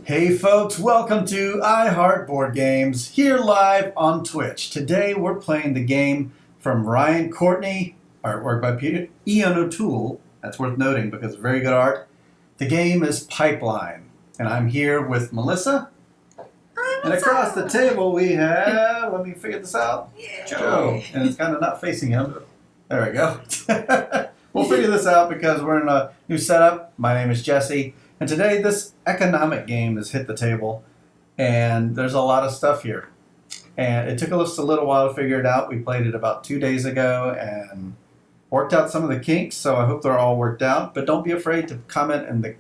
Hey folks, welcome to I Heart Board Games, here live on Twitch. Today we're playing the game from Ryan Courtney, artwork by Ian O'Toole. That's worth noting because it's very good art. The game is Pipeline, and I'm here with Melissa. And across the table we have, let me figure this out, Joe. And it's kind of not facing him. There we go. We'll figure this out because we're in a new setup. My name is Jesse. And today this economic game has hit the table, and there's a lot of stuff here. And it took us a little while to figure it out. We played it about 2 days ago and worked out some of the kinks, so I hope they're all worked out. But don't be afraid to comment in the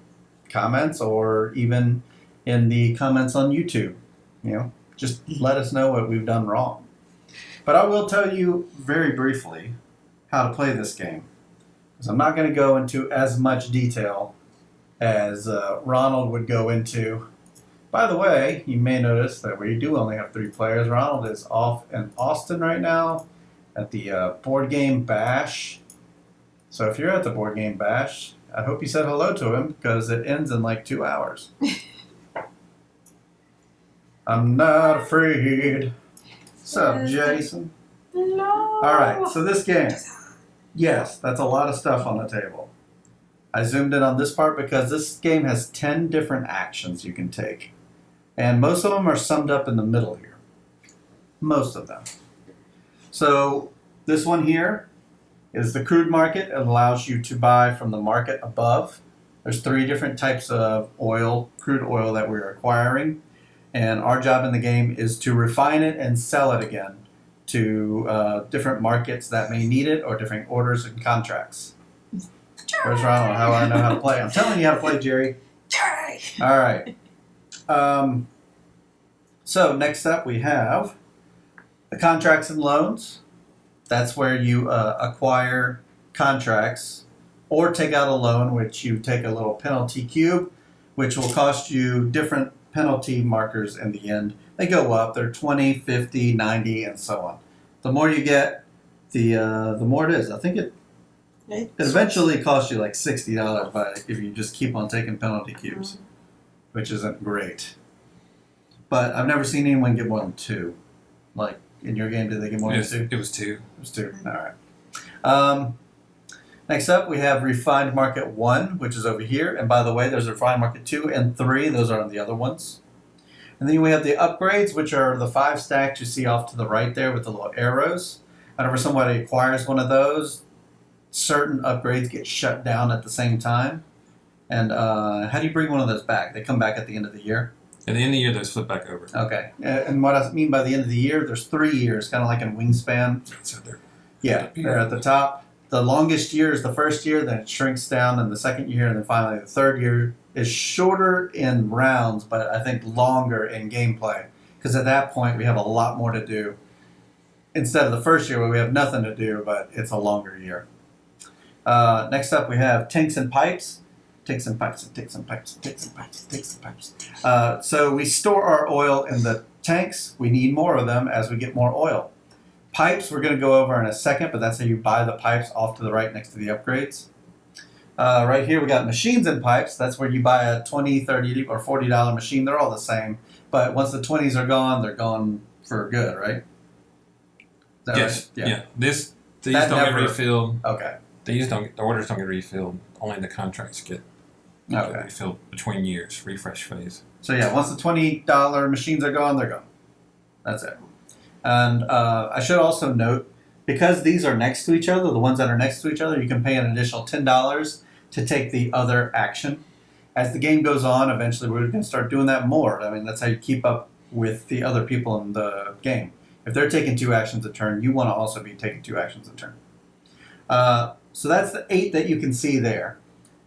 comments or even in the comments on YouTube. You know, just let us know what we've done wrong. But I will tell you very briefly how to play this game, because I'm not going to go into as much detail as Ronald would go into. By the way, you may notice that we do only have 3 players. Ronald is off in Austin right now at the Board Game Bash. So if you're at the Board Game Bash, I hope you said hello to him because it ends in like 2 hours. I'm not afraid. What's up, Jason? No. All right, so this game. Yes, that's a lot of stuff on the table. I zoomed in on this part because this game has 10 different actions you can take. And most of them are summed up in the middle here. Most of them. So this one here is the crude market. It allows you to buy from the market above. There's 3 different types of oil, crude oil that we're acquiring. And our job in the game is to refine it and sell it again to different markets that may need it or different orders and contracts. Where's Ronald? How I know how to play? I'm telling you how to play, Jerry. Jerry. All right. So next up we have the contracts and loans. That's where you acquire contracts or take out a loan, which you take a little penalty cube, which will cost you different penalty markers in the end. They go up. They're 20, 50, 90, and so on. The more you get, the more it is. I think it eventually costs you like $60, but if you just keep on taking penalty cubes, which isn't great. But I've never seen anyone get more than 2. Like in your game, did they get more than 2? It was 2. It was 2. All right. Next up, we have Refined Market 1, which is over here. And by the way, there's Refined Market 2 and 3. Those are on the other ones. And then we have the upgrades, which are the 5 stacks you see off to the right there with the little arrows. Whenever somebody acquires one of those, certain upgrades get shut down at the same time. And how do you bring one of those back? They come back at the end of the year? At the end of the year, those flip back over. Okay. And what I mean by the end of the year, there's 3 years, kind of like in Wingspan. So They're at the top. The longest year is the first year, then it shrinks down in the second year, and then finally the third year is shorter in rounds, but I think longer in gameplay. Because at that point, we have a lot more to do. Instead of the first year where we have nothing to do, but it's a longer year. Next up, we have tanks and pipes. Tanks and pipes, and tanks and pipes, and tanks and pipes, and tanks and pipes. So we store our oil in the tanks. We need more of them as we get more oil. Pipes, we're going to go over in a second, but that's how you buy the pipes off to the right next to the upgrades. Right here, we got machines and pipes. That's where you buy a $20, $30, or $40 machine. They're all the same. But once the 20s are gone, they're gone for good, right? Is that yes. right? Yeah. These don't never- get refilled. Okay. The orders don't get refilled. Only the contracts get refilled between years, refresh phase. So yeah, once the $20 machines are gone, they're gone. That's it. And I should also note, because these are next to each other, the ones that are next to each other, you can pay an additional $10 to take the other action. As the game goes on, eventually we're going to start doing that more. I mean, that's how you keep up with the other people in the game. If they're taking 2 actions a turn, you want to also be taking 2 actions a turn. So that's the 8 that you can see there.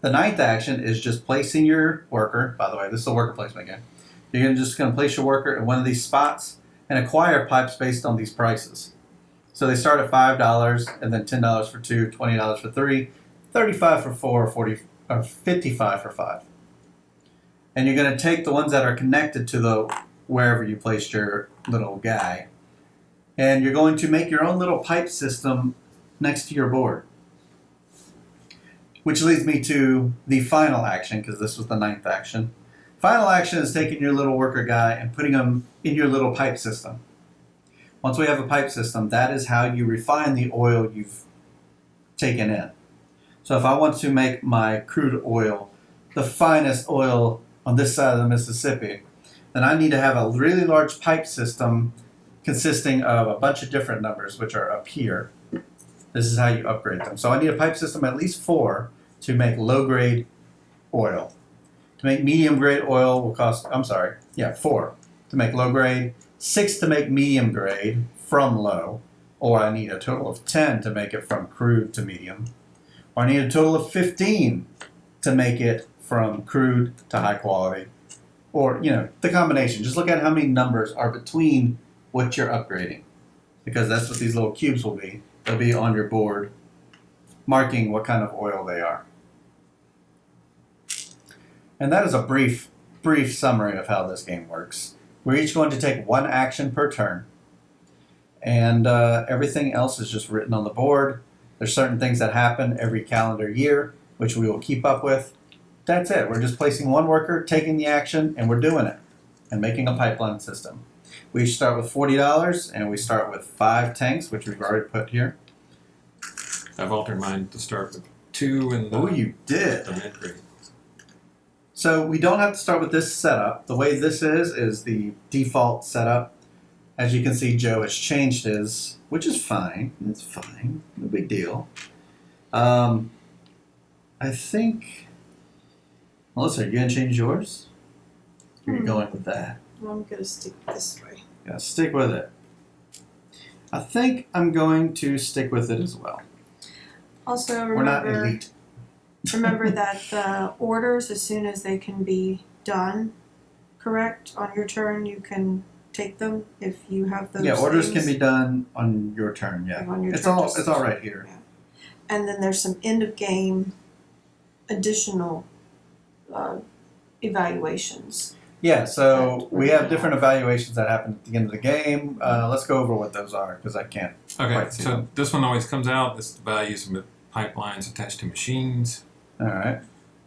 The 9th action is just placing your worker. By the way, this is a worker placement game. You're just going to place your worker in one of these spots and acquire pipes based on these prices. So they start at $5 and then $10 for 2, $20 for 3, $35 for 4, 40, or $55 for 5. And you're going to take the ones that are connected to the wherever you placed your little guy, and you're going to make your own little pipe system next to your board. Which leads me to the final action, because this was the 9th action. Final action is taking your little worker guy and putting him in your little pipe system. Once we have a pipe system, that is how you refine the oil you've taken in. So if I want to make my crude oil the finest oil on this side of the Mississippi, then I need to have a really large pipe system consisting of a bunch of different numbers, which are up here. This is how you upgrade them. So I need a pipe system at least 4 to make low-grade oil. To make medium-grade oil will cost, 4 to make low-grade, 6 to make medium-grade from low, or I need a total of 10 to make it from crude to medium, or I need a total of 15 to make it from crude to high quality, or, the combination. Just look at how many numbers are between what you're upgrading, because that's what these little cubes will be. They'll be on your board marking what kind of oil they are. And that is a brief summary of how this game works. We're each going to take 1 action per turn, and everything else is just written on the board. There's certain things that happen every calendar year, which we will keep up with. That's it. We're just placing 1 worker, taking the action, and we're doing it, and making a pipeline system. We each start with $40, and we start with 5 tanks, which we've already put here. I've altered mine to start with 2 and Oh, you did. the mid-grade. So we don't have to start with this setup. The way this is the default setup. As you can see, Joe has changed his, which is fine. It's fine. No big deal. I think, Melissa, are you going to change yours? Or are you going with that? I'm going to stick this way. Yeah, stick with it. I think I'm going to stick with it as well. Also, We're not elite. remember that the orders, as soon as they can be done, correct, on your turn, you can take them if you have those Yeah, orders things. can be done on your turn. Yeah, On your it's turn, all just- it's all right here. Yeah. And then there's some end of game additional evaluations. Yeah, so we have different evaluations that happen at the end of the game. Let's go over what those are because I can't. Okay, Quite see so them. this one always comes out. This is the values of pipelines attached to machines. All right.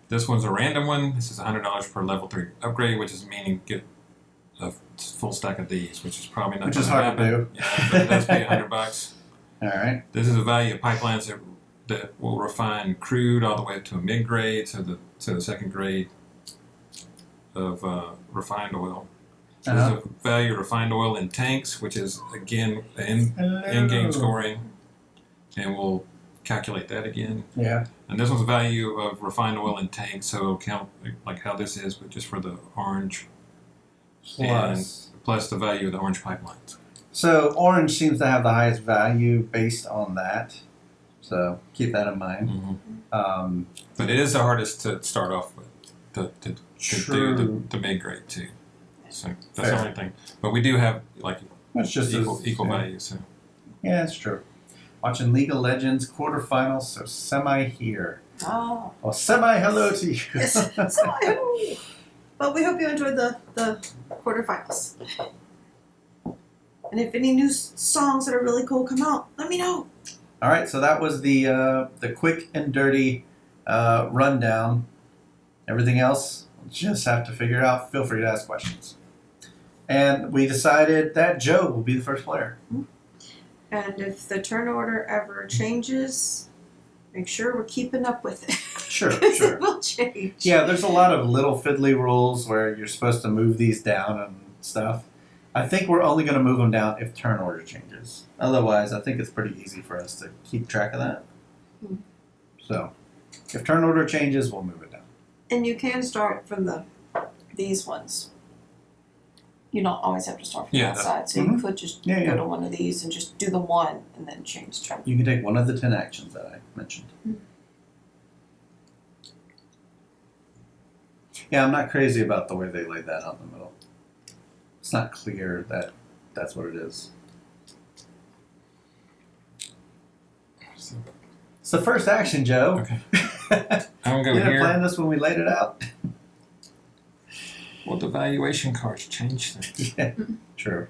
This one's a random one. This is $100 per level 3 upgrade, which is meaning get a full stack of these, which is probably not Which going is to hard happen. to do. Yeah, but it does pay $100. All right. This is the value of pipelines that will refine crude all the way up to a mid-grade to the second grade of refined oil. There's Uh-huh. a value of refined oil in tanks, which is again in-game scoring, and we'll calculate that again. Yeah. And this one's the value of refined oil in tanks, so it'll count like how this is, but just for the orange, plus the value of the orange pipelines. So orange seems to have the highest value based on that. So keep that in mind. Mm-hmm. But it is the hardest to start off with, to do the mid-grade too. So that's the only thing. But we do have like It's just equal values. So. Yeah, it's true. Watching League of Legends quarterfinals, so semi here. Oh. Well, semi hello to you. Yes. So, but we hope you enjoyed the quarterfinals. And if any new songs that are really cool come out, let me know. All right, so that was the quick and dirty rundown. Everything else, we'll just have to figure it out. Feel free to ask questions. And we decided that Joe will be the first player. And if the turn order ever changes, make sure we're keeping up with it. Sure, Because sure. it will change. Yeah, there's a lot of little fiddly rules where you're supposed to move these down and stuff. I think we're only going to move them down if turn order changes. Otherwise, I think it's pretty easy for us to keep track of that. So, if turn order changes, we'll move it down. And you can start from these ones. You don't always have to start from Yeah, that side. So you could just Yeah, go yeah. to one of these and just do the one and then change turn. You can take one of the 10 actions that I mentioned. Yeah, I'm not crazy about the way they laid that out in the middle. It's not clear that that's what it is. So, It's the first action, Joe. okay. I'm You going to go didn't plan here. this when we laid it out? Well, the valuation cards change things. Yeah, true.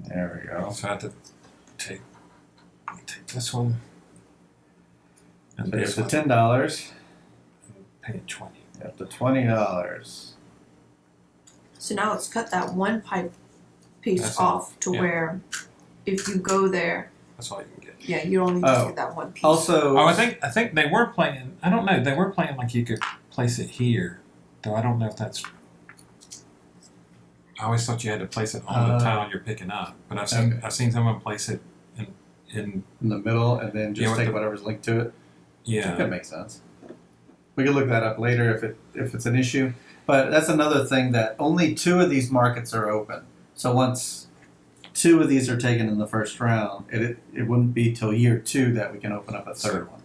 There we go. So I have to take this one and So here's this the one. $10. paying 20. Up to $20. So now let's cut that one pipe piece That's off to yeah. where if you go there, That's all you can get. yeah, you only just get that one piece. Also, Oh, I think they were playing. I don't know. They were playing like you could place it here, though. I don't know if that's. I always thought you had to place it on the tile you're picking up, but I've seen someone place it in the middle, and then just Yeah, take whatever's linked to it. yeah. That makes sense. We can look that up later if it's an issue. But that's another thing, that only 2 of these markets are open. So once 2 of these are taken in the first round, it wouldn't be till year 2 that we can open up a third one.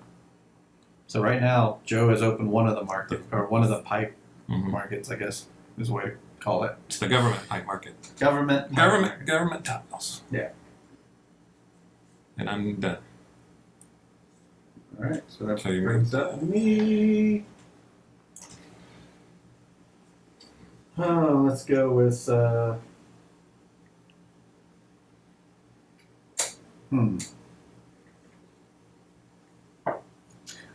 So right now, Joe has opened one of the market, or one of the pipe markets, I guess is the way to call it. The government pipe market. Government tiles. Yeah. And I'm done. All right, so that So you brings moved up me. Oh, let's go with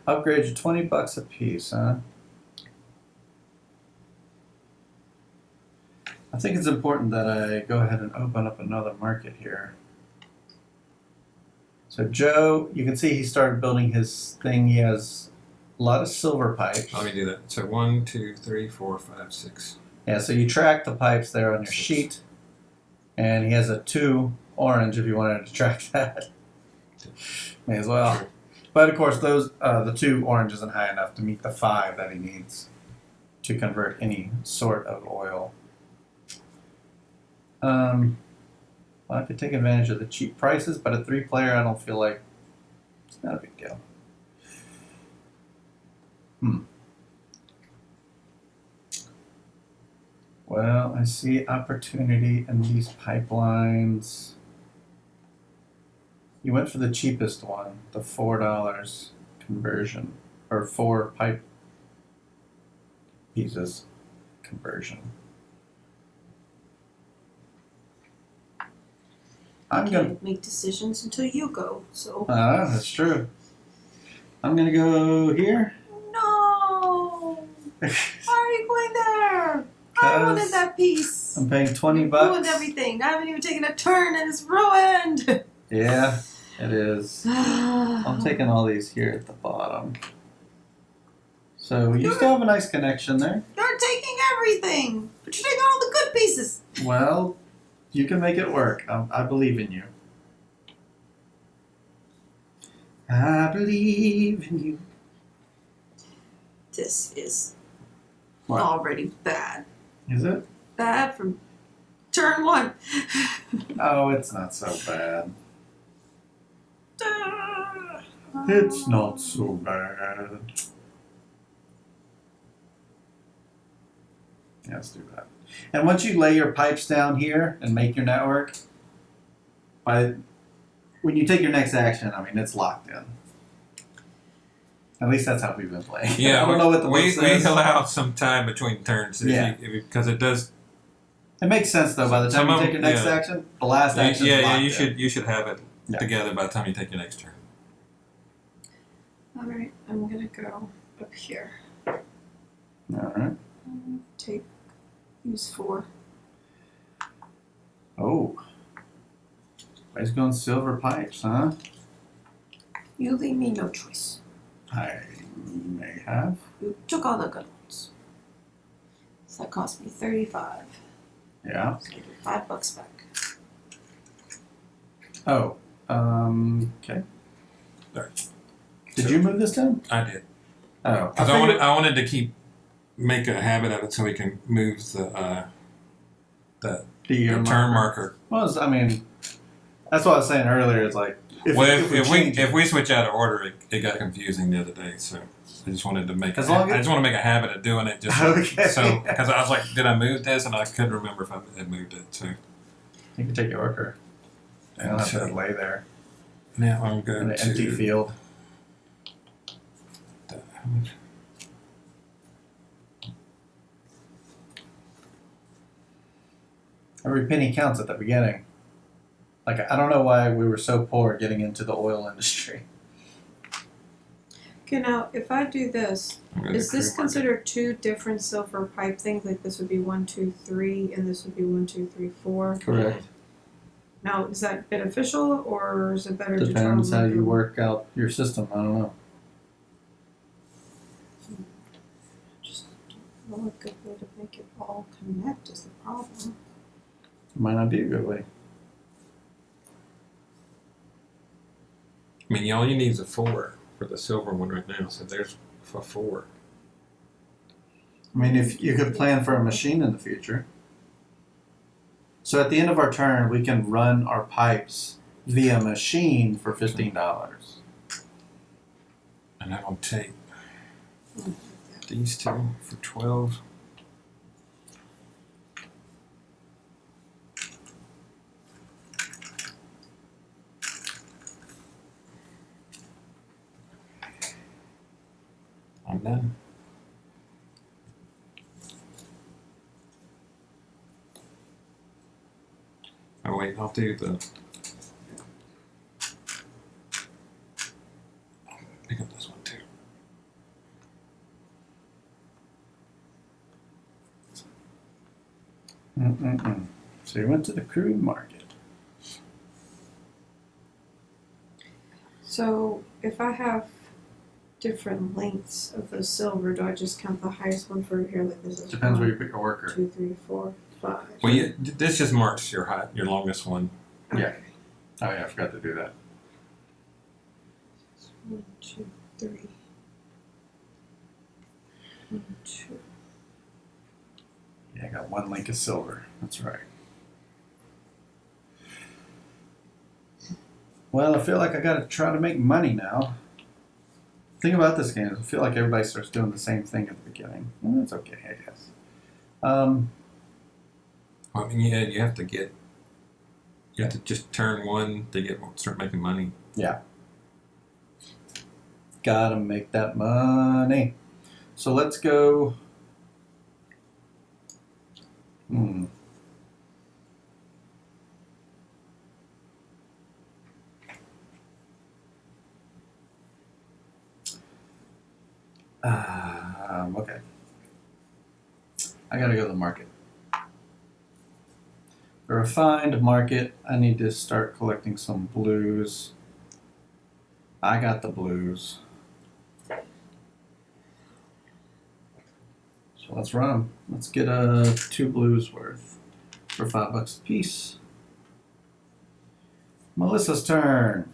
upgrade you $20 a piece, huh? I think it's important that I go ahead and open up another market here. So Joe, you can see he started building his thing. He has a lot of silver pipes. Let me do that. So 1, 2, 3, 4, 5, 6. Yeah, so you track the pipes there on your 6. sheet. And he has a 2 orange if you wanted to track that. May as well. But of course, those the 2 orange isn't high enough to meet the 5 that he needs to convert any sort of oil. Well, I could take advantage of the cheap prices, but a 3-player, I don't feel like it's not a big deal. Well, I see opportunity in these pipelines. You went for the cheapest one, the $4 conversion, or 4 pipe pieces conversion. I'm gonna Can't make decisions until you go. So that's true. I'm gonna go here. no, why are you going there? I wanted that piece. I'm paying You $20. ruined everything. I haven't even taken a turn and it's ruined. Yeah, it is. I'm taking all these here at the bottom. So you still have a nice connection there. You're taking everything, but you're taking all the good pieces. Well, you can make it work. I believe in you. I believe in you. This is What? already bad. Is it? Bad from turn 1. Oh, it's not so bad. It's not so bad. Yeah, let's do that. And once you lay your pipes down here and make your network, when you take your next action, I mean, it's locked in. At least that's how we've been playing. Yeah, I don't know what the book we says. allow some time between turns because it does. It makes sense though. By the time you take your next action, the last action. You should have it together by the time you take your next turn. All right, I'm gonna go up here. All right. Take these 4. Oh. He's going silver pipes, huh? You leave me no choice. I may have. You took all the good ones. So that cost me 35. Yeah. So I get $5 back. Oh. Okay. Alright. Did you move this down? I did. Oh. Because I wanted to make a habit of it so we can move the turn marker. Well, I mean, that's what I was saying earlier. It's like if we switch out of order, it got confusing the other day. So I just wanted to make I just want to make a habit of doing it. Just so because I was like, did I move this? And I couldn't remember if I had moved it. So you can take your worker. You don't have to lay there. Now I'm going in an empty field. Every penny counts at the beginning. Like, I don't know why we were so poor getting into the oil industry. Okay, now if I do this, I'm gonna is do this crew market. considered two different silver pipe things? Like this would be 1, 2, 3, and this would be 1, 2, 3, 4. Correct. Now, is that beneficial, or is it better to try Depends to how look you them? work out your system. I don't know. Just don't know a good way to make it all connect is the problem. It might not be a good way. I mean, all you need is a 4 for the silver one right now. So there's a 4. I mean, if you could plan for a machine in the future. So at the end of our turn, we can run our pipes via machine for $15. And that'll take these two for 12. I'm done. Oh wait, I'll do the. Pick up this one too. So you went to the crude market. So, if I have different lengths of the silver, do I just count the highest one for here? Like this is Depends where you 1, put your worker. 2, 3, 4, 5. Well, yeah, this just marks your your longest one. Yeah. Okay. Oh yeah, I forgot to do that. 1, 2, 3. 1, 2. Yeah, I got one link of silver. That's right. Well, I feel like I gotta try to make money now. The thing about this game is I feel like everybody starts doing the same thing at the beginning. And that's okay, I guess. I mean, yeah, you have to get. You have to just turn one to start making money. Yeah. Gotta make that money. So let's go. Okay. I gotta go to the market. The refined market, I need to start collecting some blues. I got the blues. So let's run them. Let's get 2 blues worth for $5 a piece. Melissa's turn.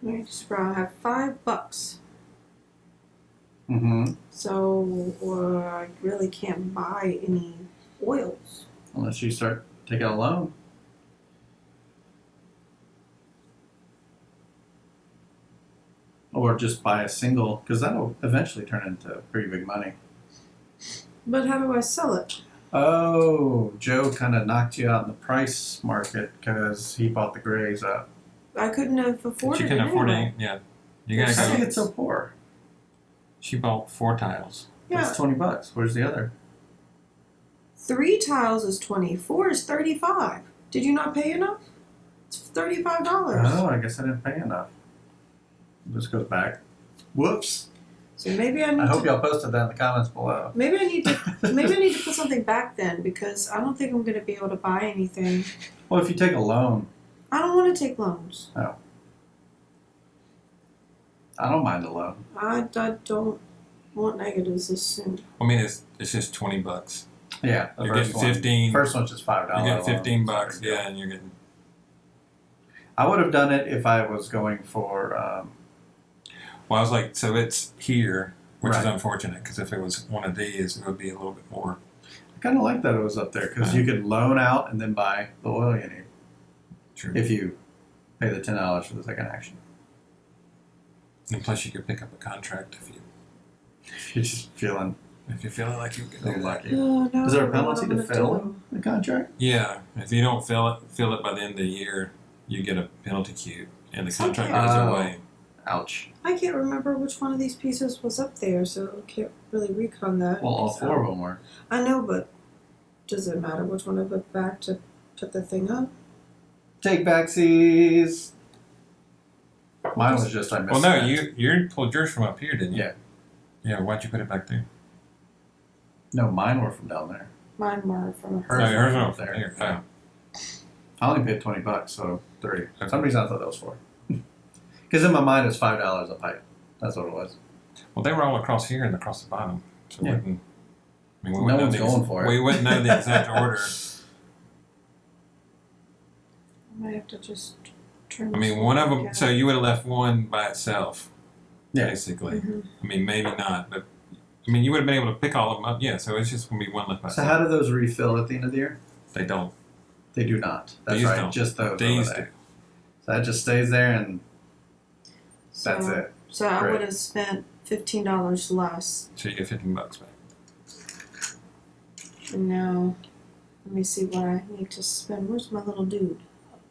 Alright, so I have $5. Mm-hmm. So I really can't buy any oils. Unless you start taking a loan. Or just buy a single, because that'll eventually turn into pretty big money. But how do I sell it? Oh, Joe kind of knocked you out in the price market because he bought the grays up. I couldn't have afforded She can it afford anyway. it. Yeah, you gotta How do you go. get so poor? She bought 4 tiles. Yeah, That's $20. Where's the other? 3 tiles is 20. 4 is 35. Did you not pay enough? It's $35. Oh, I guess I didn't pay enough. This goes back. Whoops. So maybe I need I hope to. y'all posted that in the comments below. Maybe I need to. Maybe I need to put something back then because I don't think I'm going to be able to buy anything. Well, if you take a loan, I don't want to take loans. I don't mind a loan. I don't want negatives this soon. I mean, it's just $20. Yeah, the You're first getting 15. First one's just $5. You get loan. $15. Yeah, and you're getting. I would have done it if I was going for. Well, I was like, so it's here, which is Right. unfortunate because if it was one of these, it would be a little bit more. I kind of like that it was up there because you could loan out and then buy the oil you need True. if you pay the $10 for the second action. And plus, you could pick up a contract if You're just feeling you're feeling like you can so do that. lucky. Oh, no, Is there a I don't know what penalty I'm to gonna fill do. the contract? Yeah, if you don't fill it by the end of the year, you get a penalty cube, and the contract Okay. goes Oh. away. Ouch. I can't remember which one of these pieces was up there, so I can't really recon that. Well, all because 4 of them were. I know, but does it matter which one I put back to put the thing up? Take backsies. Mine was just I missed. Well, no, it. you pulled yours from up here, didn't you? Yeah. Yeah. Why'd you put it back there? No, mine were from down there. Mine were from Hers No, yours were were up from there. here. Yeah. I only paid $20, so 30. For some reason I thought that was 4. Because in my mind it was $5 a pipe. That's what it was. Well, they were all across here and across the bottom. So Yeah. we wouldn't. I mean, we No wouldn't know one's the going for it. We wouldn't know the exact order. I might have to just turn. I mean, one of them. So you would have left one by itself, Yeah. basically. Mm-hmm. I mean, maybe not, but I mean, you would have been able to pick all of them up. Yeah. So it's just gonna be one left by So itself. how do those refill at the end of the year? They don't. They do not. That's These right. don't. Just those These over do. there. So that just stays there and that's it. So I Great. would have spent $15 less, So you get $15 back. and now let me see what I need to spend. Where's my little dude?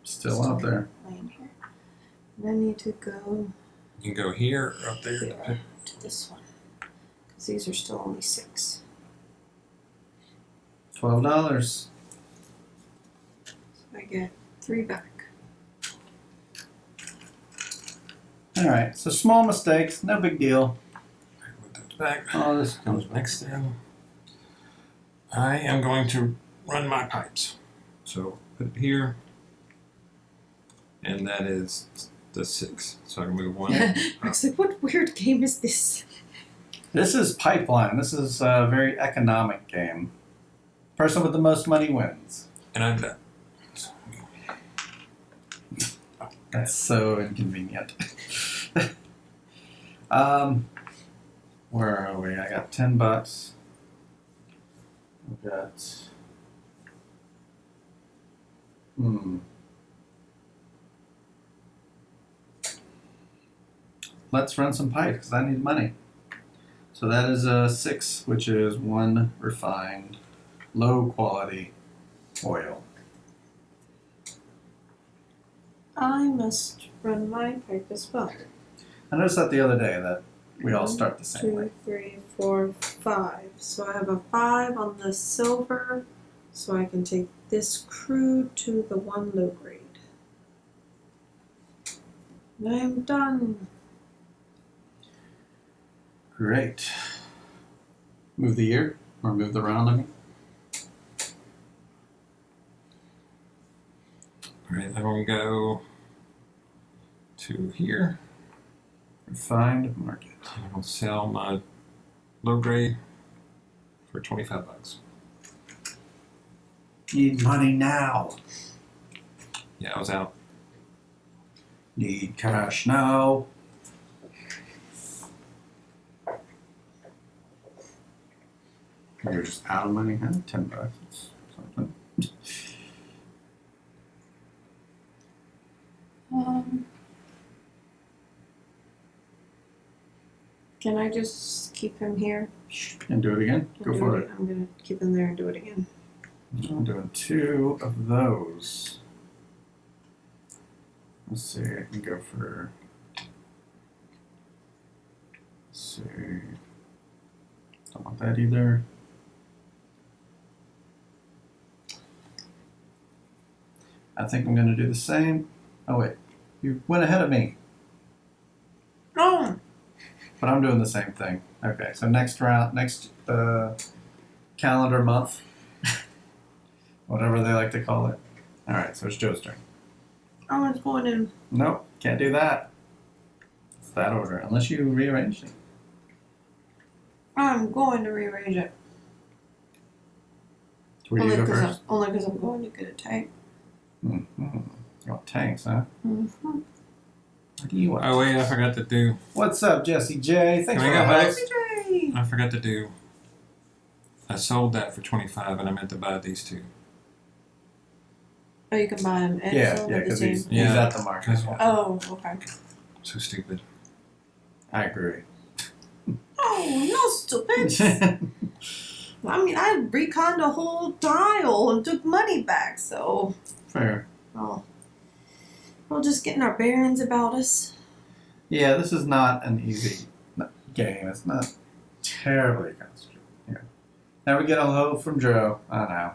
Still out there. Laying here. And I need to go You can go here or up there. here to this one because these are still only 6. $12. So I get 3 back. All right. So small mistakes, no big deal. Put those back. Oh, this Comes next thing. I am going to run my pipes. So put it here. And that is the 6. So I can move one. I was like, what weird game is this? This is Pipeline. This is a very economic game. Person with the most money wins. And I'm done. That's so inconvenient. Where are we? I got $10. I've got. Let's run some pipes because I need money. So that is a 6, which is 1 refined, low quality oil. I must run my pipe as well. I noticed that the other day that we all start the same 2, way. 3, 4, 5. So I have a 5 on the silver, so I can take this crude to the 1 low grade. And I'm done. Great. Move the year or move the round, I mean. Alright, I'm going to go to here. Refined market. I'm going to sell my low grade for $25. Need money now. Yeah, I was out. Need cash now. You're just out of money, huh? $10. It's something. Can I just keep him here? And do it again. And Go do for it. I'm gonna keep him there and do it again. I'm doing 2 of those. Let's see. I can go for. Let's see. Don't want that either. I think I'm going to do the same. Oh, wait. You went ahead of me. Oh! But I'm doing the same thing. Okay, so next round, next calendar month, whatever they like to call it. All right, so it's Joe's turn. Oh, it's going in. Nope, can't do that. It's that order, unless you rearrange it. I'm going to rearrange it. Where do you go first? Only because I'm going to get a tank. Mm-hmm. You want tanks, huh? Mm-hmm. What do you want? Oh, wait, I forgot to do. What's up, Jesse J? Thanks Can for we the go back? host. I forgot to do. I sold that for $25 and I meant to buy these 2. Oh, you can buy them. And Yeah, sell yeah, with because the he's team. Yeah. at the market. Oh, okay. So stupid. I agree. Oh, no, stupid. I mean, I reconned a whole dial and took money back, so. Fair. Well, we're just getting our bearings about us. Yeah, this is not an easy game. It's not terribly concentrated. Yeah. Now we get a hello from Joe. I know.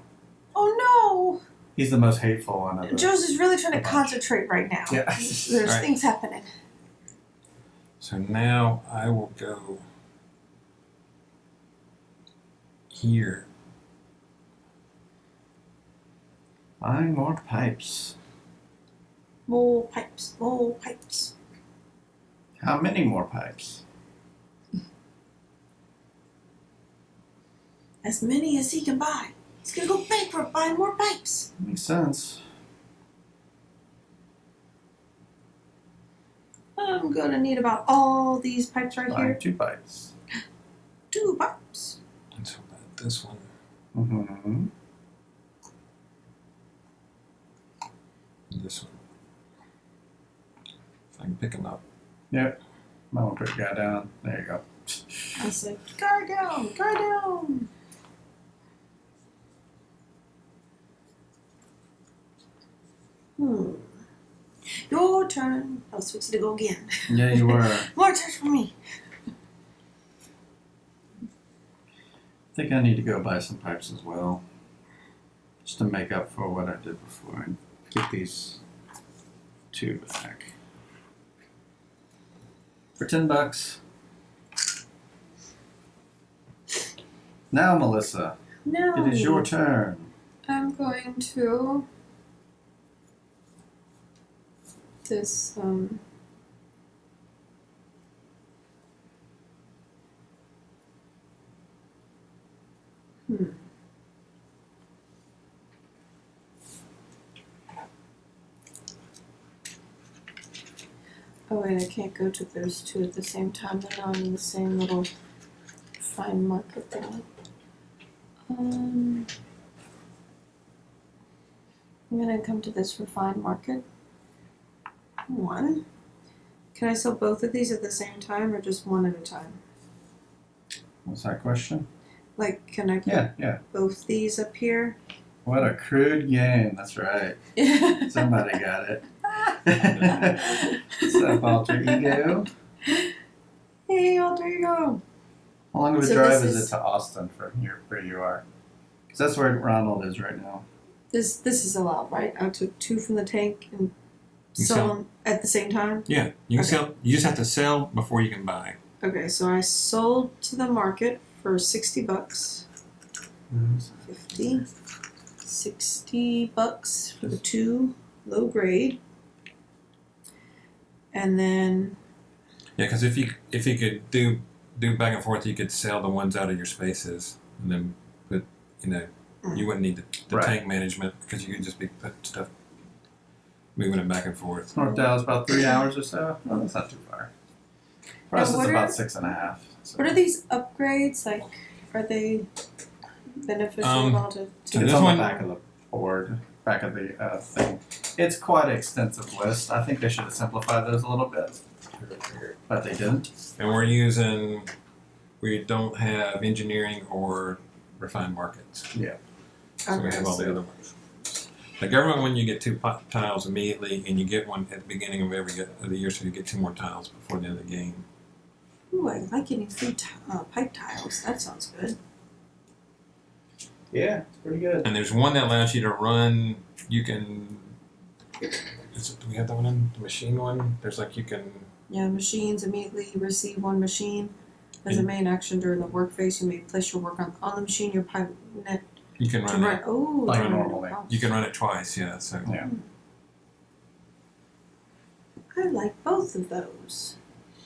Oh He's the most hateful one of no! the. Joe's is really trying to concentrate right now. Yeah. There's Right. things happening. So now I will go here. Buying more pipes. More pipes, more pipes. How many more pipes? As many as he can buy. He's gonna go bankrupt buying more pipes. Makes sense. I'm gonna need about all these pipes right Buying here. 2 pipes. 2 pipes. And so this one. Mm-hmm. This one. If I can pick them up. Yep. Might want to put the guy down. There you go. I said, guard down, guard down. Your turn. I was fixing to go again. Yeah, you were. More turns for me. I think I need to go buy some pipes as well. Just to make up for what I did before and get these 2 back. For $10. Now, Melissa, No. it is your turn. I'm going to this Oh wait, I can't go to those 2 at the same time. They're not in the same little fine market thing. I'm gonna come to this refined market. 1. Can I sell both of these at the same time or just one at a time? What's that question? Like, can I put Yeah. both these up here? What a crude game. That's right. Somebody got it. What's up, alter ego? Hey, alter ego. How long of a So drive this is is- it to Austin from here, where you are? Because that's where Ronald is right now. This is allowed, right? I took 2 from the tank and You sell sell- them at the same time? Yeah, you can Okay. sell. You just have to sell before you can buy. Okay, so I sold to the market for $60. 50. $60 for the 2 low grade. And then Yeah, because if you could do back and forth, you could sell the ones out of your spaces, and then put you wouldn't need the Right. tank management because you could just be putting stuff, moving it back and forth. North Dallas about 3 hours or so. Well, that's not too far. For us, Now, it's what about are- 6.5. So. what are these upgrades like? Are they beneficial at all to So It's this on one- the back of the board, back of the thing. It's quite an extensive list. I think they should have simplified those a little bit, but they didn't. And we don't have engineering or refined markets. Yeah. So we have all the other ones. The government one, you get 2 tiles immediately, and you get one at the beginning of every of the year, so you get 2 more tiles before the end of the game. Ooh, I like getting free pipe tiles. That sounds good. Yeah, it's pretty good. And there's one that allows you to run. You can. Do we have that one in the machine one? There's like you can. Yeah, machines immediately receive 1 machine. As a main action during the work phase, you may place your work on the machine your pipe net You can to run run. it. Oh, Like to run normally. it. You can run it twice. Yeah. So. Yeah. I like both of those.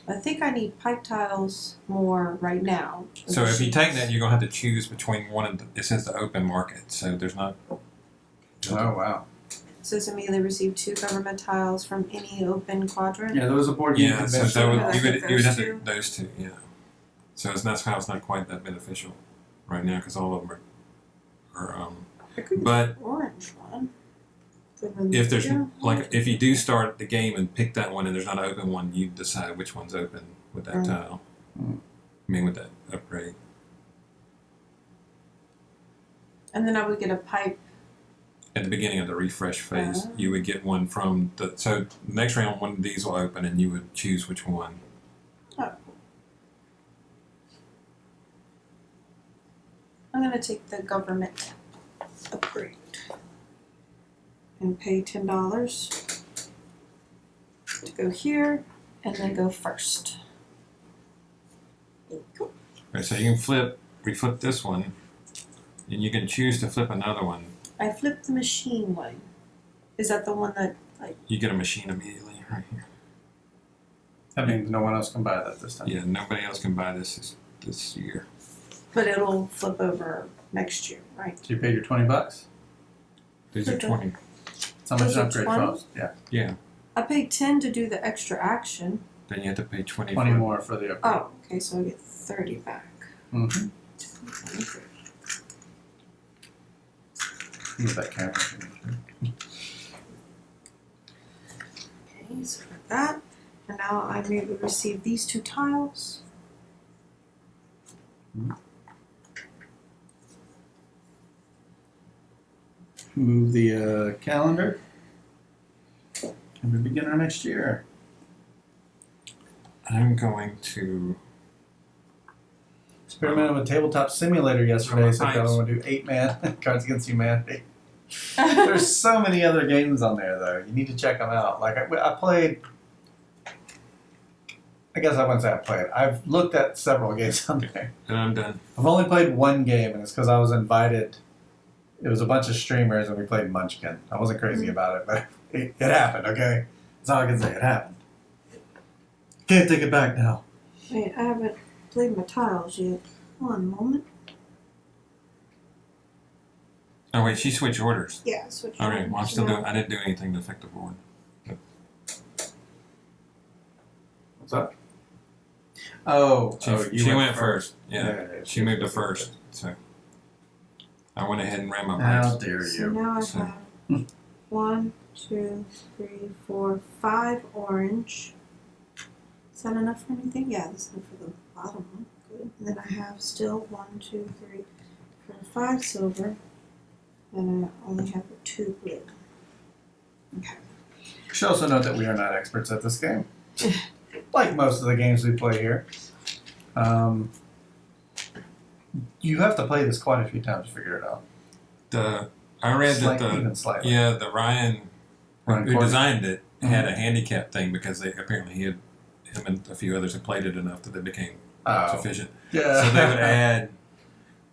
I think I need pipe tiles more right now. than So if you machines. take that, you're gonna have to choose between one of it says the open market. So there's not. Oh, wow. It says immediately receive 2 government tiles from any open quadrant. Yeah, there was a board game Yeah. So convention. that Yeah, would, you like would have those to two. those 2. Yeah. So that's how it's not quite that beneficial right now because all of them are I could get but the orange one. Then if there's yeah, like if you do start the game and pick that one and there's not an open one, you decide which one's open with that tile. Mm. I mean with that upgrade. and then I would get a pipe. At the beginning of the refresh phase, you would get one from the so next round one of these will open and you would choose which one. I'm gonna take the government upgrade and pay $10 to go here and then go first. Cool. Okay, so you can we flip this one, and you can choose to flip another one. I flipped the machine one. Is that the one that You get a machine immediately right here. That means no one else can buy that this time. Yeah, nobody else can buy this year. but it'll flip over next year, right? So you paid your $20? These are 20. That's how much Those an are upgrade 20? costs. Yeah. Yeah. I paid 10 to do the extra action. Then you have to pay 20. 20 for more for the upgrade. Oh, okay, so I get 30 back. Mm-hmm. 23. Use that camera. Okay, so got that. And now I may receive these 2 tiles. Move the calendar. And we begin our next year. I'm going to. Experimented with Tabletop Simulator yesterday, so if Nice. y'all want to do 8-man Cards Against Humanity. There's so many other games on there, though. You need to check them out. Like, I played... I guess I wouldn't say I played. I've looked at several games on there. And I'm done. I've only played one game, and it's because I was invited. It was a bunch of streamers, and we played Munchkin. I wasn't crazy about it, but it happened, okay? That's all I can say. It happened. Can't take it back now. Wait, I haven't played my tiles yet. One moment. Oh, wait, she switched orders. Yeah, switch. All right, well, I'm still now. doing. I didn't do anything to affect the board. What's up? Oh, She went first. Yeah, Yeah, she moved to first. So I went ahead and ran my How mice. dare So you? now I So- have 1, 2, 3, 4, 5 orange. Is that enough for anything? Yeah, that's enough for the bottom one. Good. And then I have still 1, 2, 3, 4, 5 silver. And I only have 2 blue. Okay. You should also note that we are not experts at this game. Like most of the games we play here. You have to play this quite a few times to figure it out. I read that Even slightly. the Ryan Ryan who Courtney. designed it had a handicap thing because apparently him and a few others had played it enough that they became sufficient. Yeah. So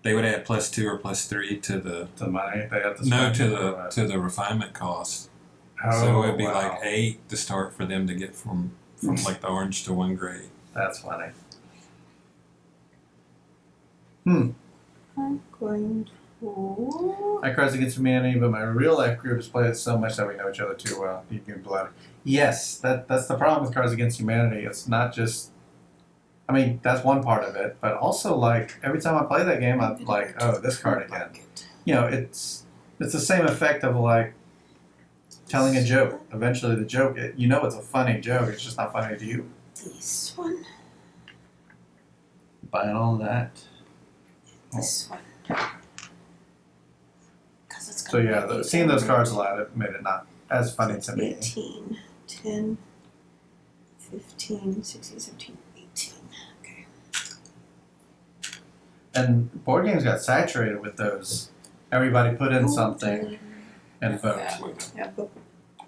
they would add +2 or +3 to the to the money they have to no spend. to the refinement cost. Oh, So it'd be wow. like 8 to start for them to get from like the orange to 1 gray. That's funny. I'm going to. I Cards Against Humanity, but my real life group has played it so much that we know each other too well. You can blood. Yes, that's the problem with Cards Against Humanity. It's not just. I mean, that's one part of it, but also like every time I play that game, I'm like, oh, this card again. You know, it's the same effect of like telling a joke. Eventually, the joke, you know, it's a funny joke. It's just not funny to you. This one. Buying all of that. This one. It's So yeah, seeing those cards a lot, it made it not as funny to me. 18, 10, 15, 16, 17, 18. Okay. And board games got saturated with those. Everybody put in something and vote. Yeah, but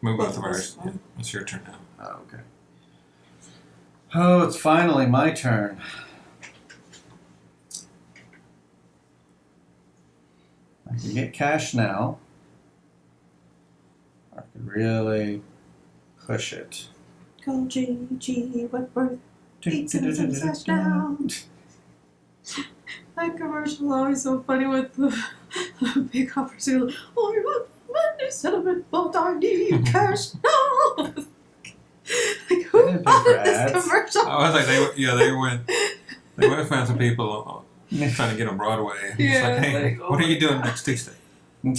Move both Both of of ours. us. Yeah, it's your turn now. Oh, okay. Oh, it's finally my turn. I can get cash now. I could really push it. go G, Wentworth. Pizza and slash down. That commercial is always so funny with the big opportunity. Oh, you want money settlement, but I need cash now. Like, who They didn't pay thought for of this ads. commercial? I was like, they went and found some people trying to get on Broadway. Yeah, It's like, hey, like, oh what are you my doing God. next Tuesday? We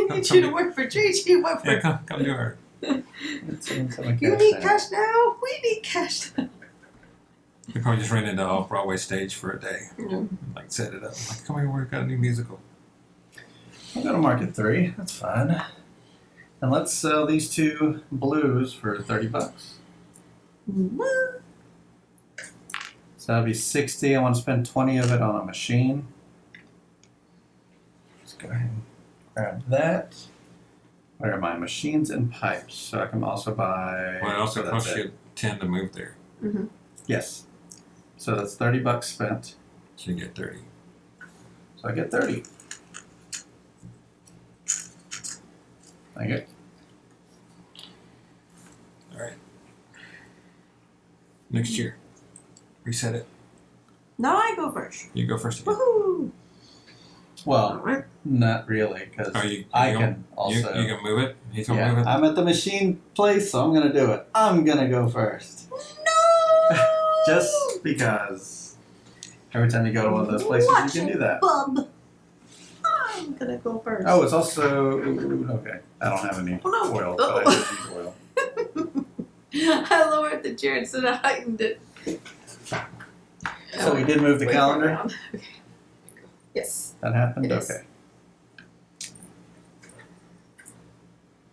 need you to work for JG Wentworth. Yeah, come do her. You need cash now? We need cash now. We probably just ran into an off-Broadway stage for a day. Yeah. Like, set it up. Like, come here, we've got a new musical. I'll go to market 3. That's fine. And let's sell these 2 blues for $30. So that'd be 60. I want to spend 20 of it on a machine. Let's go ahead and grab that. Where are my machines and pipes? So I can also buy. Well, it also so costs that's you 10 to move there. Yes. So that's $30 spent. So you get 30. So I get 30. Thank you. All right. Next year. Reset it. Now I go first. You go first again. Woohoo! Well, Alright. not really, because I can also. You can move it? He's going to Yeah, move it? I'm at the machine place, so I'm going to do it. I'm going to go first. No! Just because every time you go to one of those places, Watch you can it, do that. Bub. I'm gonna go first. Oh, it's also. Okay. I don't have any Oh, no. oil, but I do need oil. I lowered the chair instead of heightened it. So we did move the Wait for it calendar? around. Okay. Yes. That happened? It is. Okay.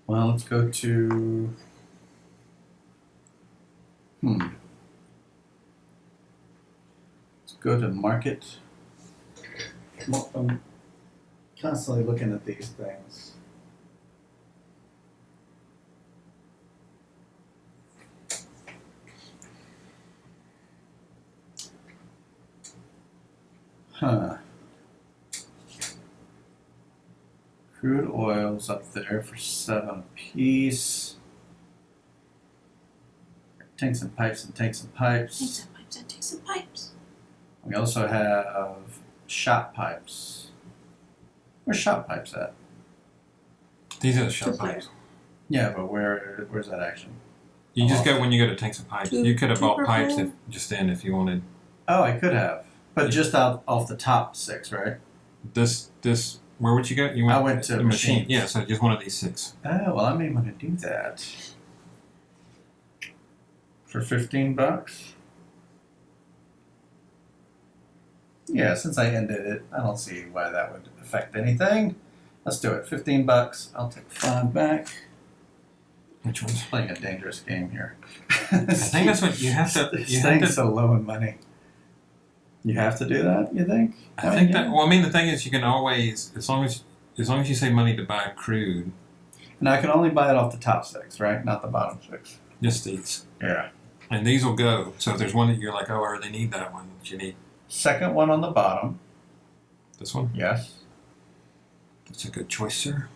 Well, let's go to. Let's go to market. Well, I'm constantly looking at these things. Huh. Crude oil's up there for 7 apiece. Tanks and pipes and tanks and pipes. Take some pipes and take some pipes. We also have shot pipes. Where's shot pipes at? These are the shot Two-player. pipes. Yeah, but where's that action? You just go when you go to tanks and pipes. You could have bought Two pipes per just then if you wanted. Oh, I could have. But Yeah. just out off the top 6, right? This where would you go? You I went to the machine. machines. Yeah, so just one of these 6. Oh, well, I may want to do that. For $15? Yeah, since I ended it, I don't see why that would affect anything. Let's do it. $15. I'll take 5 back. Which one's? Playing a dangerous game here. I think that's what you have to. You have Staying to. so low in money. You have to do that, you think? I think that. Well, I mean, the thing is, you can always, as long as you save money to buy crude, And I can only buy it off the top 6, right? Not the bottom 6. just these, Yeah. and these will go. So if there's one that you're like, oh, I really need that one, you need Second one on the bottom. this one. Yes. That's a good choice, sir.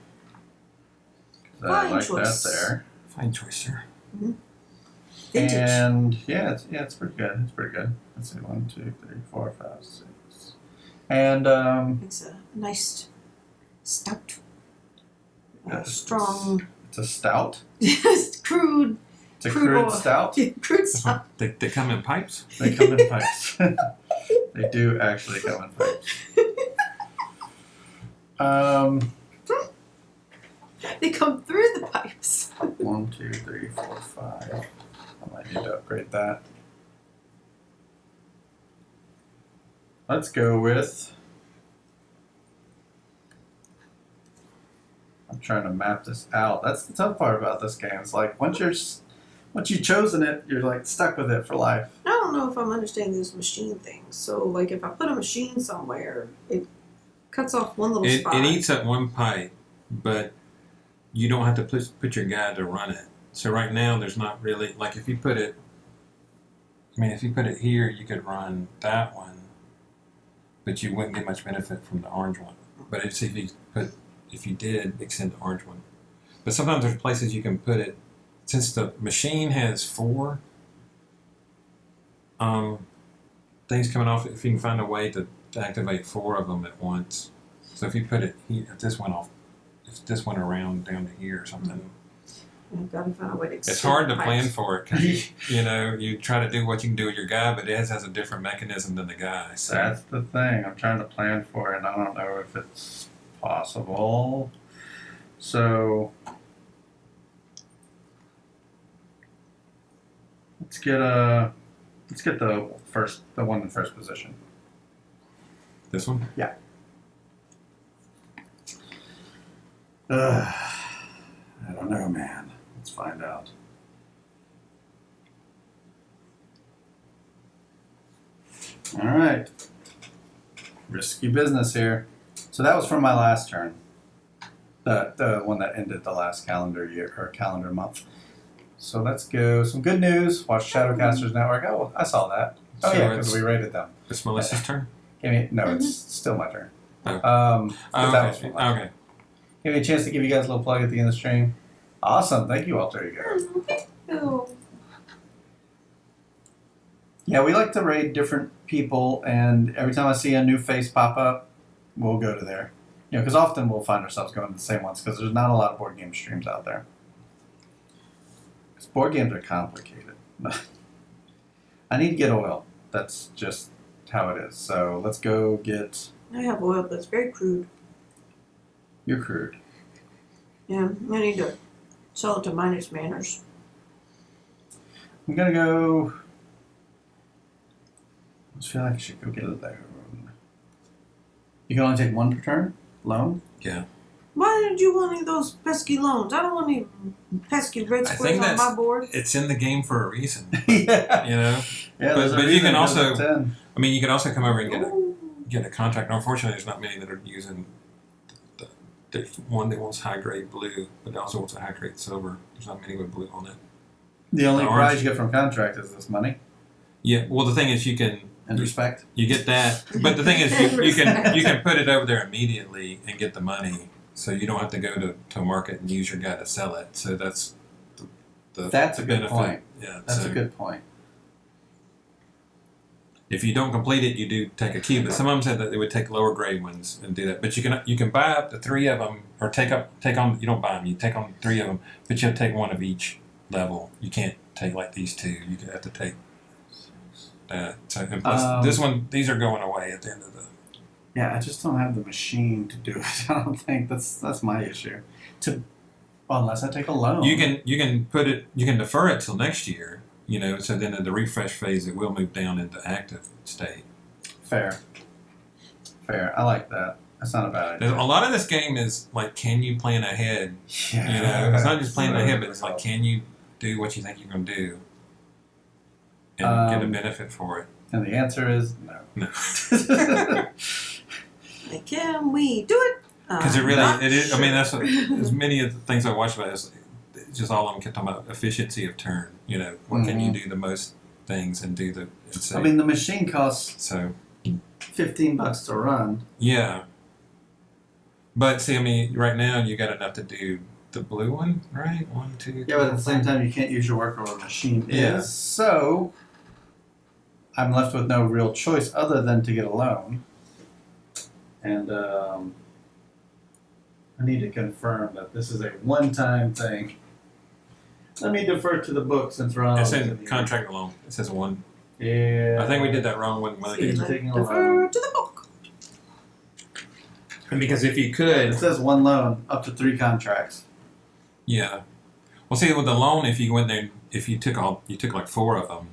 'Cause I Fine like choice. that there. Fine choice, sir. Vintage. And it's pretty good. It's pretty good. Let's see, 1, 2, 3, 4, 5, 6. And It's a nice stout. Yes, Strong. it's a stout. Crude. It's a Crude crude oil. stout. Crude stout. They come in pipes. They come in pipes. They do actually come in pipes. They come through the pipes. 1, 2, 3, 4, 5. I might need to upgrade that. Let's go with. I'm trying to map this out. That's the tough part about this game. It's like once you've chosen it, you're like stuck with it for life. I don't know if I'm understanding this machine thing. So, like, if I put a machine somewhere, it cuts off one little spot. It eats at one pipe, but you don't have to put your guy to run it. So right now, there's not really like if you put it. I mean, if you put it here, you could run that one, but you wouldn't get much benefit from the orange one. But if you did extend the orange one, but sometimes there's places you can put it. Since the machine has 4 things coming off, if you can find a way to activate 4 of them at once. So if you put it here, if this went around down to here or something. I've got to find a way to It's hard to plan for it because you try to do what you can do with your guy, but it has a different mechanism than the guy. So That's the thing. I'm trying to plan for it, and I don't know if it's possible. So let's get the one in first position. this one, I don't know, man. Let's find out. All right. Risky business here. So that was from my last turn. The one that ended the last calendar year or calendar month. So let's go. Some good news. Watch Shadowcasters Network. Oh, I saw that. Oh yeah, because we rated them. It's Melissa's turn. No, it's still my turn. Oh. That was Okay. fun. Okay. Give me a chance to give you guys a little plug at the end of the stream. Awesome, thank you all. There you go. Oh. Yeah, we like to raid different people, and every time I see a new face pop up, we'll go to there. You know, because often we'll find ourselves going to the same ones because there's not a lot of board game streams out there. Because board games are complicated. I need to get oil. That's just how it is. So let's go get. I have oil, but it's very crude. You're crude. Yeah, I need to sell it to Minus Manners. I'm gonna go. I just feel like I should go get a loan. You can only take one per turn? Loan? Yeah. Why did you want any of those pesky loans? I don't want any pesky red I squares think on my board. it's in the game for a reason. Yeah. You know. Yeah, But you can also. 10. I mean, you can also come over and Ooh. get a contract. Unfortunately, there's not many that are using. There's one that wants high grade blue, but it also wants a high grade silver. There's not many with blue on it. The only Orange. prize you get from contract is this money Yeah. Well, the thing is, you can. and respect. You get that, but the thing is, you can put it over there immediately and get the money, so you don't have to go to market and use your guy to sell it. So that's That's a good benefit. point. Yeah, That's so a good point. if you don't complete it, you do take a key. But some of them said that they would take lower grade ones and do that. But you can buy up to 3 of them, or take on. You don't buy them. You take on 3 of them, but you have to take one of each level. You can't take like these 2. You have to take. So, and plus, these are going away at the end of the. Yeah, I just don't have the machine to do it. I don't think that's my issue. Unless I take a loan. You can put it. You can defer it till next year. You know, so then in the refresh phase, it will move down into active state. Fair. I like that. That's not a bad idea. A lot of this game is like, can you plan ahead? Yeah. You know, it's not just planning ahead, but it's like, can you do what you think you're going to do and get a benefit for it? And the answer is no. No. Like, can we do it? Because it is. I mean, that's as many of the things I watch about is just all of them kept talking about efficiency of turn. You know, what can you do the most things and do the. I mean, the machine costs so $15 to run. Yeah. But see, I mean, right now you got enough to do the blue one, right? 1, 2, 3. Yeah, but at the same time, you can't use your worker or machine Yeah. is. So I'm left with no real choice other than to get a loan. And I need to confirm that this is a one-time thing. Let me defer to the book since Ron. It says contract alone. It says 1. Yeah. I think we did that wrong when He's I taking a Defer loan. to the book. And because if you It could, says 1 loan, up to 3 contracts. yeah. Well, see, with the loan, if you went there, if you took like 4 of them,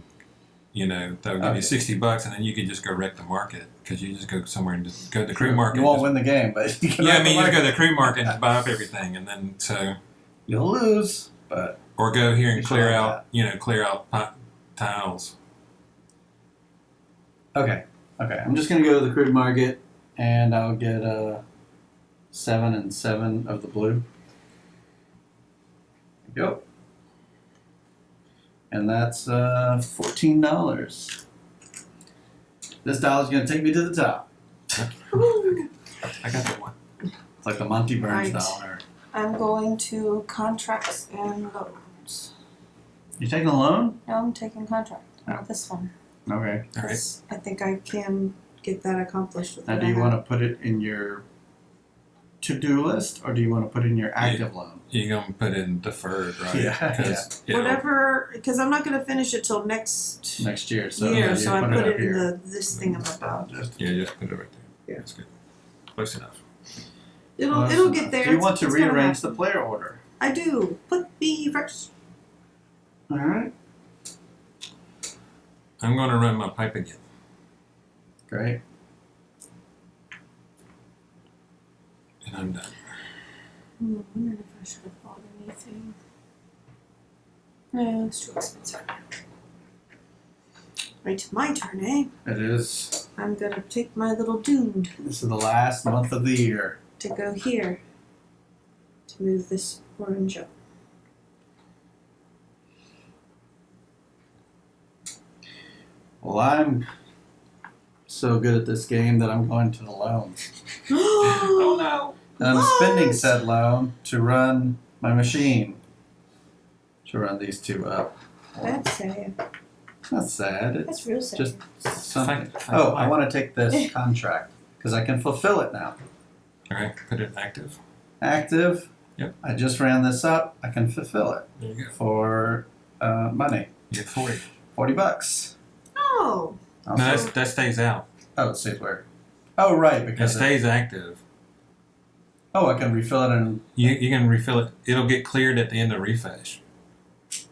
you know, that would give you $60, and then you could just go wreck the market because you just go somewhere and just go to the crew market. You won't win the game, but you can Yeah, wreck I mean, the you just go to market. the crew market and just buy up everything, and then so. You'll lose, but Or go here and You should clear like out, clear out tiles. okay. I'm just gonna go to the crude market, and I'll get 7 and 7 of the blue. Yep. And that's $14. This dollar's gonna take me to the top. I got that one. It's like the Monty Burns Right. dollar. I'm going to contracts and loans. You taking a loan? No, I'm taking contract. Oh. Not this one. Okay. All right. 'Cause I think I can get that accomplished with Now, what do I you have. want to put it in your to-do list, or do you want to put it in your active loan? You're gonna put in deferred, right? Yeah, 'Cause, you know, Whatever, because I'm not going to finish it till next Next year, so year, you so I put up it in here. this thing I'm about. Yeah, just put it right there. Yeah. That's good. Close enough. It'll get there. Do you want to It's gonna rearrange the happen. player order? I do. Put me first. All right. I'm gonna run my pipe again. Great. And I'm done. I'm wondering if I should have bought anything. No, it's too expensive. Right, my turn, eh? It is. I'm gonna take my little dude This is the last month of the year. to go here to move this orange up. Well, I'm so good at this game that I'm going to the loans. Oh no! And I'm spending said loan to run my machine. To run these two up. That's sad. That's sad. It's That's real sad. just something. Fact- Oh, I want to take this contract because I can fulfill it now. Okay, put it in active. Active. Yep. I just ran this up. I can fulfill it There you go. for money. You get 40. $40. Oh. No, that stays out. Oh, it stays where? Oh, right, It because stays active. I can refill it and You can refill it. It'll get cleared at the end of refresh.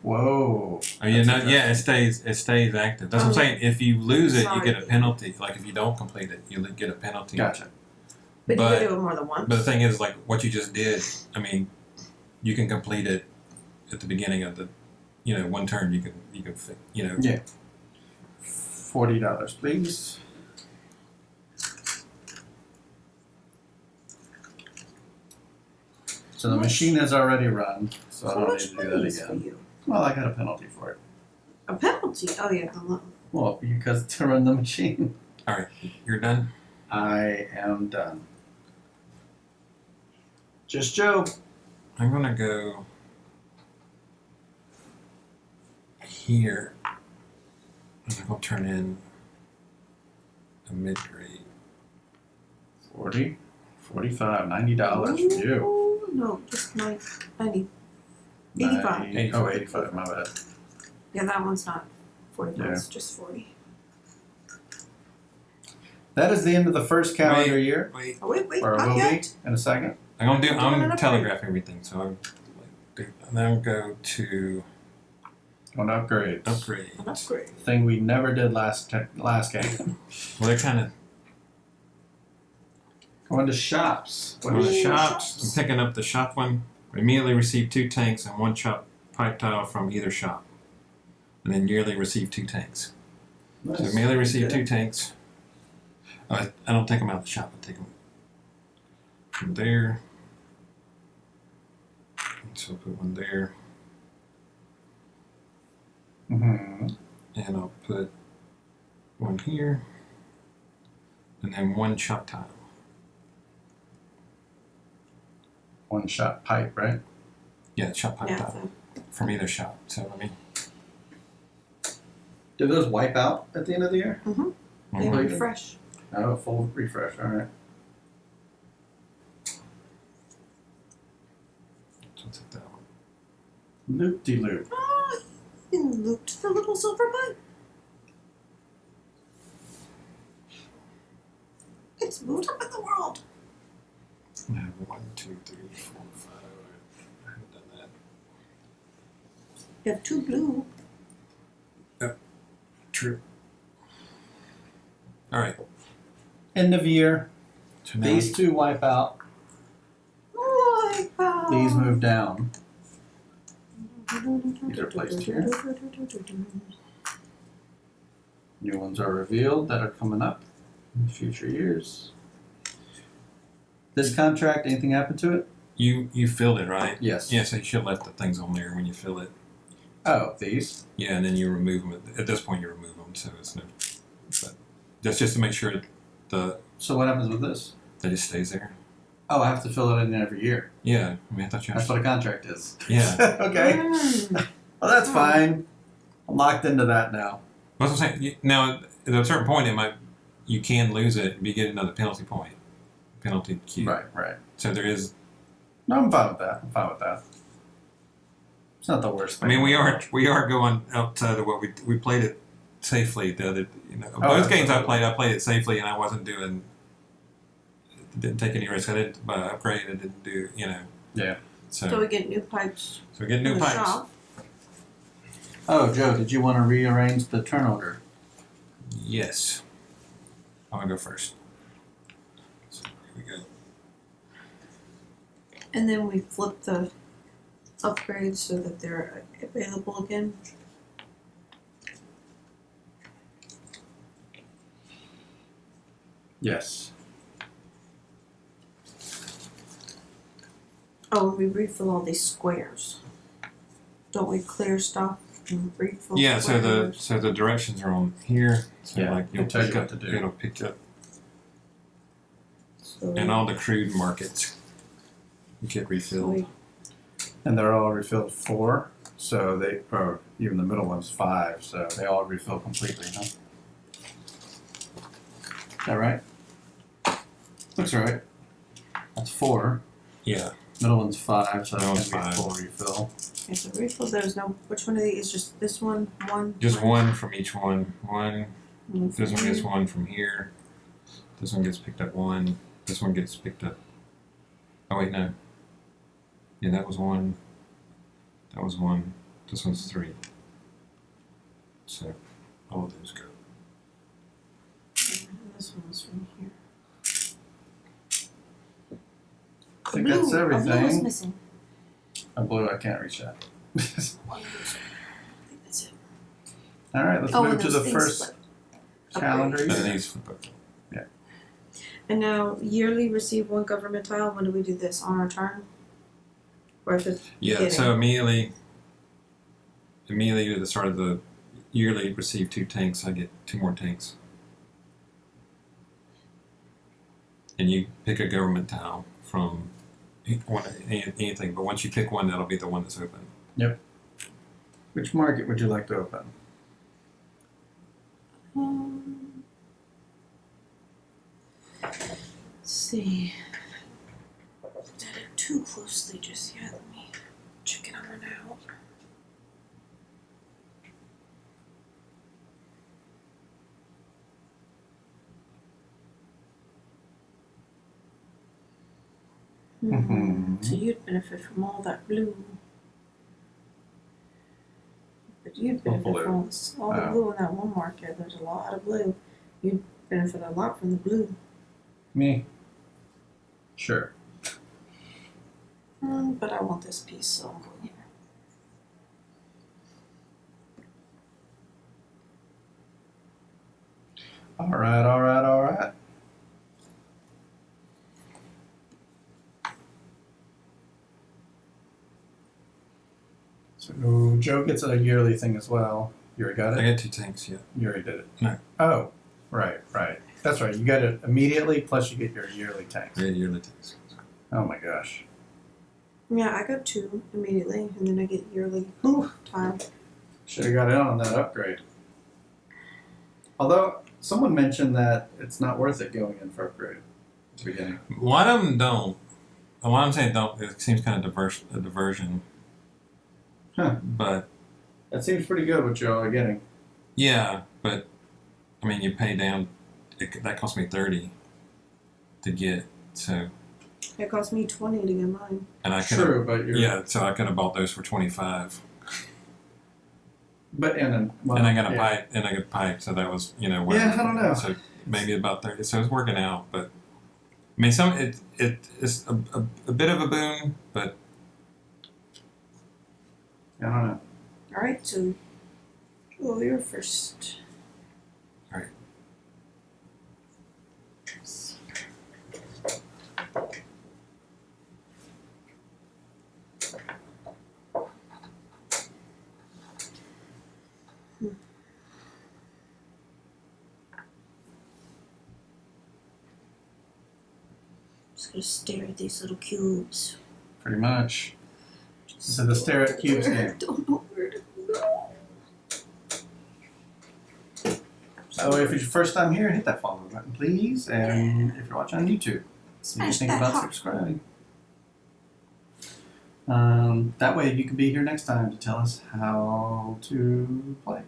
whoa. Oh, you That's know, yeah, it stays active. That's what I'm saying. If you lose it, you get a penalty. Like if you don't complete it, you get a penalty. Gotcha. But, But- you can do it more than once. But the thing is, like what you just did. I mean, you can complete it at the beginning of the, one turn. You can, Yeah. $40, please. So the machine has already run, so I So don't much need to do money that is for again. you. Well, I got a penalty for it. A penalty? Oh yeah, I'm not. Well, because to run the machine. All right, you're done. I am done. Just Joe. I'm gonna go here. I'm gonna turn in a mid grade. 40, 45, $90 for you. Oh, no, just 90. 85. 85, my bad. Yeah, that one's not 45. Yeah. It's just 40. That is the end of the first calendar year. Wait, Oh wait, Or not will be yet. in a second. I'm Doing an upgrade. telegraphing everything, so I'm and then go to On upgrades. upgrade. An upgrade. Thing we never did last game. Well, they're kind of Going to shops. What on is the shops? shops. I'm picking up the shop one. Immediately receive 2 tanks and 1 chop pipe tile from either shop, and then yearly receive 2 tanks. So immediately receive 2 tanks. I don't take them out of the shop. I take them from there. So I'll put one there, Mm-hmm. and I'll put one here, and then 1 chop tile. One shot pipe, right? Yeah, chop pipe Yeah, tile so from either shop. So let me. Do those wipe out at the end of the year? they Mhm. refresh. Oh, full refresh. All right. So I'll take that one. Loop de loop. Oh, you looped the little silver bud. It's moved up in the world. I have 1, 2, 3, 4, 5. I haven't done that. You have 2 blue. True. All right. End of year. So now These two wipe out. These move down. These are placed here. New ones are revealed that are coming up in future years. This contract, anything happen to it? you filled it, right? Yes. Yeah, so you should let the things on there when you fill it. Oh, these? Yeah, and then you remove them. At this point, you remove them, so it's no. But that's just to make sure So what happens with this? that it stays there. Oh, I have to fill it in every year. Yeah, I mean, I thought you. That's what a contract is. Yeah. Okay. Mm. Well, that's fine. I'm locked into that now. That's what I'm saying. Now, at a certain point, you can lose it and you get another penalty point, penalty cube. Right. So there is. No, I'm fine with that. It's not the worst I thing. mean, we are going outside of what we played it safely. The other, both games I played it safely, and I wasn't didn't take any risk. I didn't upgrade. I didn't do, Yeah. So we get new pipes. So we get new in the pipes. shop. Oh, Joe, did you want to rearrange the turn order? Yes. I'm gonna go first. So here we go. And then we flip the upgrades so that they're available again. Yes. Oh, and we refill all these squares. Don't we clear stuff? Refill Yeah, whatever. so the directions are on here. So Yeah, like you'll it'll tell you pick up what to do. it'll pick up So, and all the crude markets get refilled. Sweet. And they're all refilled 4, so they, or even the middle one's 5, so they all refill completely, huh? Is that right? Looks right. That's 4. Yeah. Middle one's 5, so Middle that's one's gonna be a 5. full refill. Okay, so refill, there's no, which one of these is just this one, Just one from each one. One. one This one gets 1 from here. This one gets picked up 1. This one gets picked up. Oh wait, no. Yeah, that was 1. That was 1. This one's 3. So all of those go. and this one's from here. I think that's Blue is everything. missing. Blue, I can't reach that. One goes. I think that's it. Alright, let's Oh, move and to those the things first flip. calendar And year. these flip up. And now yearly receive 1 government tile. When do we do this? On our turn? Or at the Yeah, beginning? so immediately at the start of the yearly receive 2 tanks, I get 2 more tanks. And you pick a government tile from anything, but once you pick one, that'll be the one that's open. Which market would you like to open? Let's see. Looked at it too closely just yet. Let me check it on out. Mhm. So you'd benefit from all that blue. But you'd benefit blue? from all the Oh. blue in that one market. There's a lot of blue. You'd benefit a lot from the blue. Me? Sure. But I want this piece, so I'm going here. Alright, alright, alright. So Joe gets a yearly thing as well. You already got I it? got 2 tanks, yeah. You already did it. No. Oh, right. That's right. You get it immediately, plus you get your yearly tanks. I got yearly tanks. Oh my gosh. Yeah, I got 2 immediately, and then I get yearly tile. Should have got in on that upgrade. Although, someone mentioned that it's not worth it going in for upgrade at the beginning. A lot of them don't. A lot of them say don't. It seems kind of a diversion. Huh. But That seems pretty good what y'all are getting. yeah, but I mean, you pay down. That cost me 30 to get. So It cost me 20 to get mine. and I could True, but you're... so I could have bought those for 25. But and then... Well, And I got a yeah. pipe, and I got a pipe, so that was, Yeah, I don't know. So maybe about 30. So it's working out, but I mean, it's a bit of a boon, but I don't know. Alright, so Joel, you're first. Alright. Just gonna stare at these little cubes. Pretty much. This is the stare at cubes game. Don't know where to go. So if it's your first time here, hit that follow button, please. And if you're watching on YouTube, you Smash think that about heart. subscribing. That way you can be here next time to tell us how to play.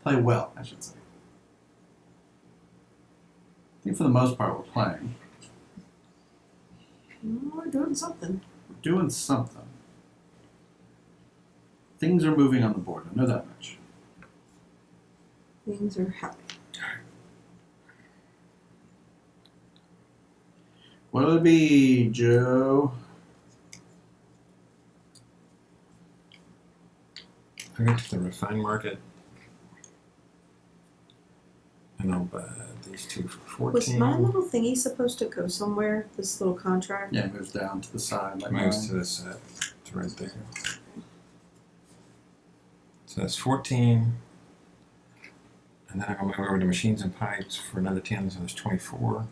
Play well, I should say. I think for the most part we're playing. We're doing something. We're doing something. Things are moving on the board, I know that much. Things are happening. What'll it be, Joe? I go to the refined market, and I'll buy these 2 for 14. Was my little thingy supposed to go somewhere? This little contract? Yeah, it moves down to the side like Moves mine. to this side. It's right there. So that's 14. And then I'm going to move over to machines and pipes for another 10, so there's 24.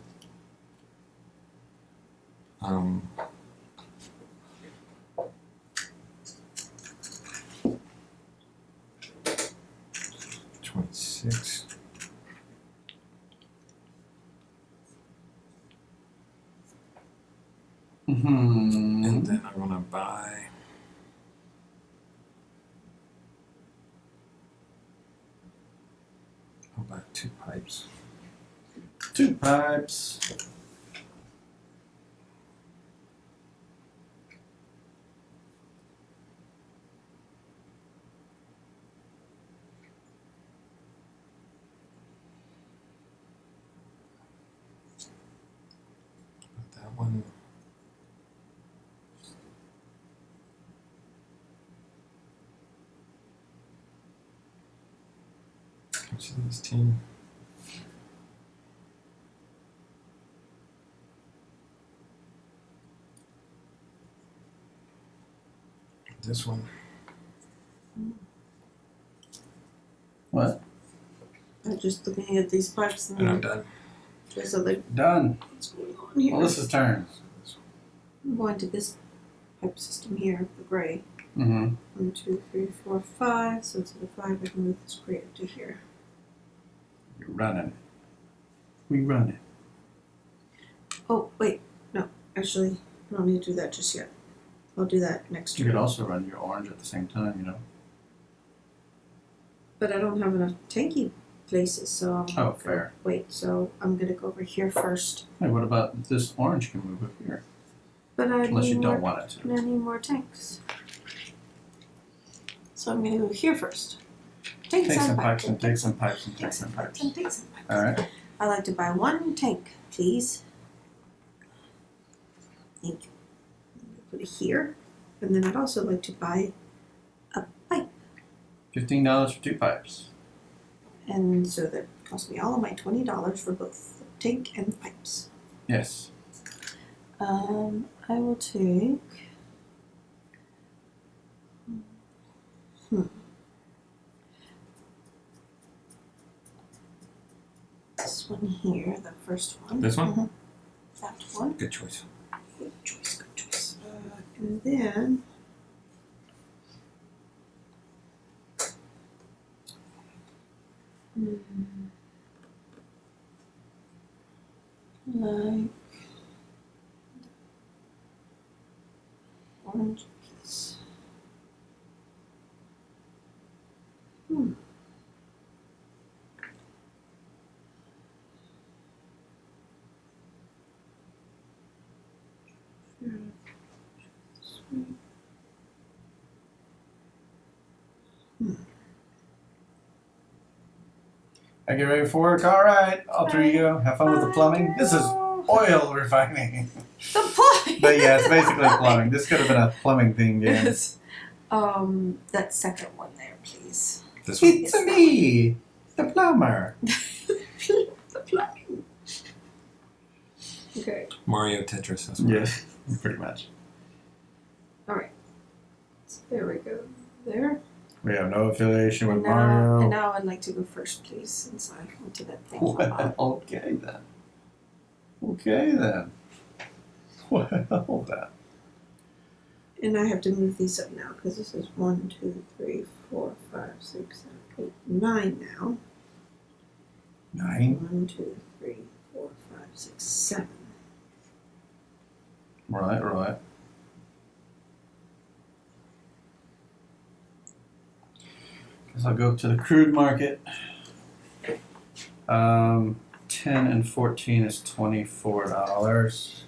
26. And then I'm going to buy I'll buy 2 pipes. 2 pipes. That one. Which is this team? This one. What? I'm just looking at these pipes And I'm and done. there's other Done. what's going on here. Melissa's turn. I'm going to this pipe system here, the gray. Mm-hmm. 1, 2, 3, 4, 5. So to the 5, I can move this gray up to here. You're running. We run it. Oh, wait. No, actually, I don't need to do that just yet. I'll do that next You turn. could also run your orange at the same time, you know. But I don't have enough tanky places, so I'm Oh, gonna fair. wait. So I'm going to go over here first. Hey, what about this orange can move up here? But I Unless you need don't more, want it to. I need more tanks. So I'm going to go here first. Tanks Take some and pipes pipes. and take some pipes and take some pipes. And take some pipes. Alright. I'd like to buy 1 tank, please. Thank you. Put it here. And then I'd also like to buy a pipe. $15 for 2 pipes. And so that cost me all of my $20 for both the tank and the pipes. Yes. I will take. This one here, the first one. This one? Mhm. That one. Good choice. Good choice, good choice. And then. Like orange piece. I get ready for work. Alright. All 3 of you go. Have fun with the plumbing. This is oil refining. The plumbing. But yeah, it's basically plumbing. This could have been a plumbing theme game. Yes. That second one there, please. This one? It's me, the plumber. The plumbing. Okay. Mario Tetris. That's what Yes, pretty much. Alright. So there we go. There. We have no affiliation with And Mario. now I'd like to go first, please, since I went to that thing. Well, okay then. Okay then. Well then. And I have to move these up now because this is 1, 2, 3, 4, 5, 6, 7, 8, 9 now. 9. 1, 2, 3, 4, 5, 6, 7. Right, right. Guess I'll go up to the crude market. 10 and 14 is $24.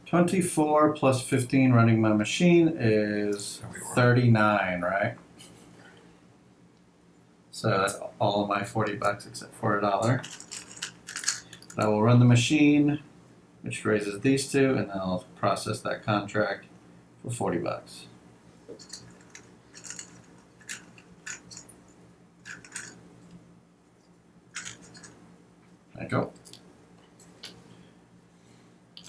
$24 plus 15 running my machine is 39, right? So that's all of my $40 except for $1. I will run the machine, which raises these 2, and then I'll process that contract for $40. There you go.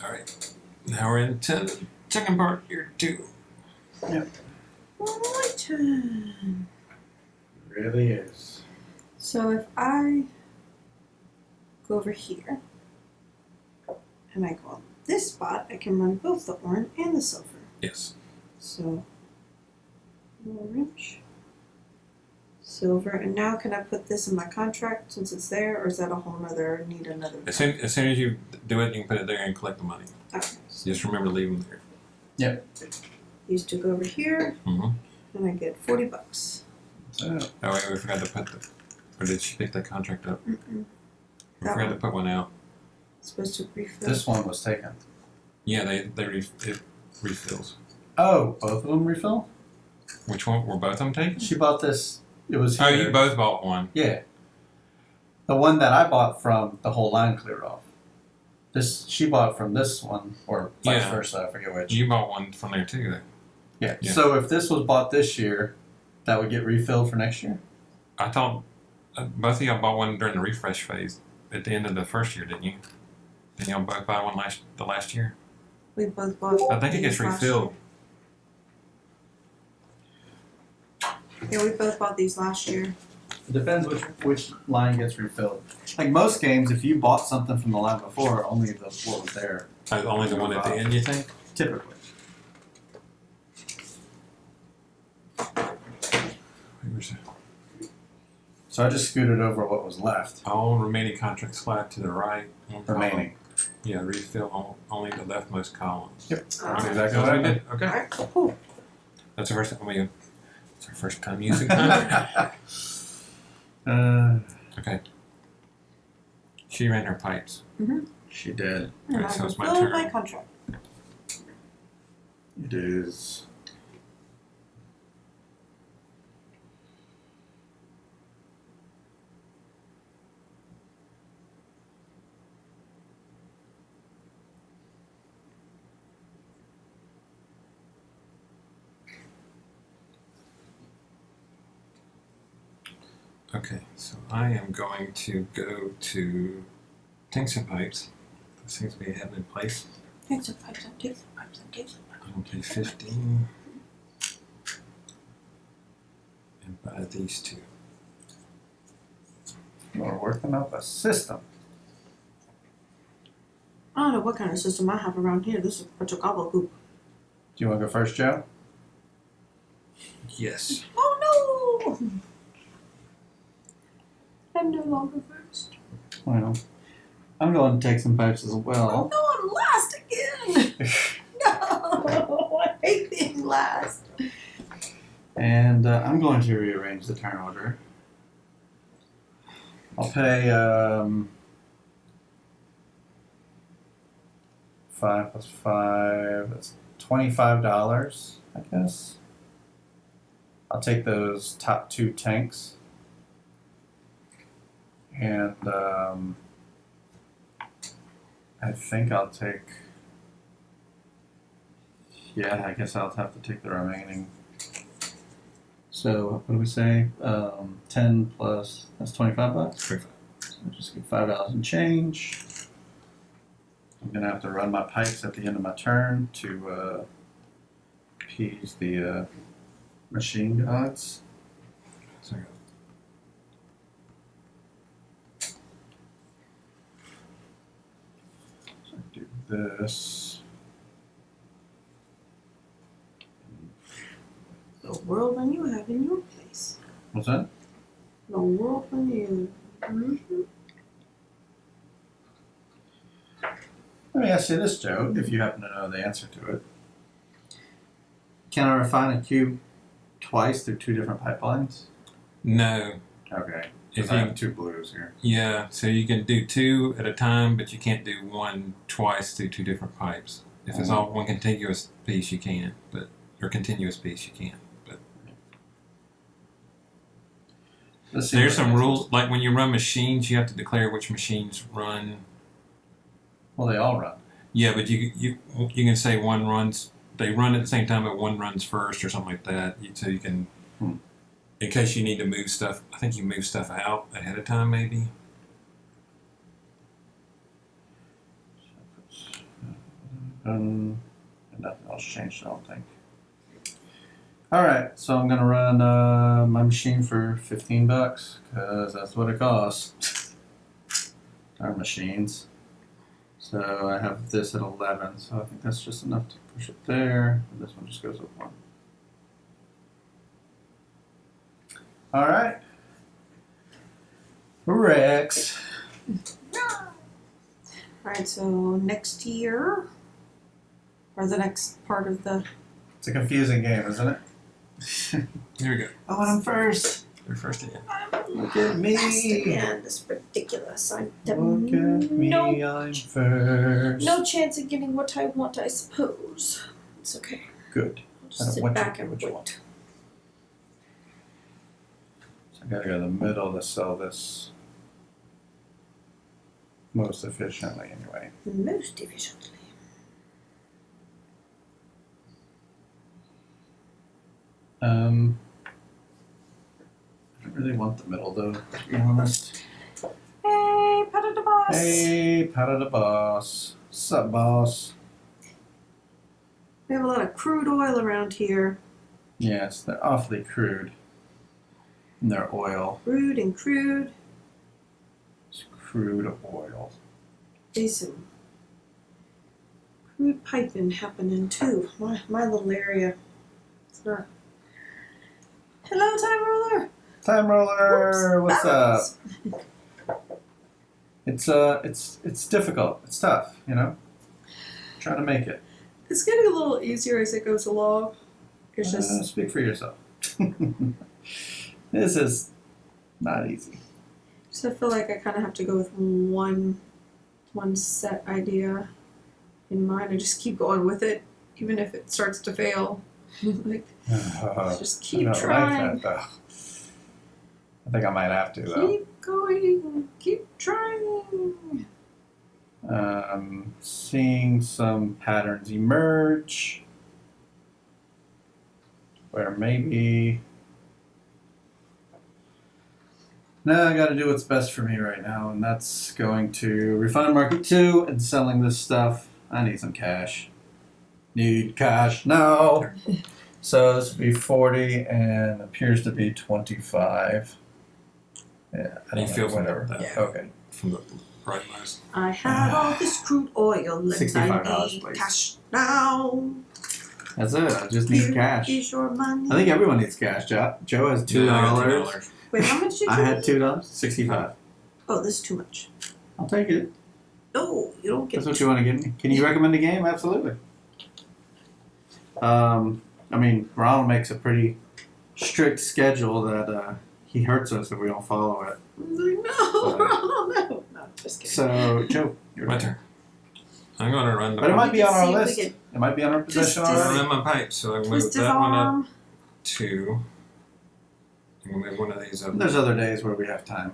All right. Now we're into the second part, year 2. Yep. My turn. It really is. So if I go over here and I go on this spot, I can run both the orange and the silver. Yes. So orange, silver, and now can I put this in my contract since it's there, or is that a whole nother need another? As soon as you do it, you can put it there and collect the money. Okay. Just remember to leave them there. Yep. These two go over here, Mm-hmm. and I get $40. So, Oh wait, we forgot to put the. Or did she pick that contract up? Mm-mm. We That forgot one. to put one out. Supposed to refill. this one was taken. Yeah, it refills. Oh, both of them refill? Which one? Were both of them taken? She bought this. It was Oh, here. you both bought one. Yeah. The one that I bought from, the whole line cleared off. This she bought from this one, or vice Yeah. versa, I forget which. You bought one from there too, though. Yeah. Yeah. So if this was bought this year, that would get refilled for next year? I thought both of y'all bought one during the refresh phase at the end of the first year, didn't you? Didn't y'all both buy one the last year? We both bought. I think it gets these last refilled. year. Yeah, we both bought these last year. It depends which line gets refilled. Like most games, if you bought something from the line before, only the what was there, Only the one at the end, you think? typically. So I just scooted over what was left. All remaining contracts slide to the right. One Remaining. column. Yeah, refill only the leftmost columns. Yep. That's exactly what I did. Okay. Alright, cool. That's the first time it's our first time using contract. Okay. She ran her pipes. She did. And Alright, I so it's my fulfilled turn. my contract. It is. Okay, so I am going to go to tanks and pipes. This seems to be having in place. Take some pipes and take some pipes and take some pipes. I'm going to pay 15 and buy these two. We're working up a system. I don't know what kind of system I have around here. This is a bunch of gobbledygook. Do you want to go first, Joe? Yes. Oh no! I'm no longer first. Well, I'm going to take some pipes as Oh well. no, I'm last again! No! I hate being last. And I'm going to rearrange the turn order. I'll pay 5 plus 5. That's $25, I guess. I'll take those top 2 tanks. And I think I'll take. Yeah, I guess I'll have to take the remaining. So what do we say? 10 plus, that's $25. 25. So just get $5 and change. I'm gonna have to run my pipes at the end of my turn to appease the machine gods. So So I do this. The world when you have in your place. What's that? The world when you. Let me ask you this, Joe, if you happen to know the answer to it. Can I refine a cube twice through 2 different pipelines? no. Okay. If Because I you, have 2 blues here. yeah, so you can do 2 at a time, but you can't do one twice through 2 different pipes. If it's all one contiguous piece, you can, or continuous piece, you can. Let's see There's what some it is. rules, like when you run machines, you have to declare which machines run. Well, they all run. Yeah, but you can say one runs. They run at the same time, but one runs first or something like that. So you can, in case you need to move stuff. I think you move stuff out ahead of time, maybe. And nothing else changed, I don't think. Alright, so I'm gonna run my machine for $15 because that's what it costs. Our machines. So I have this at 11, so I think that's just enough to push it there. And this one just goes up 1. Alright. Rex. Alright, so next year, or the next part of the... It's a confusing game, isn't it? Here we go. Oh, and I'm first. You're first again. Look at me. Last again, it's ridiculous. Look at me, I'm first. No chance of getting what I want, I suppose. It's okay. Good. I'll I just don't sit want you back to and get what you wait. So I gotta go to the middle to sell this most efficiently anyway. Most efficiently. I don't really want the middle though, to be honest. Hey, pat of the boss. Hey, pat of the boss. Sup, boss? We have a lot of crude oil around here. Yes, they're awfully crude. And they're oil. Crude and crude. It's crude oil. There's some crude piping happening too. My little area. It's not. Hello, time roller. Time roller, Whoops. what's up? It's difficult. It's tough, you know. Trying to make it. It's getting a little easier as it goes along. It's just Speak for yourself. This is not easy. I feel like I kind of have to go with one set idea in mind and just keep going with it, even if it starts to fail. Like just keep I don't trying. like that, though. I think I might have to though. Keep going. Keep trying. Seeing some patterns emerge where maybe. No, I gotta do what's best for me right now, and that's going to refine market 2 and selling this stuff. I need some cash. Need cash now. So this would be 40 and appears to be 25. Yeah, I You don't feel know, from whatever. that. Yeah. Okay. From the right most. I have all this crude oil and I $65, need please. cash now. That's it. I just need Here cash. is your money. I think everyone needs cash. Joe has $2. Yeah, I got $2. Wait, how much did you I had need? $2. 65. Oh, this is too much. I'll take it. No, you don't get That's what you want to give me. Can you recommend a game? Absolutely. I mean, Ronald makes a pretty strict schedule that he hurts us if we don't follow it. No, no. No, just kidding. So, Joe, your My turn. turn. I'm going to run the But it might be on our See if we list. can It might be on our possession just- I'm already. in my pipe, so I can move twist his that one up arm. 2. I'm going to move one of these up. There's other days where we have time.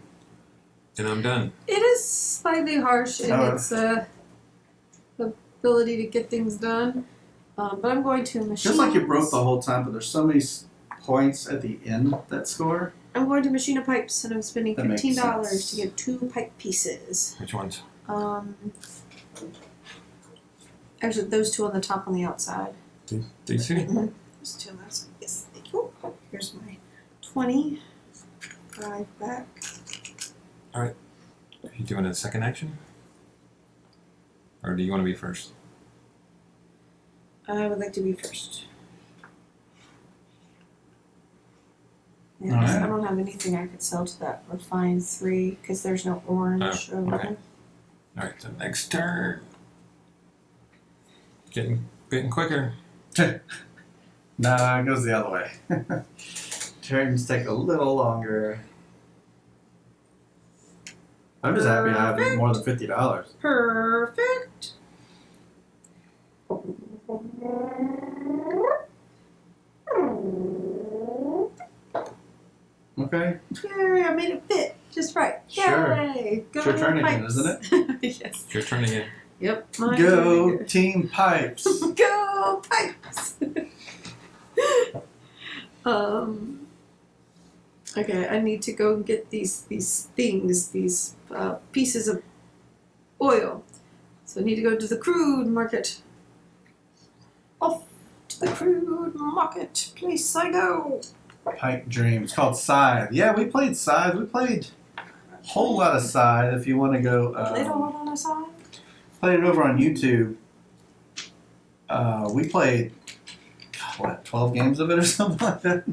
And I'm done. It is slightly harsh in its ability to get things done, but I'm going to machines. Just like you broke the whole time, but there's so many points at the end that score. I'm going to machine of pipes, and I'm spending That makes $15 sense. to get 2 pipe pieces. Which ones? Actually, those 2 on the top on the outside. These 2? Those 2 on the outside. Yes, thank you. Here's my 20. 5 back. Are you doing a second action? Or do you want to be first? I would like to be first. Yeah, Alright. I don't have anything I could sell to that refined 3 because there's no orange over okay. there. Alright, so next turn. Getting quicker. Nah, it goes the other way. Turns take a little longer. I'm just happy I have more than $50. Perfect. Okay. Yay, I made it fit just right. Sure. Yay. Go It's your turn again, pipes. isn't it? Yes. It's your turn again. Yep. my Go turn. Team Pipes. Go pipes. Okay, I need to go and get these things, these pieces of oil. So I need to go to the crude market Off to the crude marketplace I go. Pipe Dream. It's called Scythe. Yeah, we played Scythe. We played a whole lot of Scythe. If you want to go, Played a lot on the side. played it over on YouTube. We played, what, 12 games of it or something like that?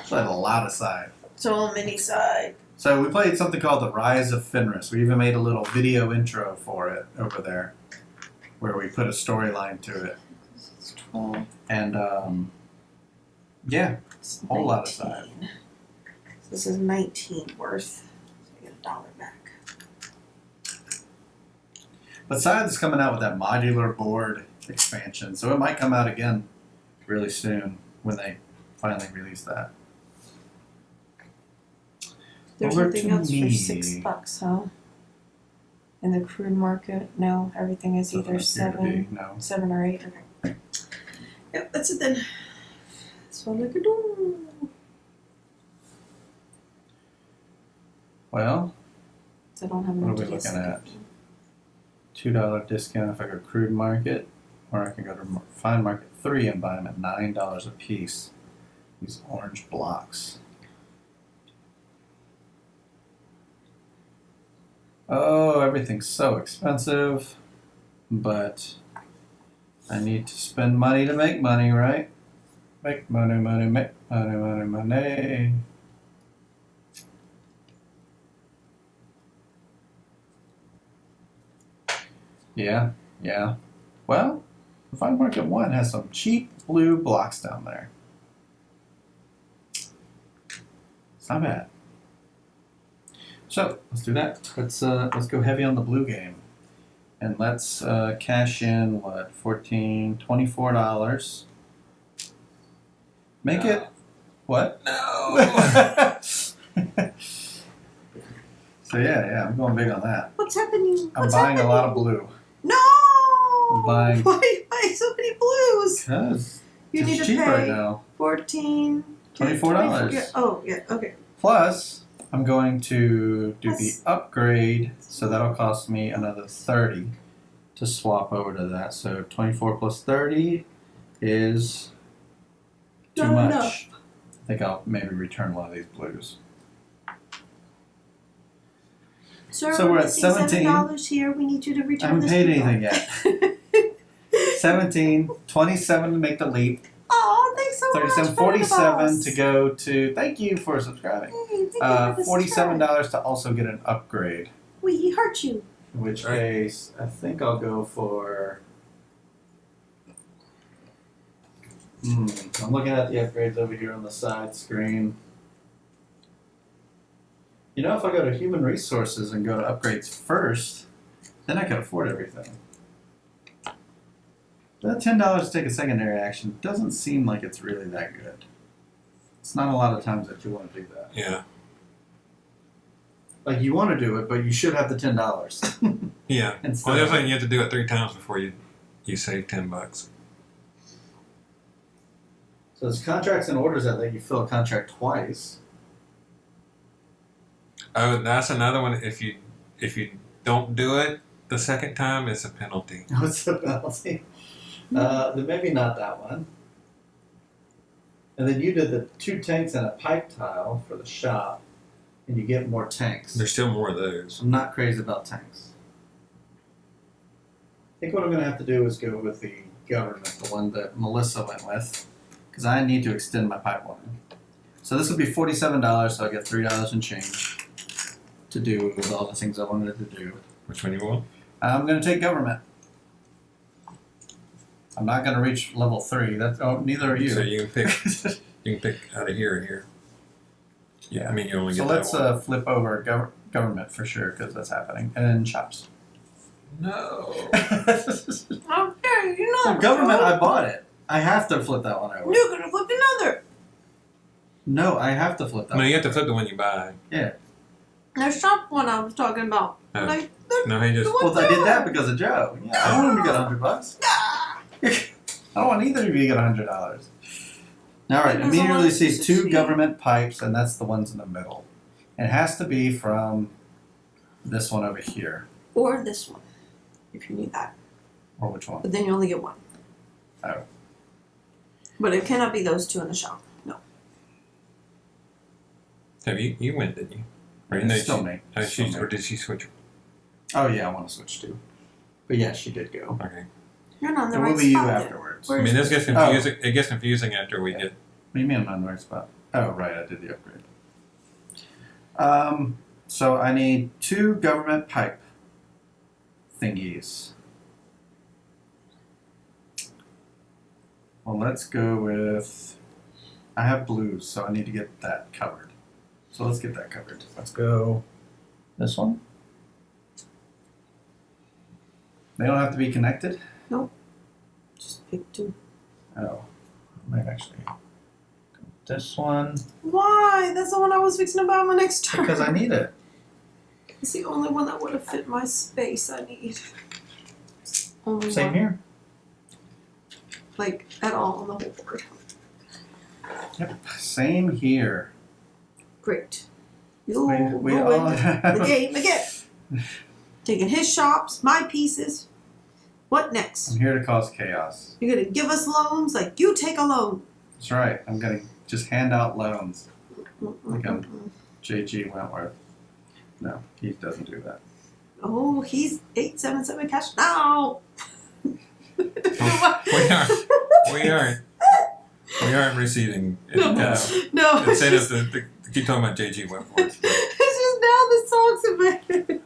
Played a lot of Scythe. So many side. So we played something called The Rise of Fenris. We even made a little video intro for it over there, where we put a storyline to it. It's 12. And yeah, It's a whole lot of 19. Scythe. So this is 19 worth. So I get $1 back. But Scythe is coming out with that modular board expansion, so it might come out again really soon when they finally release that. There's Over nothing to else me. for $6, huh? In the crude market, no. Everything is Doesn't either appear to be, no. 7 or 8. Okay. Yep, that's it then. That's what I could do. Well, So I don't have What are we enough to looking get at? $2 discount if I go crude market, or I can go to fine market 3 and buy them at $9 a piece. These orange blocks. Oh, everything's so expensive, but I need to spend money to make money, right? Make money, money, make money, money, money. Yeah, yeah. Well, Fine Market 1 has some cheap blue blocks down there. It's not bad. So let's do that. Let's go heavy on the blue game, and let's cash in what $24. Make it what? No. So yeah, I'm going big on that. What's happening? I'm What's buying happening? a lot of blue. No! I'm buying- Why are you buying so many blues? Cause You it's need to cheap pay right now. 14 $24. Yeah. Oh, yeah, okay. Plus, I'm going to do the Plus- upgrade, so that'll cost me another 30 to swap over to that. So 24 plus 30 is too Not much. enough. I think I'll maybe return one of these blues. Sir, So we're at missing 17. $7 here. We need you to I return haven't this paid blue. anything yet. 17, 27 to make the leap, Oh, thanks so 37, much. 47 to go to. Thank you for subscribing. Hey, thank you for the subscribe. $47 to also get an upgrade. We hurt you. In which Right. case, I think I'll go for. I'm looking at the upgrades over here on the side screen. You know, if I go to human resources and go to upgrades first, then I can afford everything. That $10 to take a secondary action doesn't seem like it's really that good. It's not a lot of times that you want to do that. Yeah. Like, you want to do it, but you should have the $10. Yeah. Instead Well, the of- other thing, you have to do it 3 times before you save $10. So there's contracts and orders that let you fill a contract twice. Oh, that's another one. If you don't do it the second time, it's a penalty. What's the penalty? Then maybe not that one. And then you did the 2 tanks and a pipe tile for the shop, and you get more tanks. There's still more of those. I'm not crazy about tanks. I think what I'm going to have to do is go with the government, the one that Melissa went with, because I need to extend my pipeline. So this would be $47, so I get $3 and change to do with all the things I wanted to do. Which one you want? I'm going to take government. I'm not going to reach level 3. That's neither are you. So you can pick out of here or here. Yeah, I mean you only So get let's that one. flip over government for sure, because that's happening, and shops. No. Okay, you know. So government, I bought it. I have to flip that one over. You're gonna flip another. No, I have to flip that No, one. you have to flip the one you buy. The shop one I was talking about. Oh. Like, No, he just. Well, I did that because of Joe. Yeah, I don't want him to get $100. I don't want either of you to get $100. All right, He doesn't immediately want see to 2 cheat. government pipes, and that's the ones in the middle. And it has to be from this one over here. or this one, if you need that. Or which one? But then you only get one. Oh. But it cannot be those two in the shop. No. Have you went, didn't you? Or It's still me. Or did she switch? Oh yeah, I want to switch too. But yeah, she did go. Okay. You're not in the It right will be you spot then. afterwards. I mean, this gets confusing. It gets confusing after we get. What do you mean I'm not in the right spot? Oh right, I did the upgrade. So I need 2 government pipe thingies. Well, let's go with. I have blues, so I need to get that covered. So let's get that covered. Let's go. This one. They don't have to be connected. Just pick 2. Oh, I might actually. Go with this one Why? That's the one I was fixing to buy my next turn. because I need it. It's the only one that would have fit my space I need. Only Same one. here. Like, at all on the whole board. Yep. Same here. Great. You We ruined all the have. game again. Taking his shops, my pieces. What next? I'm here to cause chaos. You're gonna give us loans? Like, you take a loan. That's right. I'm gonna just hand out loans. Like J.G. Wentworth. No, he doesn't do that. Oh, he's 877 cash now. We aren't receiving No. No. incentives to keep talking about J.G. Wentworth. It's just now the songs in my head.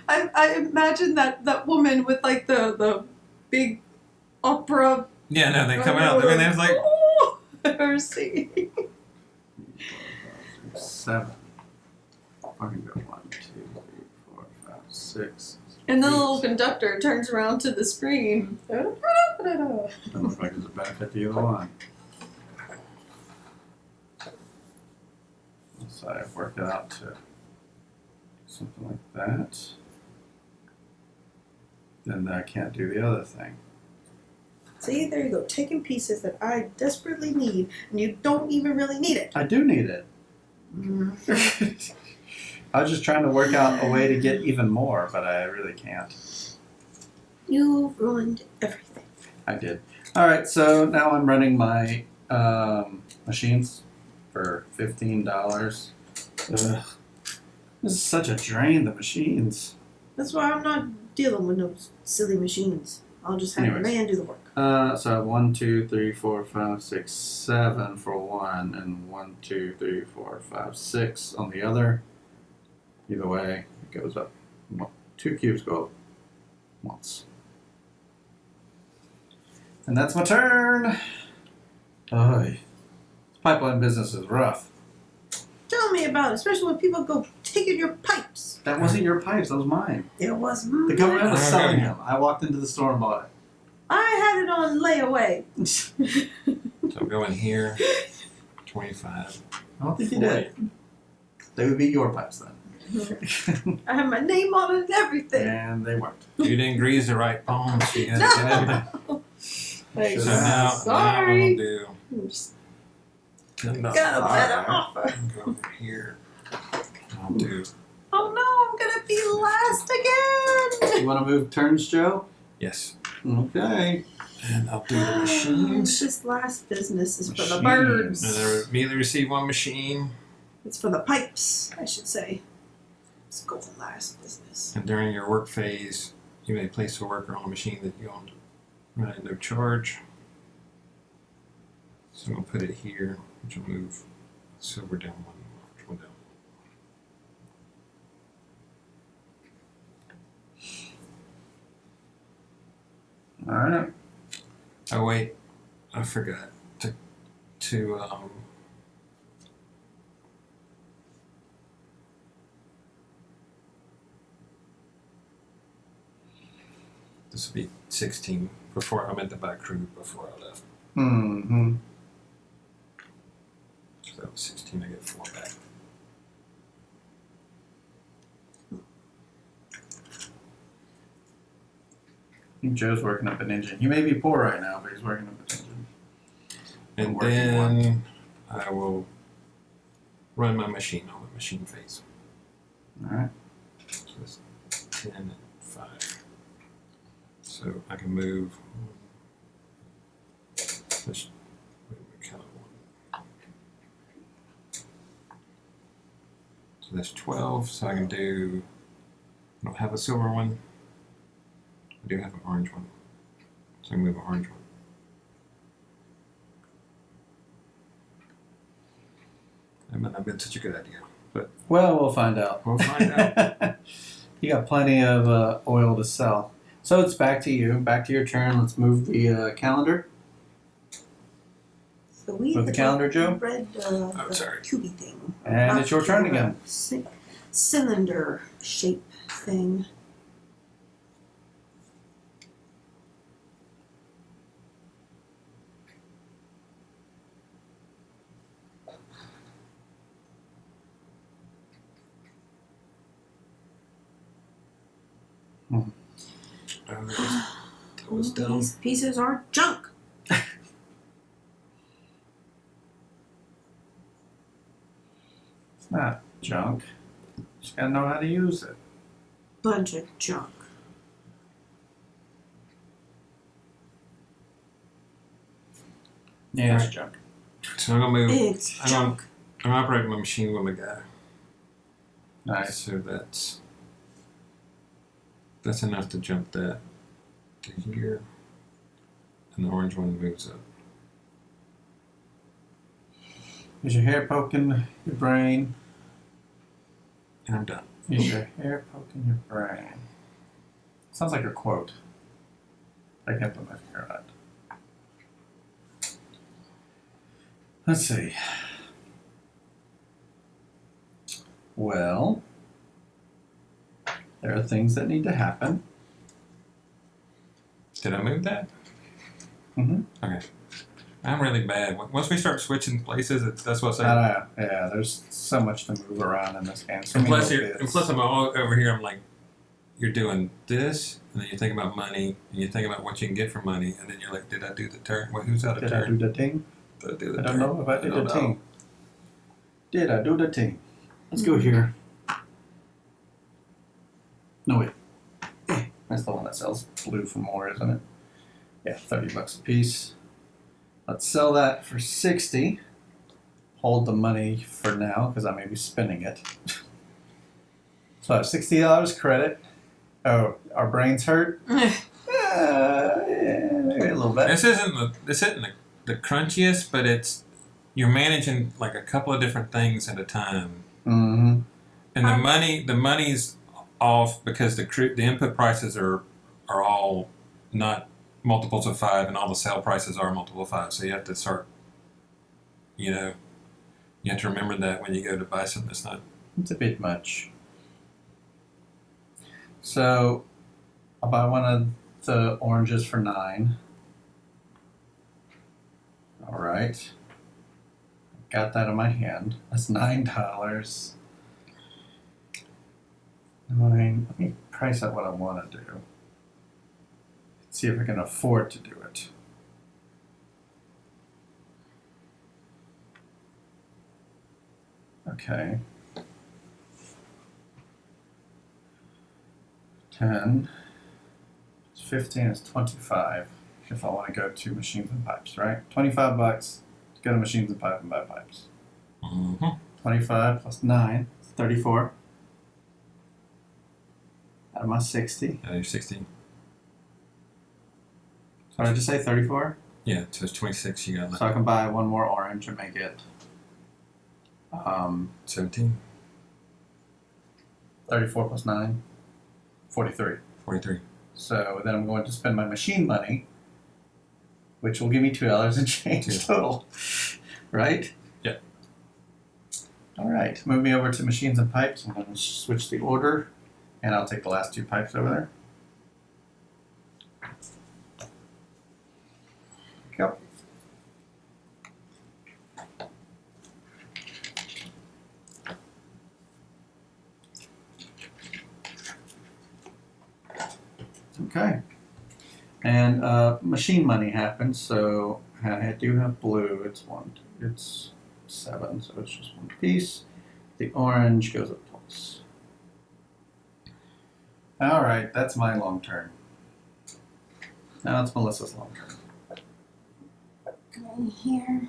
I imagine that woman with like the big opera. Yeah, no, they come out. I mean, there's like. Her singing. 7. I can go 1, 2, 3, 4, 5, 6. And the little conductor turns around to the screen. Doesn't look like there's a benefit to either one. So I work it out to something like that. Then I can't do the other thing. See, there you go. Taking pieces that I desperately need, and you don't even really need it. I do need it. I was just trying to work out a way to get even more, but I really can't. You ruined everything. I did. All right, so now I'm running my machines for $15. Ugh. This is such a drain, the machines. That's why I'm not dealing with those silly machines. I'll just have the man do the work. So I have 1, 2, 3, 4, 5, 6, 7 for one, and 1, 2, 3, 4, 5, 6 on the other. Either way, it goes up. 2 cubes go up once. And that's my turn. This pipeline business is rough. Tell me about it, especially when people go taking your pipes. That wasn't your pipes, that was mine. It was mine. The government was selling them. I walked into the store and bought I had it on layaway. it. So go in here, 25. I don't think you did. They would be your pipes then. I have my name on it and everything. And they weren't. You didn't grease the right palms. You had to get in there. Like, Should So have. now sorry. I'm gonna do Just $10. got a better offer. Go over here. I'll do. Oh no, I'm gonna be last again. You want to move turns, Joe? Yes. Okay. And I'll do the machines. This last business is for the Machines. birds. And I immediately receive one machine. It's for the pipes, I should say. Let's go for last business. And during your work phase, you may place a worker on a machine that you own at no charge. So I'm going to put it here, which will move silver down one down. All right. Oh wait, I forgot to this would be 16 before I meant to buy crude before I left. Mm-hmm. So that was 16, I get 4 back. I think Joe's working up an engine. He may be poor right now, but he's working up an engine. And Working then I will run my machine on the machine phase. All right. So it's 10 and 5. So I can move this So that's 12. So I can do. I don't have a silver one. I do have an orange one. So I move an orange one. That might not have been such a good idea. But well, we'll find out. we'll find out. You got plenty of oil to sell. So it's back to you. Back to your turn. Let's move the calendar. So we Move the calendar, Joe. Red, sorry. cubey thing. And it's your turn again. Cylinder shape thing. That was dumb. These pieces are junk. It's not junk. Just gotta know how to use it. Bunch of junk. Yeah, it's Alright. junk. So I'm gonna move. It's junk. I'm operating my machine with my guy. Nice. So that's enough to jump that to here, and the orange one moves up. Is your hair poking your brain? And I'm done. Is your hair poking your brain? Sounds like a quote. I can't put my finger on it. Let's see. Well, there are things that need to happen. Did I move that? Mm-hmm. Okay. I'm really bad. Once we start switching places, that's what I say. I don't know. Yeah, there's so much to move around in this game. So And many plus, little bits. I'm all over here. I'm like, you're doing this, and then you think about money, and you think about what you can get for money, and then you're like, did I do the turn? Well, who's out of Did I turn? do the thing? Did I do the I don't turn? know if I did don't the know. thing. Did I do the thing? Let's go here. No, wait. That's the one that sells blue for more, isn't it? Yeah, $30 a piece. Let's sell that for 60. Hold the money for now because I may be spending it. So I have $60 credit. Oh, our brains hurt? Yeah, maybe a little bit. This isn't the crunchiest, but you're managing like a couple of different things at a time, Mm-hmm. and the money's off because the input prices are all not multiples of 5, and all the sale prices are multiple of 5. So you have to start, you have to remember that when you go to buy something. It's not. It's a bit much. So I'll buy one of the oranges for 9. All right. Got that in my hand. That's $9. 9. Let me price out what I want to do. See if I can afford to do it. Okay. 10. It's 15. It's 25. If I want to go to machines and pipes, right? $25 to go to machines and pipe and buy pipes. Mm-hmm. 25 plus 9, 34. Out of my 60. You're 16. So did I just say 34? Yeah, so it's 26. You got So I can buy one more orange and make it 17. 34 plus 9, 43. 43. So then I'm going to spend my machine money, which will give me $2 and change Yeah. total. Right? Yeah. All right. Move me over to machines and pipes. I'm going to switch the order, and I'll take the last 2 pipes over there. Go. Okay. And machine money happens, so I do have blue. It's 7, so it's just 1 piece. The orange goes up plus. All right, that's my long turn. Now it's Melissa's long turn. Go in here.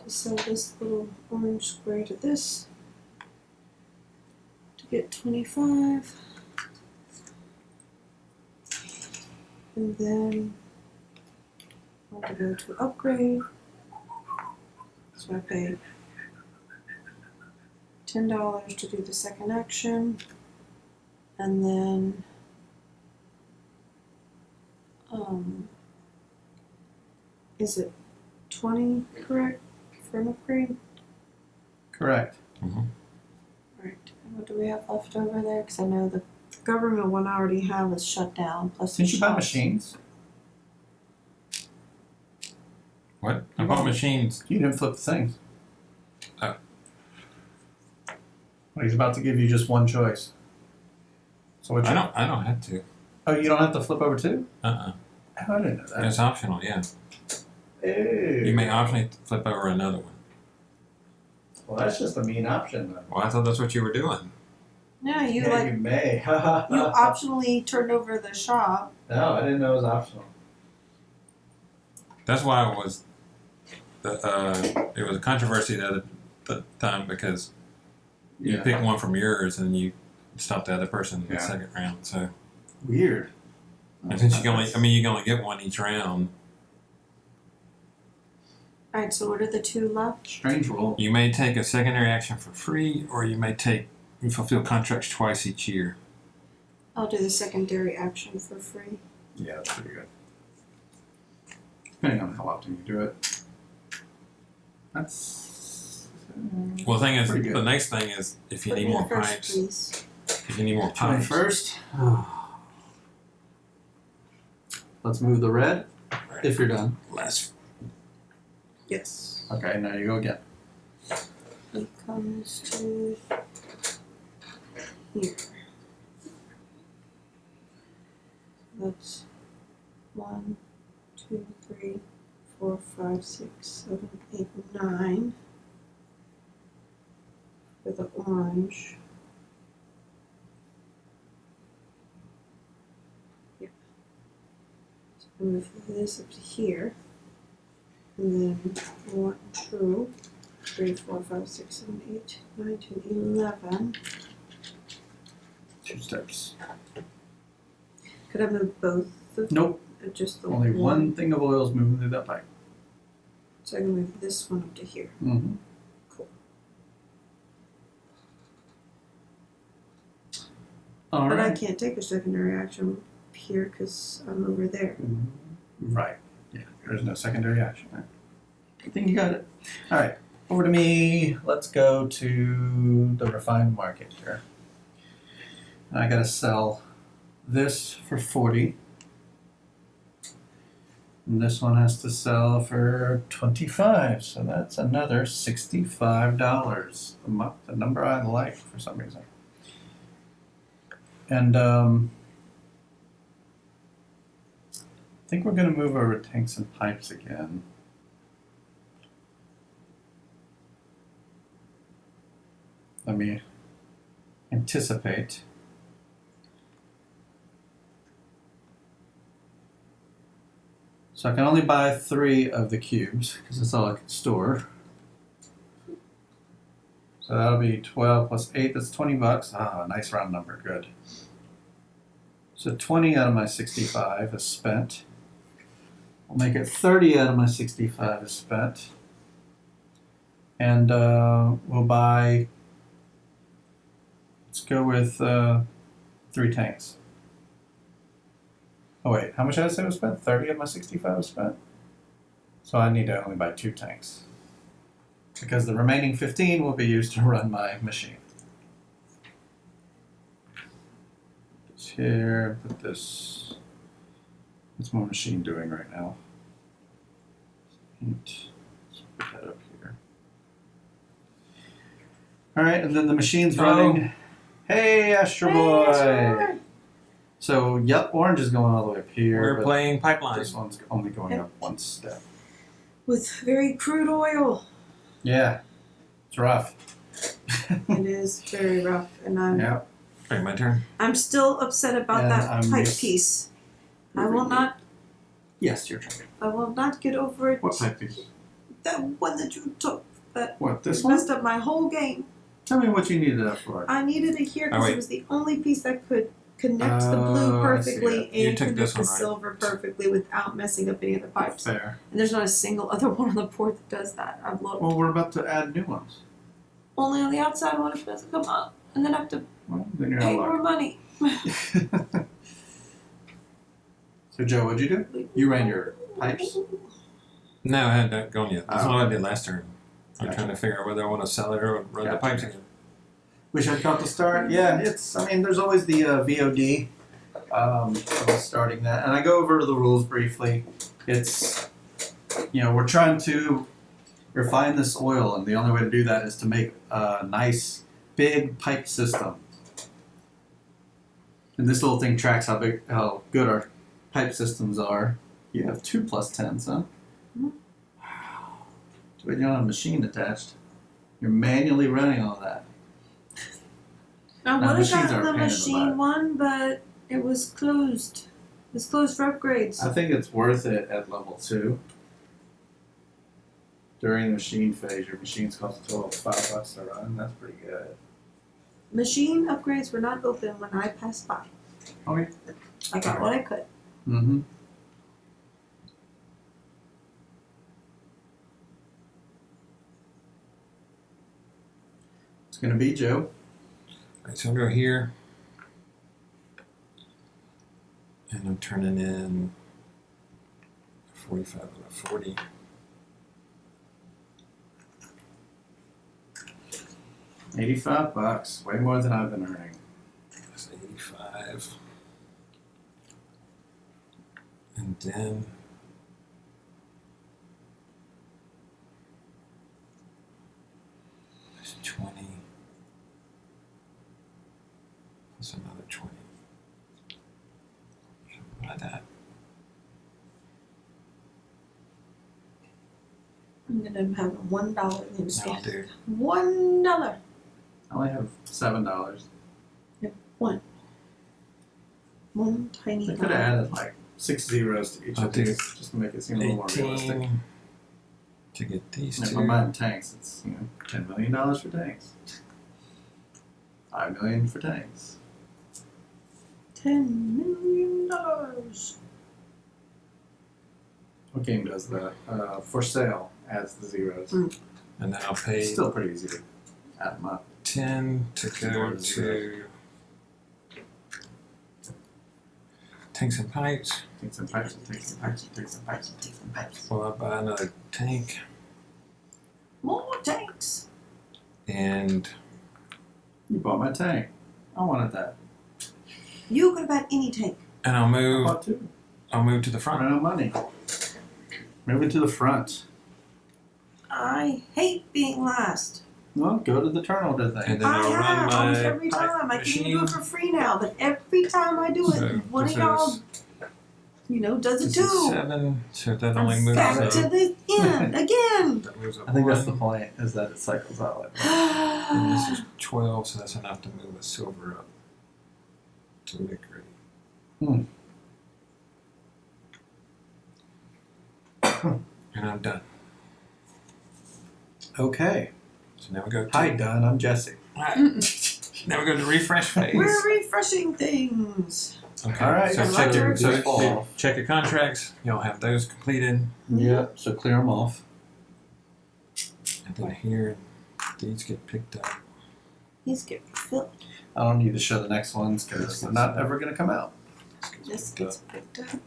To sell this little orange square to this. get 25. And then I want to go to upgrade. So I pay $10 to do the second action. And then is it 20 correct for an upgrade? Correct. Mm-hmm. Right. And what do we have left over there? Because I know the government one I already have is shut down. Plus, Didn't you buy shops. machines? What? I bought machines. You didn't flip the things. Oh. Well, he's about to give you just one choice. So what? I don't have to. Oh, you don't have to flip over two? Oh, I didn't know that. it's optional. Yeah. Ew. You may optionally flip over another one. Well, that's just a mean option, though. Well, I thought that's what you were doing. Yeah, you Yeah, like you may. you optionally turned over the shop. No, I didn't know it was optional. That's why it was. It was a controversy the time because you Yeah. pick one from yours and you stop the other person in the Yeah. second round. So Weird. and since you can only get one each round, Alright, so what are the two left? Strange rule. you may take a secondary action for free, or you fulfill contracts twice each year. I'll do the secondary action for free. Yeah, that's pretty good. Depending on how often you do it. That's. Well, the thing is, Pretty good. the next thing is if you Put need me more first, pipes. please. If you need more pipes. First. Let's move the red. If you're done. Less. Yes. Okay, now you go again. It comes to here. That's 1, 2, 3, 4, 5, 6, 7, 8, 9 for the orange. Yep. So move this up to here. And then 1, 2, 3, 4, 5, 6, 7, 8, 9, 10, 11. 2 steps. Could I move both of Nope. just the Only one thing of oil is moving through that pipe. So I can move this one up to here. Mm-hmm. Cool. All But I right. can't take a secondary action here because I'm over there. Right. Yeah, there's no secondary action there. Good thing you got it. All right, over to me. Let's go to the refined market here. And I got to sell this for 40. And this one has to sell for 25. So that's another $65. The number I like for some reason. And I think we're going to move over tanks and pipes again. Let me anticipate. So I can only buy 3 of the cubes because that's all I can store. So that'll be 12 plus 8, that's $20. Ah, nice round number, good. So 20 out of my 65 is spent. We'll make it 30 out of my 65 is spent. And we'll buy, let's go with 3 tanks. Oh wait, how much did I say was spent? 30 of my 65 was spent? So I need to only buy 2 tanks. Because the remaining 15 will be used to run my machine. Put this here, put this. What's my machine doing right now? Let's put that up here. Alright, and then the machine's running. Hey, Astro Boy! So, yep, orange is going all the way up here. We're but playing pipeline. this one's only going up 1 step. With very crude oil. Yeah, it's rough. It is very rough, and Yeah. Okay, my turn. I'm still upset about And that I'm pipe mis- piece. I will not. Yes, your turn. I will not get over it. What type piece? That one that you took. That What, this one? messed up my whole game. Tell me what you needed that for. I needed it here because wait. it was the only piece that could connect the Oh, blue I see perfectly it. You and took connect this the one, right? silver perfectly without messing up any of the pipes. Fair. And there's not a single other one on the board that does that. I've looked. Well, we're about to add new ones. Only on the outside one if it doesn't come up. And then I have to Well, then you're pay out more of money. luck. So, Joe, what'd you do? You ran your pipes? No, I hadn't gone yet. That's Oh. what I did last turn. I'm Gotcha. trying to figure out whether I want to sell it or run the Gotcha. pipes again. Wish I'd caught the start. Yeah, there's always the VOD. I was starting that. And I go over the rules briefly. It's, we're trying to refine this oil, and the only way to do that is to make a nice, big pipe system. And this little thing tracks how good our pipe systems are. You have 2 plus 10s, huh? Mhm. Wow. Too bad you don't have a machine attached. You're manually running all that. I Now, would have machines gotten are a the pain in the machine butt. one, but it was closed. It was closed for upgrades. I think it's worth it at level 2. During the machine phase, your machines cost a total of $5 to run. That's pretty good. Machine upgrades were not open when I passed by. Okay. I got what I could. Mm-hmm. It's gonna be Joe. Alright, so I'll go here. And I'm turning in 45 and a 40. $85, way more than I've been earning. That's 85. And then there's 20. That's another 20. Something like that. I'm gonna have $1 in That'll stand. do. $1. I only have $7. One tiny I could have added like 6 zeros to each I'll of do these just to make it seem a little more realistic. 18 to get these And if two. I'm buying tanks, it's $10 million for tanks. $5 million for tanks. $10 million. What game does that? For sale adds the zeros. And then I'll pay It's still pretty easy to add them up. 10 to go to tanks and pipes. Takes and pipes and takes and pipes and takes and pipes and takes and pipes. Well, I'll buy another tank More tanks. and You bought my tank. I wanted that. You could have had any tank. I'll I move. bought 2. I'll move to the I front. ran out of money. Move it to the front. I hate being last. Well, go to the turnover thing. And then I'll run have my almost every pipe time. I can even do it machine. for free now, but every time I do it, So one of this y'all, is- does it This is too. 7, so that only I'm moves back up. to the end again. That moves up I think that's the 1. point, is that it cycles out like that. And this is 12, so that's enough to move a silver up to make ready. And I'm done. Okay. So now we go to Hi, Don. I'm Jesse. Alright. Now we go to refresh phase. We're refreshing things. Okay. All right. So So check your, Roger- so Fall you off. check your contracts. You'll have those completed. Yep. So clear them off. And then here, these get picked up. These get filled. I don't need to show the next ones because they're not ever going to come out. This gets picked up.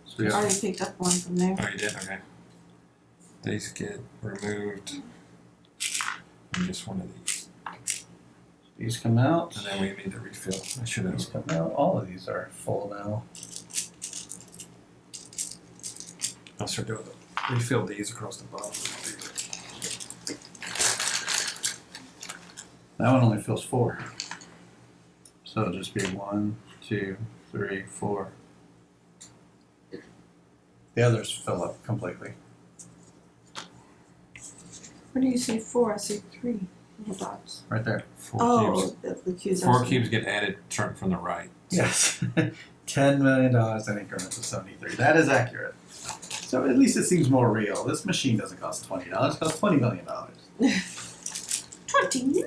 So we I got already picked up one from there. Oh, you did? Okay. These get removed. And just one of these. these come out. And then we need to refill. I should These have. come out. All of these are full now. I'll start doing the refill these across the bottom. That one only fills 4. So it'll just be 1, 2, 3, 4. The others fill up completely. Where do you see 4? I see 3 little dots. Right there. 4 Oh, cubes. the cubes. 4 cubes get added starting from the right. Yes. $10 million in increments of 73. That is accurate. So at least it seems more real. This machine doesn't cost $20. It costs $20 million. $20 million.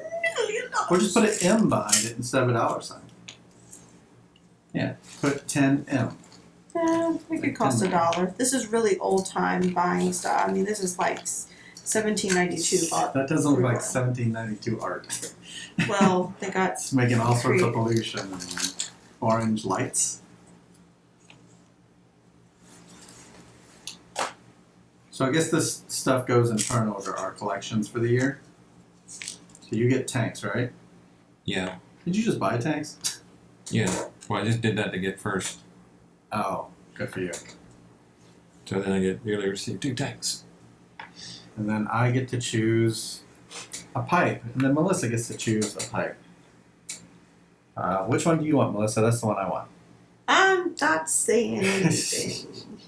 Or just put an M behind it instead of a dollar sign. Yeah, put 10M. It could cost $1. This is really old time buying stuff. I mean, this is like 1792. That doesn't look like 1792 art. Well, they got. It's making all sorts of pollution and orange lights. So I guess this stuff goes in turnover, our collections for the year. So you get tanks, right? Yeah. Did you just buy tanks? Yeah. Well, I just did that to get first. Oh, good for you. So then you receive 2 tanks. And then I get to choose a pipe. And then Melissa gets to choose a pipe. Which one do you want, Melissa? That's the one I want. I'm not saying anything.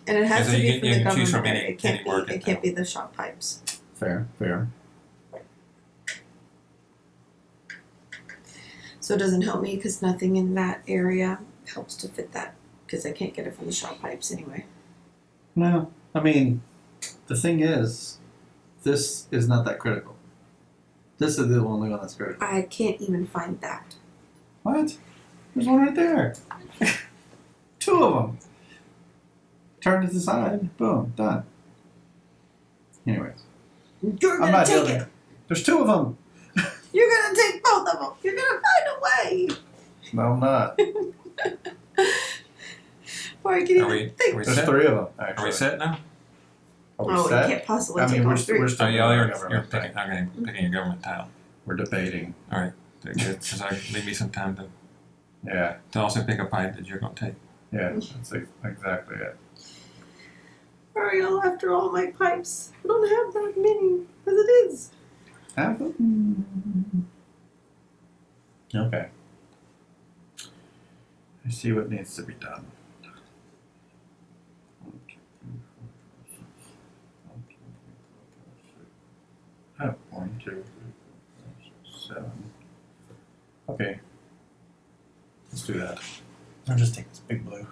And it has So to you be can- from you the can choose government. from It can't any be. market It can't now. be the shop pipes. Fair, fair. So it doesn't help me because nothing in that area helps to fit that because I can't get it from the shop pipes anyway. No, I mean, the thing is, this is not that critical. This is the only one that's critical. I can't even find that. What? There's one right there. 2 of them. Turn it to the side. Boom. Done. Anyways, You're I'm gonna not take building. it. There's 2 of them. You're gonna take both of them. You're gonna find a way. No, I'm not. Or I can Are we- even think. are we There's set? 3 of them. Are Actually. we set now? Are we Oh, set? you can't possibly I take mean, all we're 3. still Oh, yeah, doing you're government picking. thing. Okay, picking your government tile. We're debating. All right. Good. So leave me some time Yeah, to also pick a pipe that you're going to take. yeah, that's exactly it. Hurry all after all my pipes. I don't have that many as it is. Have them? Okay. I see what needs to be done. Oh, 1, 2, 3, 4, 5, 6, 7. Okay. Let's do that. I'll just take this big blue.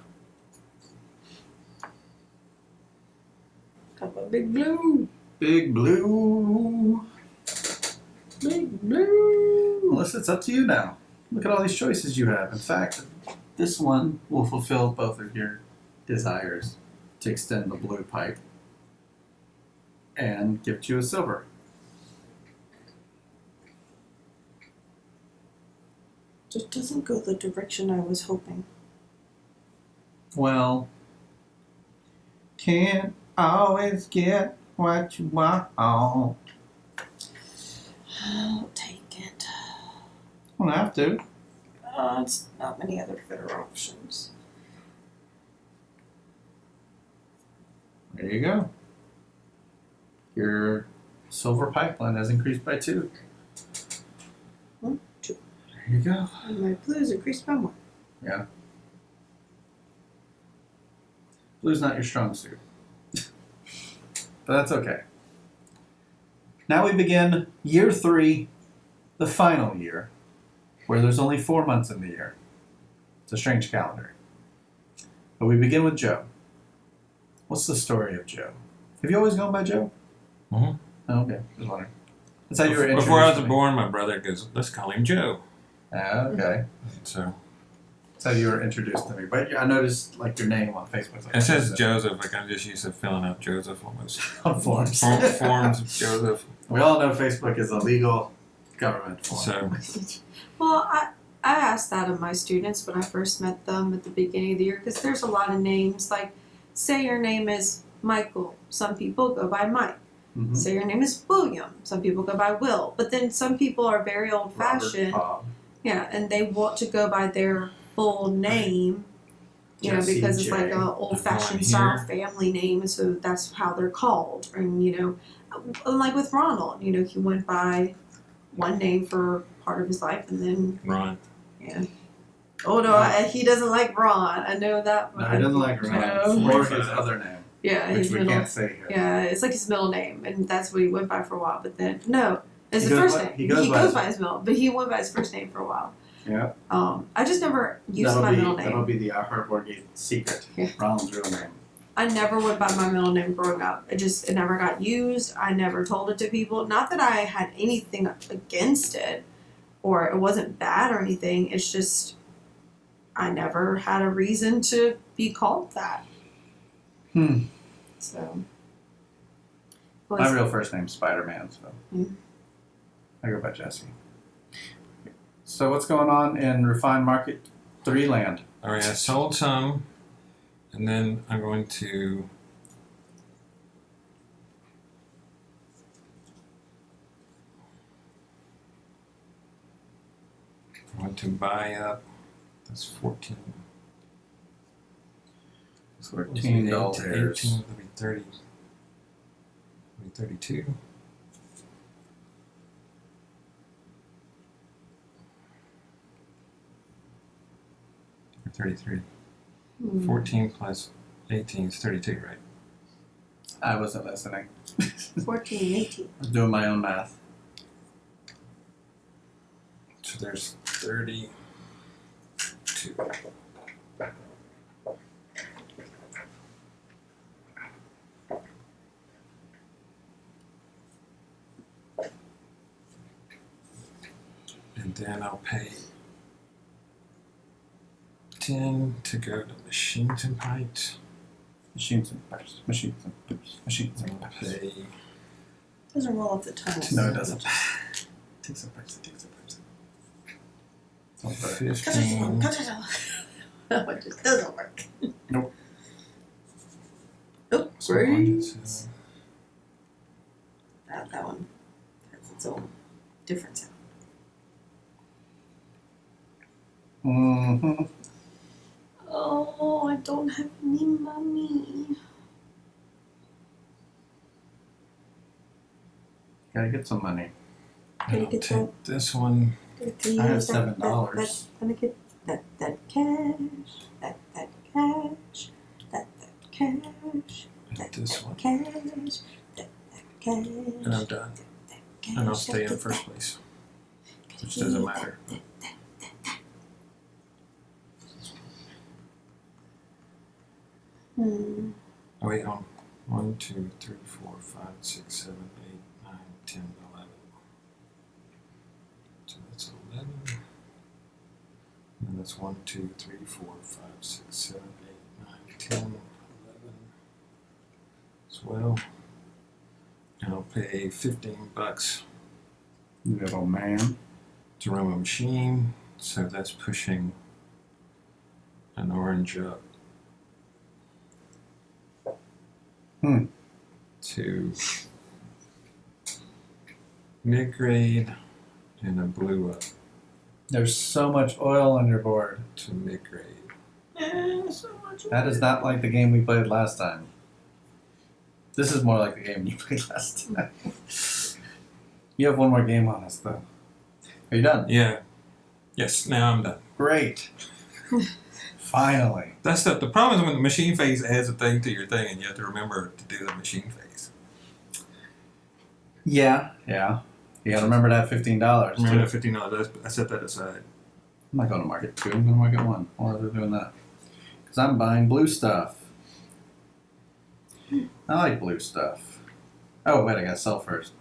Got my big blue. Big blue. Big blue. Melissa, it's up to you now. Look at all these choices you have. In fact, this one will fulfill both of your desires to extend the blue pipe and gift you a silver. Just doesn't go the direction I was hoping. Well, can't always get what you want. I'll take it. Don't have to. It's not many other better options. There you go. Your silver pipeline has increased by 2. 1, 2. There you go. And my blues increased by 1. Yeah. Blue's not your strong suit. But that's okay. Now we begin year 3, the final year, where there's only 4 months in the year. It's a strange calendar. But we begin with Joe. What's the story of Joe? Have you always gone by Joe? Mhm. Oh, okay. Just wondering. That's how you were introduced Before I was to me. born, my brother goes, let's call him Joe. Ah, okay. So That's how you were introduced to me. But I noticed like your name on Facebook. Like, it says Joseph. Like I'm just used to filling out Joseph almost. on forms. Forms of Joseph. We all know Facebook is a legal government form. So Well, I asked that of my students when I first met them at the beginning of the year because there's a lot of names. Like, say your name is Michael. Some people go by Mike. Mhm. Say your name is William. Some people go by Will. But then some people are very old-fashioned. Robert, Yeah, and they want to go by their full name. You know, Jesse because it's like J. a old-fashioned Here. style family name, and so that's how they're called. And you know, like with Ronald, you know, he went by one name for part of his life, and then Ron. yeah. Oh no, he doesn't like Ron. I know that. No, he doesn't like Ron. No. Or his other name, Yeah, which his we middle. can't say here. Yeah, it's like his middle name, and that's what he went by for a while. But then no, it's He his goes first by- name. he goes by his middle, but he went by his first name for a while. Yeah. I just never used my middle name. That'll be the Hard Board Game secret. Yeah. Ronald's real name. I never went by my middle name growing up. It never got used. I never told it to people. Not that I had anything against it or it wasn't bad or anything. It's just I never had a reason to be called that. So. My real first name's Spider-Man, so Yeah. I go by Jesse. So what's going on in Refined Market 3 land? All right, I sold some, and then I'm going to buy up. That's 14. $14. That'll be 30. That'll be 32. Or 33. 14 plus 18 is 32, right? I wasn't listening. 14, 18. I was doing my own math. So there's 32. And then I'll pay 10 to go to machines and pipes. Machines and pipes. Machines and pipes. Machines and I'll pipes. pay Doesn't roll off the tongue. No, it doesn't. Take some pipes. Take some pipes. Don't worry. 15. No, it just doesn't work. Nope. Oh, So freeze. That one has its own different sound. Mm-hmm. Oh, I don't have any money. Gotta get some money. Can you I'll get take this one. Can you I have use that- $7. Let me get that cash, that cash, that cash, And this one. cash, that cash. And I'm done. And I'll stay in first place. Which doesn't matter. Hmm. Oh, wait, hold on. 1, 2, 3, 4, 5, 6, 7, 8, 9, 10, 11. So that's 11. And then that's 1, 2, 3, 4, 5, 6, 7, 8, 9, 10, 11 as well. And I'll pay $15 Little man. to run a machine. So that's pushing an orange up to mid-grade and a blue up There's so much oil on your board. to mid-grade. So much. That is not like the game we played last time. This is more like the game you played last time. You have one more game on us, though. Are you done? Yeah. Yes, now I'm done. Great. Finally. That's the problem is when the machine phase adds a thing to your thing and you have to remember to do the machine phase. Yeah. You gotta remember that $15. Remember too. that $15, I set that aside. I'm not going to Market 2. I'm going to Market 1. Why are they doing that? Because I'm buying blue stuff. I like blue stuff. Oh, wait, I got to sell first.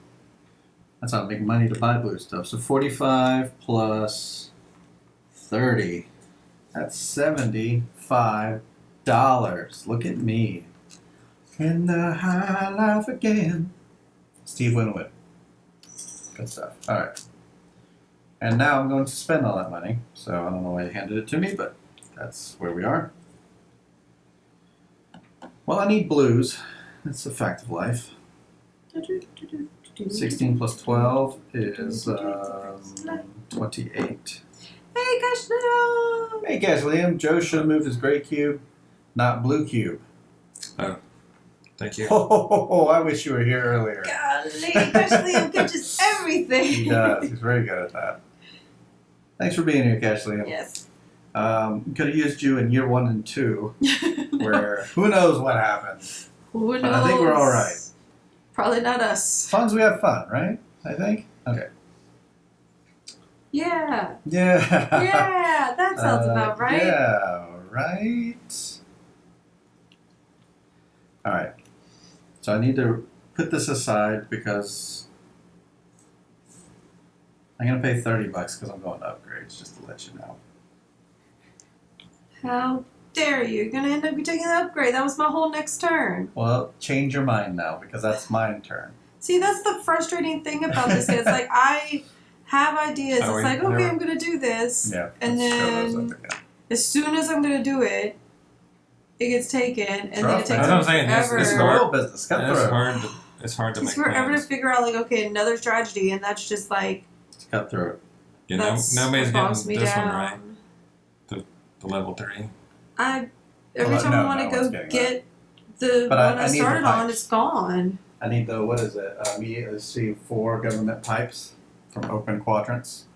That's not big money to buy blue stuff. So 45 plus 30. That's $75. Look at me. In the high life again. Steve Winwood. Good stuff. All right. And now I'm going to spend all that money. So I don't know why they handed it to me, but that's where we are. Well, I need blues. That's a fact of life. 16 plus 12 is 28. Hey, gosh, no! Hey, guys, Liam. Joe should have moved his gray cube, not blue cube. Thank you. Oh, I wish you were here earlier. Golly, gosh, Liam catches everything. He does. He's very good at that. Thanks for being here, Cash Liam. Yes. Could have used you in year 1 and 2, where who knows what happens. Who knows? But I think we're all right. Probably not us. As long as we have fun, right? I think? Okay. Yeah. Yeah. Yeah, that sounds about right. Yeah, right. All right. So I need to put this aside because I'm gonna pay $30 because I'm going to upgrades. Just to let you know. How dare you? You're gonna end up taking the upgrade. That was my whole next turn. Well, change your mind now because that's my turn. See, that's the frustrating thing about this. It's like I have ideas. It's like, okay, I'm gonna do this. Yeah. And then as soon as I'm gonna do it, it gets taken, and then it takes forever. This is real business. It's hard to make forever plans. to figure out, like, okay, another tragedy, and that's just like. It's cutthroat. You know, nobody's getting me this down. one right. The level 3. Every time I want to go get the one I started on, it's gone. I need the, what is it? Let's see, 4 government pipes from open quadrants.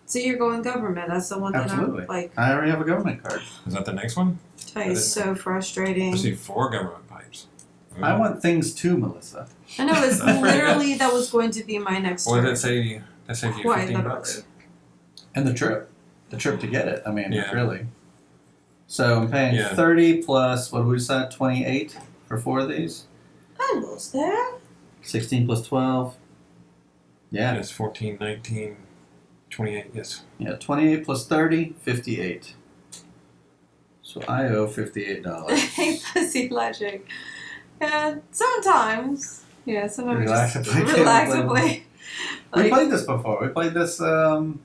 So you're going government. That's the one Absolutely. that I'm like. I already have a government card. Is that the next one? Tell you, it's so frustrating. I see 4 government pipes. Ooh. I want things too, Melissa. I know, it's literally that was going to be my next What turn. did it save you? That saved you Quite $15. And the trip to get it. I mean, Yeah. really. So I'm paying 30 plus, what did we decide, 28 for 4 of these? Almost there. 16 plus 12. Yeah. It's 14, 19, 28, yes. Yeah, 28 plus 30, 58. So I owe $58. I hate pussy logic. And sometimes, sometimes relaxably. We played this before. We played this 2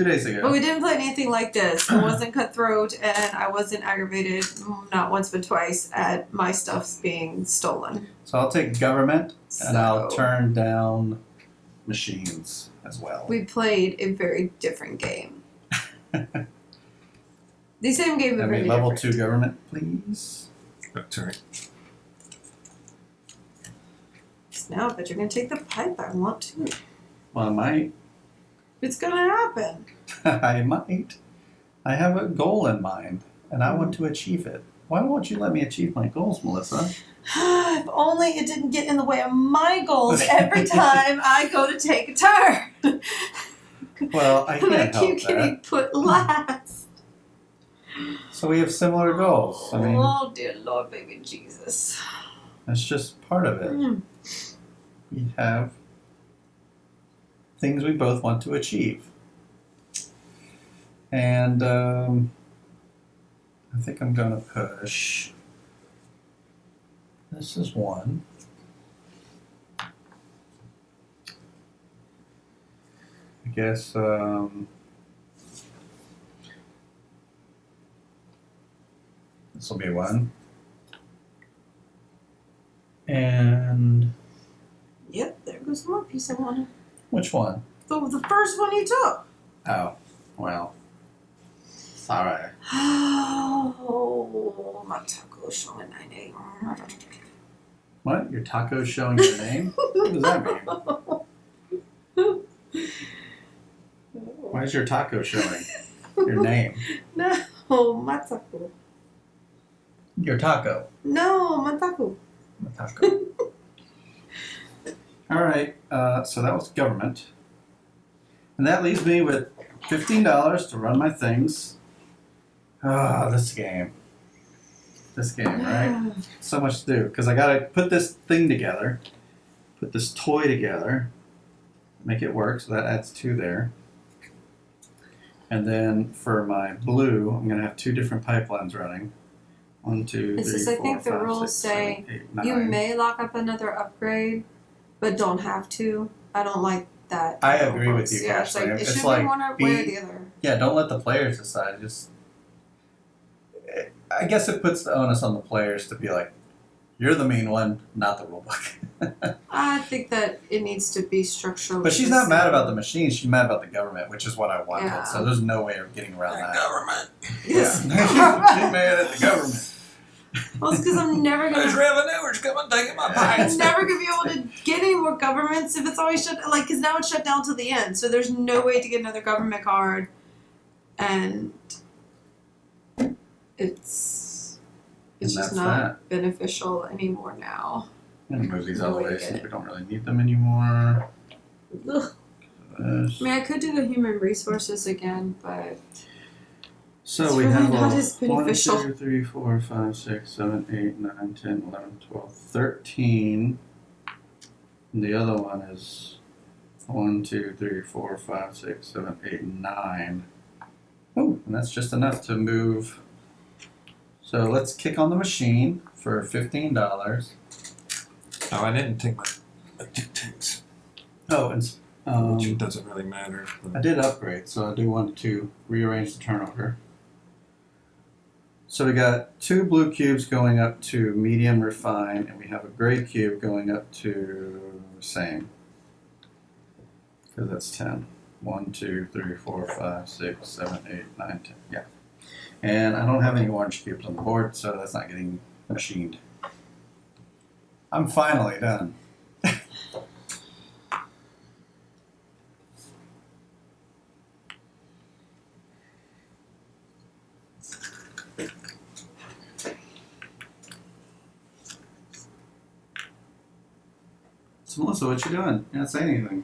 days ago. But we didn't play anything like this. It wasn't cutthroat, and I wasn't aggravated, not once but twice, at my stuff's being stolen. So I'll take government, and I'll turn down machines as well. We played a very different game. The same game, but very level different. 2 government, please. That's all right. No, but you're going to take the pipe. I want to. Well, I might. It's going to happen. I might. I have a goal in mind, and I want to achieve it. Why won't you let me achieve my goals, Melissa? If only it didn't get in the way of my goals every time I go to take a turn. Well, I can't help keep getting put last. So we have similar goals. I mean, oh, dear Lord, baby Jesus. that's just part of it. We have things we both want to achieve. And I think I'm going to push. This is 1. I guess this will be 1. And Yep, there goes more piece I wanted. which one? The first one you took. Oh, well. Sorry. Oh, my taco showing my name. What? Your taco's showing your name? What does that mean? Why is your taco showing your name? No, my taco. Your taco. No, my taco. My taco. All right, so that was government. And that leaves me with $15 to run my things. Ah, this game. This game, right? So much to do. Because I got to put this thing together. Put this toy together. Make it work, so that adds 2 there. And then for my blue, I'm going to have 2 different pipelines running. 1, 2, 3, 4, I think the 5, rules 6, 7, say 8, 9. you may lock up another upgrade, but don't have to. I don't like that. I agree with you, Yeah, Ashley. it should like be one way or the other. Yeah, don't let the players decide. Just, I guess it puts the onus on the players to be like, you're the mean one, not the rulebook. I think that it needs to be structurally. But she's not mad about the machines. She's mad about the government, which is what I wanted. Yeah. So there's no way of getting around that. Government. Yes. Yeah. She's mad at the government. Well, it's because I'm never Those gonna. revenuers coming taking my I'm pipes. never gonna be able to get any more governments if it's always shut. Like, because now it's shut down till the end, so there's no way to get another government card, and it's And just that's not beneficial anymore now. I'm gonna move these out of the way Really since good. we don't really need them anymore. Ugh. I mean, I could do the human resources again, but So It's we really have not a as 1, beneficial. 2, 3, 4, 5, 6, 7, 8, 9, 10, 11, 12, 13. And the other one is 1, 2, 3, 4, 5, 6, 7, 8, 9. Oh, and that's just enough to move. So let's kick on the machine for $15. Oh, I didn't take my dictates, Oh, and which doesn't really matter. I did upgrade, so I do want to rearrange the turn order. So we got 2 blue cubes going up to medium refine, and we have a gray cube going up to same. Because that's 10. 1, 2, 3, 4, 5, 6, 7, 8, 9, 10. Yeah. And I don't have any orange cubes on the board, so that's not getting machined. I'm finally done. So Melissa, what you doing? You're not saying anything.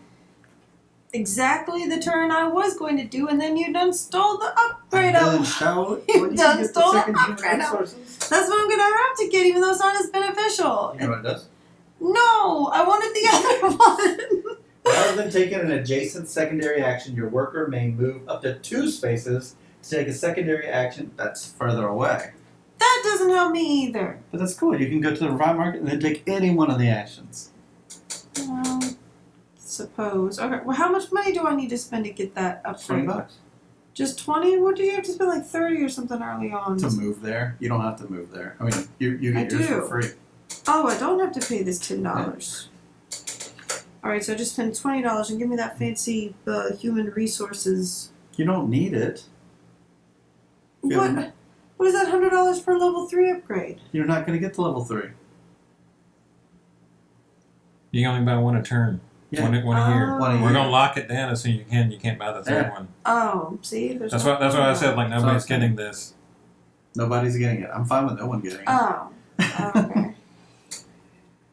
Exactly the turn I was going to do, and then you done stole the upgrade. You done stole the upgrade. resources? That's what I'm gonna have to get, even though it's not as beneficial. You know what it does? No, I wanted the other one. Rather than taking an adjacent secondary action, your worker may move up to 2 spaces to take a secondary action that's further away. That doesn't help me either. But that's cool. You can go to the refine market and then take any one of the actions. Suppose. Okay, well, how much money do I need to spend to get that upgrade? $20 Just 20? What do you have to spend, like 30 or something early on? to move there. You don't have to move there. I mean, you get I yours do. for free. Oh, I don't have to pay this $10. Alright, so I just spend $20 and give me that fancy human resources. You don't need it. What? What is that $100 per level 3 upgrade? You're not going to get to level 3. You can only buy one a turn. Yeah. One a year. One a We're year. gonna lock it down as soon as you can. You can't buy the third one. Oh, see? There's That's no what I said. Like nobody's So- getting this. Nobody's getting it. I'm fine with no one getting it. Oh. Okay.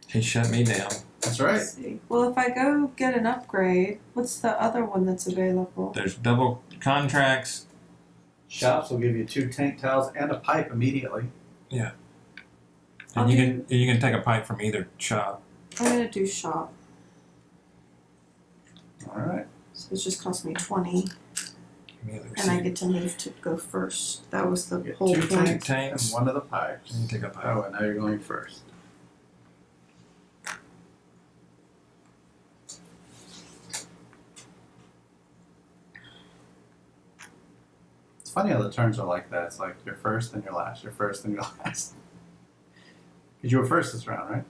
He shut me down. That's Let's right. see. Well, if I go get an upgrade, what's the other one that's available? There's double contracts. Shops will give you 2 tank towels and a pipe immediately. And you can take a pipe from either shop. I'm gonna do shop. All right. So it just cost me 20, Give me the and I receipt. get to move to go first. That was the Get whole 2 point. tanks and 1 of the pipes. You take a pipe. Oh, and now you're going first. It's funny how the turns are like that. It's like you're first and you're last. You're first and you're last. Because you were first this round, right?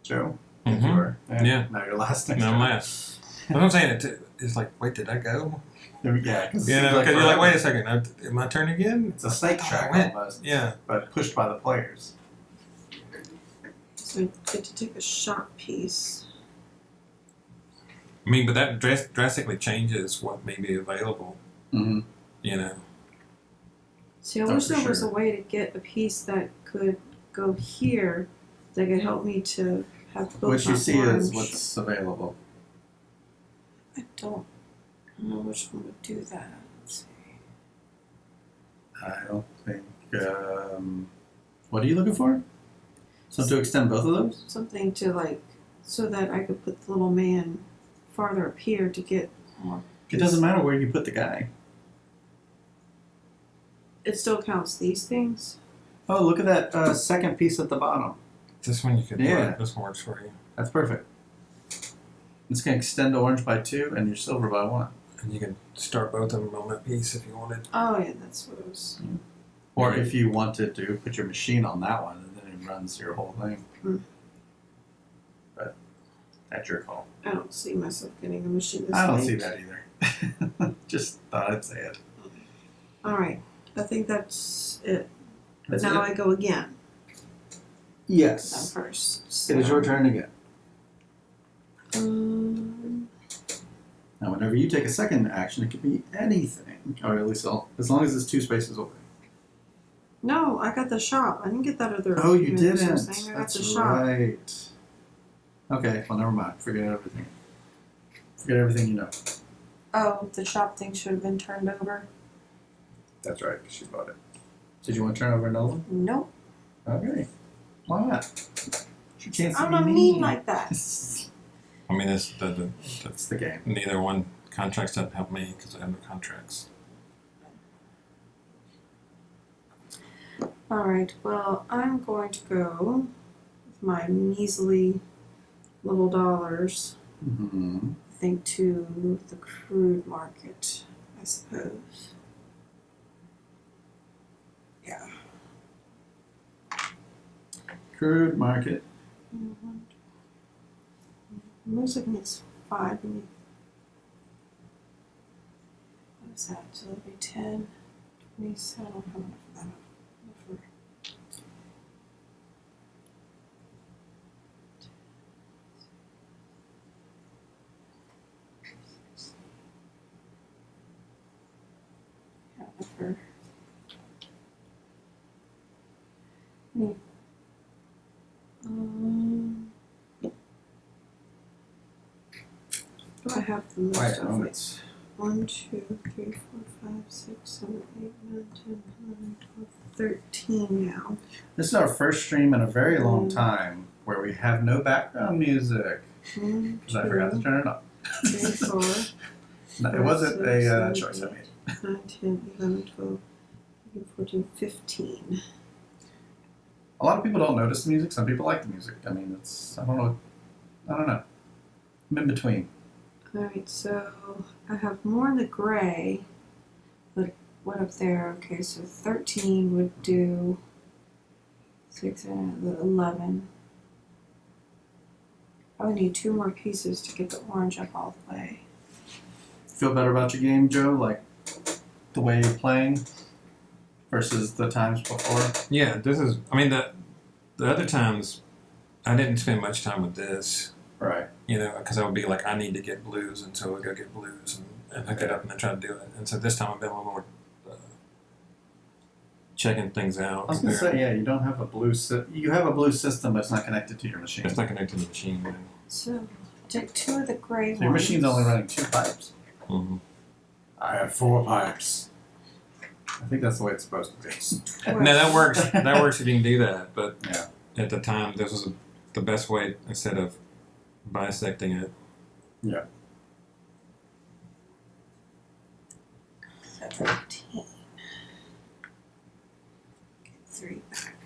Joe? I think you Mhm. were. Yeah. Now you're last next No, I'm round. last. But I'm saying it's like, wait, did I go? Yeah, because You know, because you're like, wait a second, my turn again? It's a snake I track went. almost. Yeah. But pushed by the players. So I get to take a shop piece. I mean, but that drastically changes what may be available. Mm-hmm. You know. See, I Oh, wish for there was a sure. way to get a piece that could go here that could help me to have both What you my see is orange. what's available. I don't know which one would do that. Let's see. I don't think. What are you looking for? So to extend both of those? Something to like, so that I could put the little man farther up here to get more. It doesn't matter where you put the guy. It still counts these things. Oh, look at that second piece at the bottom. This one you could Yeah. work. This one works for you. That's perfect. It's going to extend orange by 2 and your silver by 1. And you can start both of them on that piece if you wanted. Oh yeah, that's what it was. Or if you wanted to put your machine on that one and then it runs your whole thing. Mm. But that's your call. I don't see myself getting a machine this I don't late. see that either. Just thought I'd say it. All right, I think that's it. But That's now it? I go again. I'm Yes. first. It is your turn again. Um, Now, whenever you take a second action, it could be anything, or at least as long as it's 2 spaces away. no, I got the shop. I didn't get that other. Oh, you human resource didn't. thing. I got That's the shop. right. Okay, well, never mind. Forget everything. Forget everything you know. Oh, the shop thing should have been turned over. That's right, 'cause she bought it. Did you want to turn over another one? Nope. Okay. Why not? She can't see I'm not me. mean like that. I mean, It's the game. neither one contracts doesn't help me because I have no contracts. Alright, well, I'm going to go with my measly little dollars, Mm-hmm. I think, to the crude market, I suppose. Yeah. Crude market. Looks like it's 5. What is that? So it'll be 10, 27. I don't have enough of that. For me. Do I have the most of it? 1, 2, 3, 4, 5, 6, 7, 8, 9, 10, 11, 12, 13 now. This is our first stream in a very long time where we have no background music. 1, Because I forgot to turn it up. 2, 3, 4. No, it wasn't a choice I made. 9, 10, 11, 12, 13, 14, 15. A lot of people don't notice the music. Some people like the music. I mean, I don't know. I'm in between. Alright, so I have more in the gray, but what up there? Okay, so 13 would do 6 and 11. I would need 2 more pieces to get the orange up all the way. Feel better about your game, Joe? Like the way you're playing versus the times before? Yeah, this is. I mean, the other times, I didn't spend much time with this. Right. You know, because I would be like, I need to get blues, and so I would go get blues and hook it up and then try to do it. And so this time I've been a little more checking things out. I was gonna say, yeah, you don't have a blue. You have a blue system, but it's not connected to your machine. It's not connected to the machine. Man. So take 2 of the gray So your machine's only running 2 pipes. Mm-hmm. I have 4 pipes. I think that's the way it's supposed to be. No, that works. That works if you can do that. But Yeah. at the time, this was the best way instead of bisecting it. Yeah. 17. Get 3 back.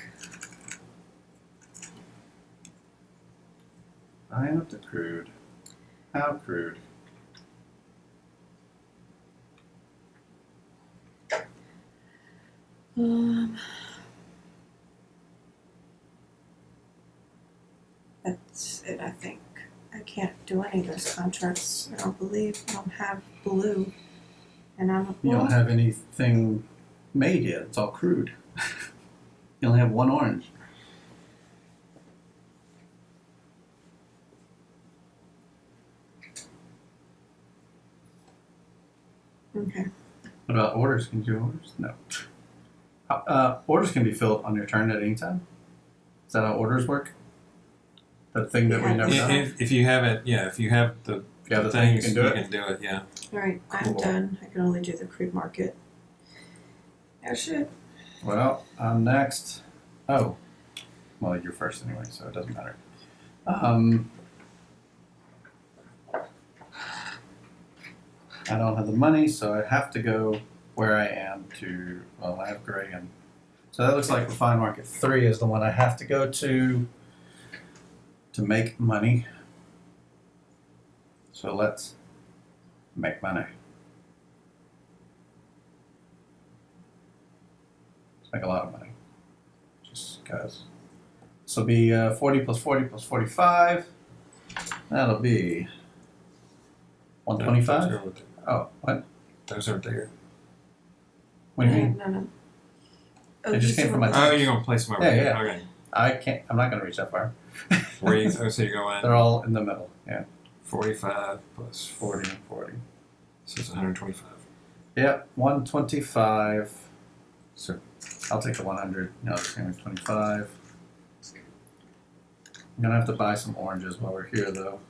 I am up to crude. How crude? That's it, I think. I can't do any of those contracts. I don't believe. I don't have blue. And I'm You don't have anything made yet. It's all crude. You only have 1 orange. Okay. What about orders? Can you do orders? No. Orders can be filled on your turn at any time. Is that how orders work? The thing that we never done? If you have it, yeah. If you have the thing, you things, can do you it? can do it. Yeah. Alright, I'm Cool. done. I can only do the crude market. Oh shit. Well, I'm next. Oh. Well, you're first anyway, so it doesn't matter. I don't have the money, so I have to go where I am to, well, I have gray and, so that looks like refined market 3 is the one I have to go to make money. So let's make money. Let's make a lot of money. Just because. This will be 40 plus 40 plus 45. That'll be 125? Oh, what? Those are there. What do you mean? No. It just came from my- Oh, you're gonna place them over Yeah, here. yeah. Okay. I can't, I'm not going to reach that far. Where you? Oh, so you're going They're all in the middle, yeah. 45 plus 40 and 40. So it's 125. Yep, 125. So I'll take the 100. No, it's going to be 25. I'm going to have to buy some oranges while we're here, though.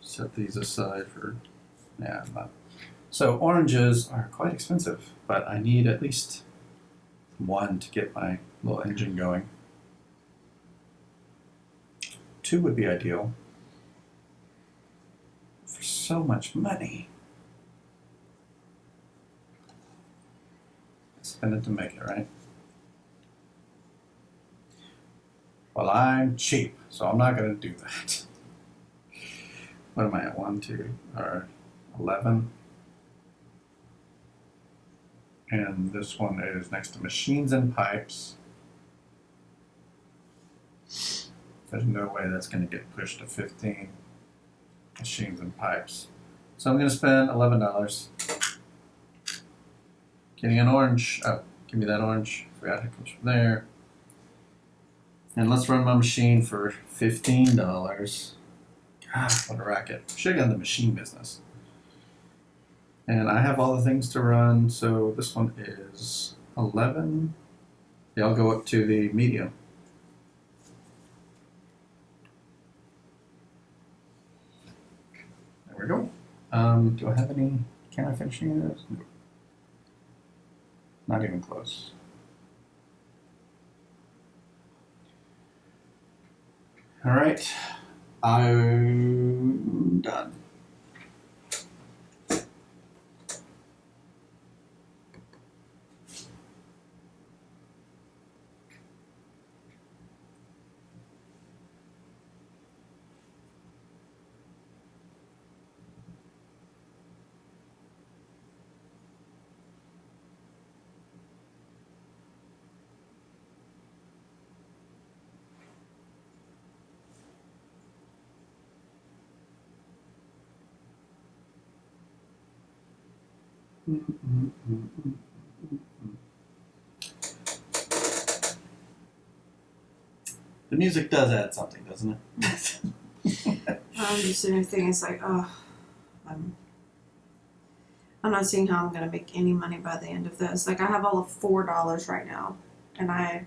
Set these aside for, yeah, I'm not. So oranges are quite expensive, but I need at least one to get my little engine going. 2 would be ideal. For so much money. Spend it to make it, right? Well, I'm cheap, so I'm not going to do that. What am I at? 1, 2, or 11? And this one is next to machines and pipes. There's no way that's going to get pushed to 15. Machines and pipes. So I'm going to spend $11. Getting an orange. Oh, give me that orange. Forgot it comes from there. And let's run my machine for $15. God, what a racket. Should have gotten the machine business. And I have all the things to run, so this one is 11. Yeah, I'll go up to the medium. There we go. Do I have any? Can I finish any of those? No. Not even close. All right, I'm done. The music does add something, doesn't it? I'm just sitting there thinking, it's like, oh, I'm not seeing how I'm gonna make any money by the end of this. Like, I have all of $4 right now, and I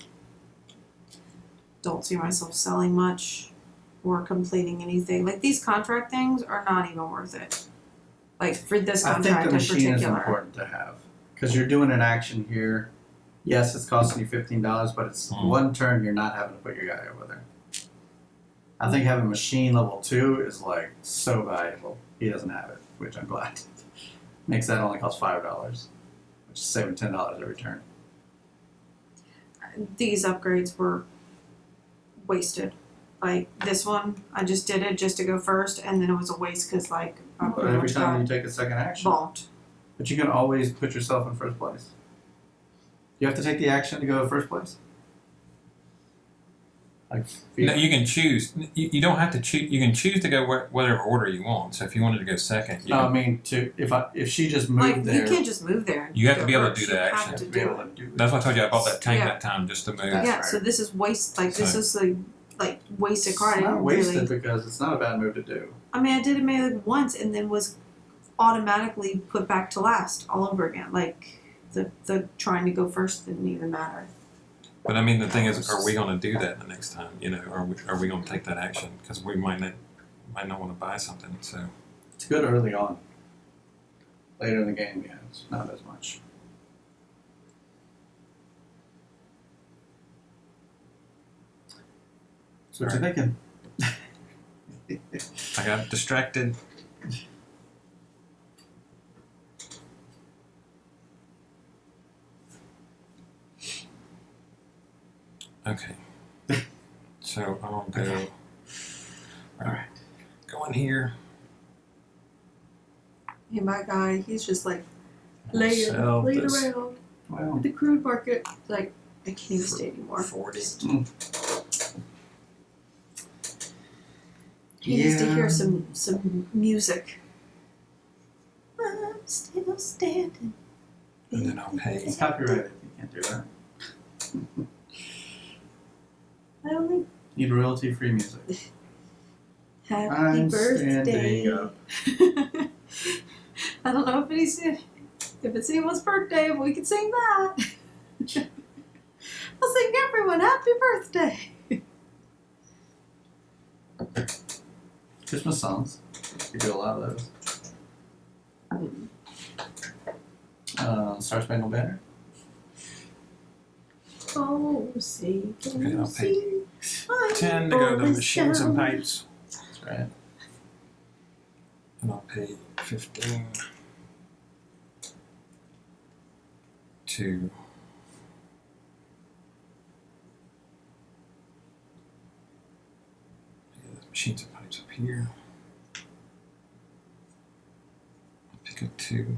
don't see myself selling much or completing anything. Like, these contract things are not even worth it. Like, for this I contract think the in machine is particular. important to have because you're doing an action here. Yes, it's costing you $15, but it's one turn you're not having to put your guy over there. I think having machine level 2 is like so valuable. He doesn't have it, which I'm glad. Makes that only cost $5, which is saving $10 every turn. These upgrades were wasted. Like, this one, I just did it just to go first, and then it was a waste because, like, I But every time you take a second action, bonked. but you can always put yourself in first place. You have to take the action to go to first place. Like, No, you can choose. You don't have to choose. You can choose to go whatever order you want. So if you wanted to go second, you no, can, I mean if she just moved Like, there, you can't just move there. And You have to go be able to first. do the You action. have have to to be do able it. to do it. that's why I told you I bought that tank Yeah. that time just to move. That's Yeah, right. so this is waste. Like, this So- is the wasted card. I It's not didn't wasted really. because it's not a bad move to do. I mean, I did it maybe like once, and then was automatically put back to last all over again. Like, the trying to go first didn't even matter. But I mean, the thing is, are we going to do that the next time? You know, are we going to take that action? Because we might not want to buy something. So It's good early on. Later in the game, yeah, it's not as much. So what you thinking? I got distracted. Okay. So I'll go. Okay. All right. Go in here. Hey, my guy, he's just like laying Sell this around Well, at the crude market. Like, I can't even stay anymore. 40. He needs to Yeah. hear some music. I'm still standing. And then I'll pay. it's copyrighted. You can't do that. I only Need royalty-free music. happy I'm birthday. standing up. I don't know if it's anyone's birthday, but we can sing that. I'll sing everyone happy birthday. Christmas songs. We do a lot of those. Star Spangled Banner. Oh, see, can Okay, you I'll see? 10 to go to Boys machines and down. pipes. That's right. And I'll pay 15 to machines and pipes up here. I'll pick up 2.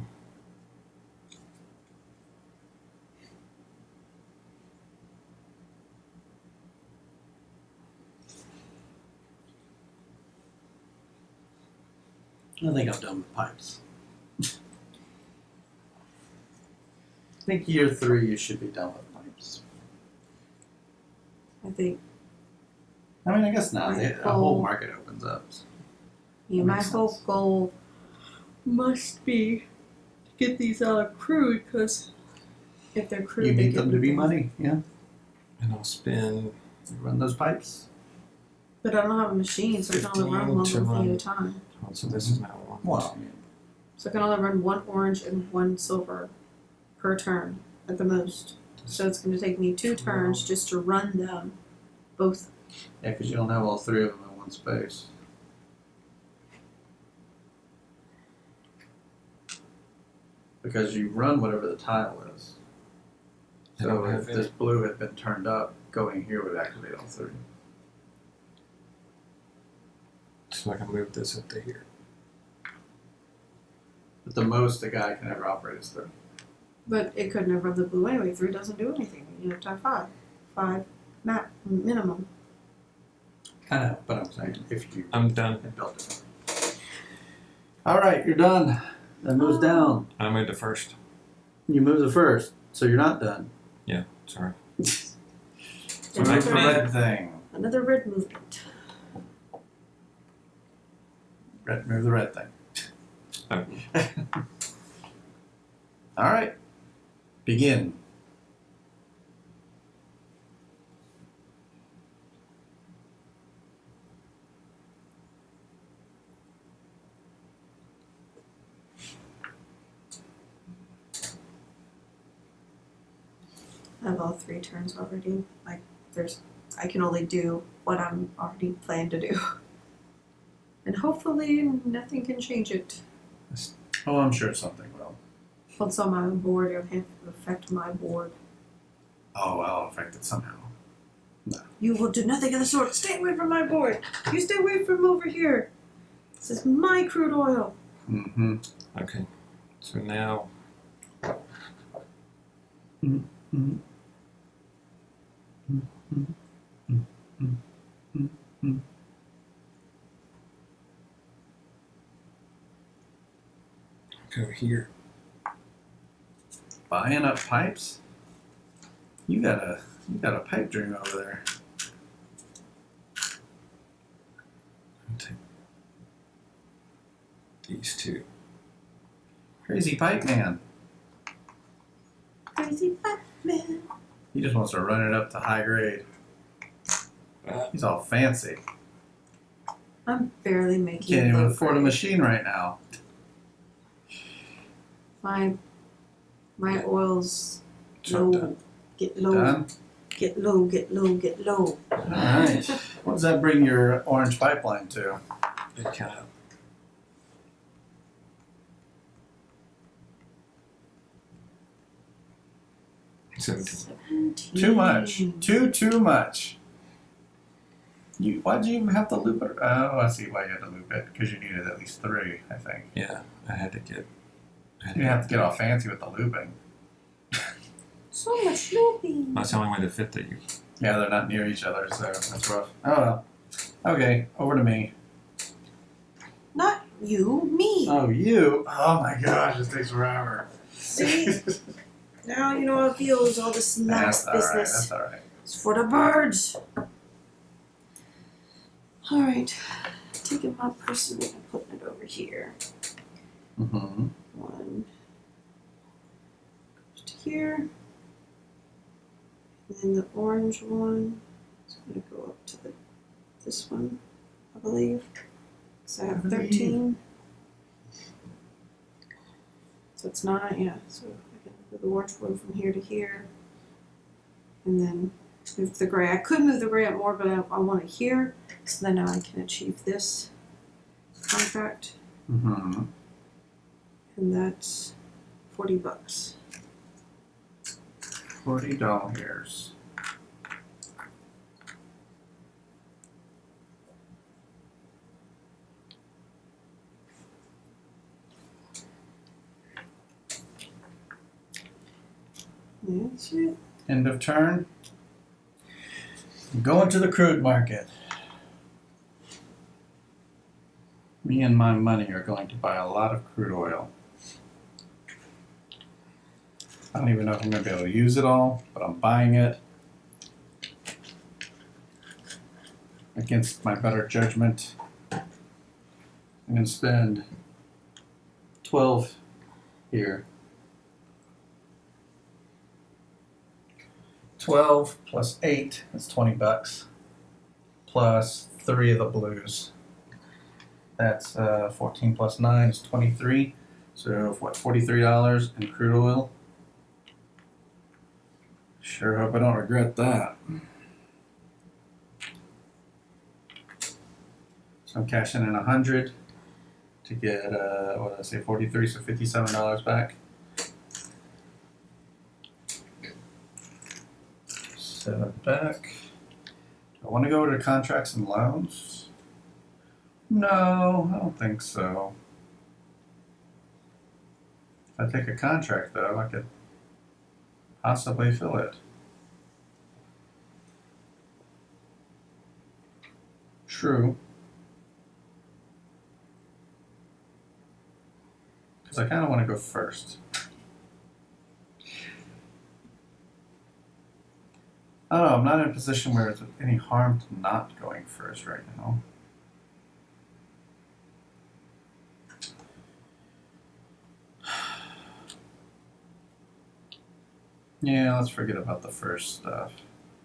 I think I'm done with pipes. I think year 3 you should be done with pipes. I think I mean, I guess not. My The whole goal- market opens up. yeah, That my makes whole sense. goal must be to get these out of crude, because if they're crude, You they need them to be get money, yeah. And I'll spend You run those pipes. But I don't have a machine, so I can only run 15 one to little thing at run. a time. oh, so this is now 1. Well, So I can only run 1 orange and 1 silver per turn at the most. So it's going to take me 2 turns just to run them both. yeah, because you don't have all 3 of them in one space. Because you run whatever the tile is. I So don't if have this any. blue had been turned up, going here would activate all 3. So I can move this up to here. But the most a guy can ever operate is 3. But it could never have the blue anyway. 3 doesn't do anything. You have to have 5. 5 minimum. I know, but I'm saying if you I'm done. had built it. Alright, you're done. That moves down. I moved to first. You move the first, so you're not done. Yeah, sorry. So move the red thing. Another red movement. Move the red thing. Okay. Alright. Begin. I have all 3 turns already. Like, I can only do what I'm already planned to do. And hopefully nothing can change it. Oh, I'm sure something will. Once on my own board, it'll have to affect my board. Oh, I'll affect it somehow. You will do nothing of the sort. Stay away from my board. You stay away from over here. This is my crude oil. Mm-hmm. Okay. So now Mm-hmm. go here. Buying up pipes? You got a pipe dream over there. I'll take these 2. Crazy pipe man. Crazy Batman. He just wants to run it up to high grade. He's all fancy. I'm barely making Can't even low afford a grade. machine right now. My oils So I'm low. done. Get low. Done? Get low. Get low. Get low. Alright. What does that bring your orange pipeline to? It kind of. Too much. Too much. Why'd you even have to loop it? Oh, I see why you had to loop it. Because you needed at least 3, I think. Yeah, I had to get. You have to get all fancy with the looping. So much looping. That's the only way to fit the. Yeah, they're not near each other, so that's rough. Oh well. Okay, over to me. Not you, me. Oh, you? Oh my gosh, this takes forever. See? Now you know how it feels, all this nice That's alright, business. that's alright. It's for the birds. Alright. Taking my person and putting it over here. Mm-hmm. 1 goes to here. And then the orange one is going to go up to this one, I believe. So I have 13. So it's 9, yeah. So I move the orange one from here to here, and then move the gray. I could move the gray up more, but I want it here, so then now I can achieve this contract, Mm-hmm. and that's $40. $40. That's it. End of turn. Going to the crude market. Me and my money are going to buy a lot of crude oil. I don't even know if I'm going to be able to use it all, but I'm buying it against my better judgment. I'm going to spend 12 here. 12 plus 8 is $20, plus 3 of the blues. That's 14 plus 9 is 23. So what, $43 in crude oil? Sure hope I don't regret that. So I'm cashing in 100 to get what did I say, 43, so $57 back. Set it back. Do I want to go to contracts and loans? No, I don't think so. If I take a contract though, I could possibly fill it. True. Because I kind of want to go first. I don't know, I'm not in a position where it's any harm to not going first right now. Yeah, let's forget about the first stuff.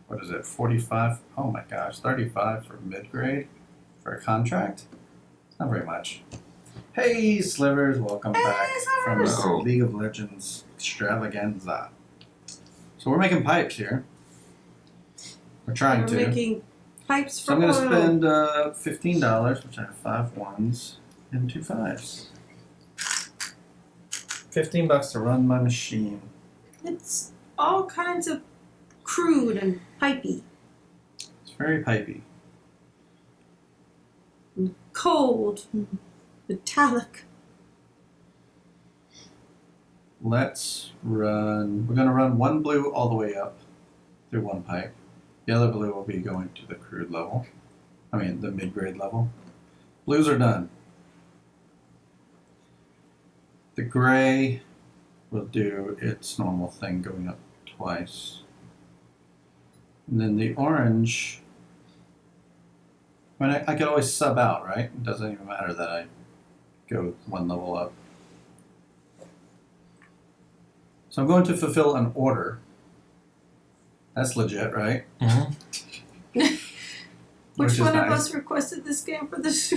What is it, 45? Oh my gosh, 35 for mid-grade for a contract? It's not very much. Hey, Slivers, welcome back from the League of Legends extravaganza. So we're making pipes here. We're trying to. We're making pipes for So I'm going to oil. spend $15, which I have 5 ones and 2 5s. $15 to run my machine. It's all kinds of crude and pipey, It's very pipey. and cold, and metallic. Let's run. We're going to run one blue all the way up through one pipe. The other blue will be going to the crude level. I mean, the mid-grade level. Blues are done. The gray will do its normal thing, going up twice. And then the orange, I mean, I could always sub out, right? It doesn't even matter that I go one level up. So I'm going to fulfill an order. That's legit, right? Mm-hmm. Which one of nice. us requested this game for this?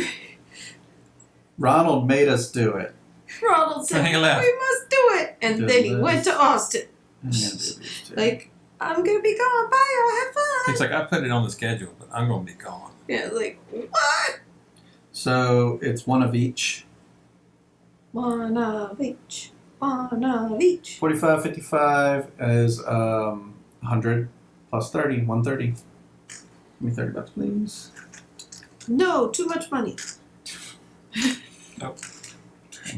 Ronald made us do it. Ronald said, He we left. must do it. And Do then he this. went to Austin. I'm gonna do these two. Like, I'm going to be gone. Bye, y'all. Have fun. It's like I put it on the schedule, but I'm gonna be gone. Yeah, like, what? So it's one of each. One of each. One of each. 45, 55 is 100 plus 30, 130. Give me $30, please. No, too much money. Nope.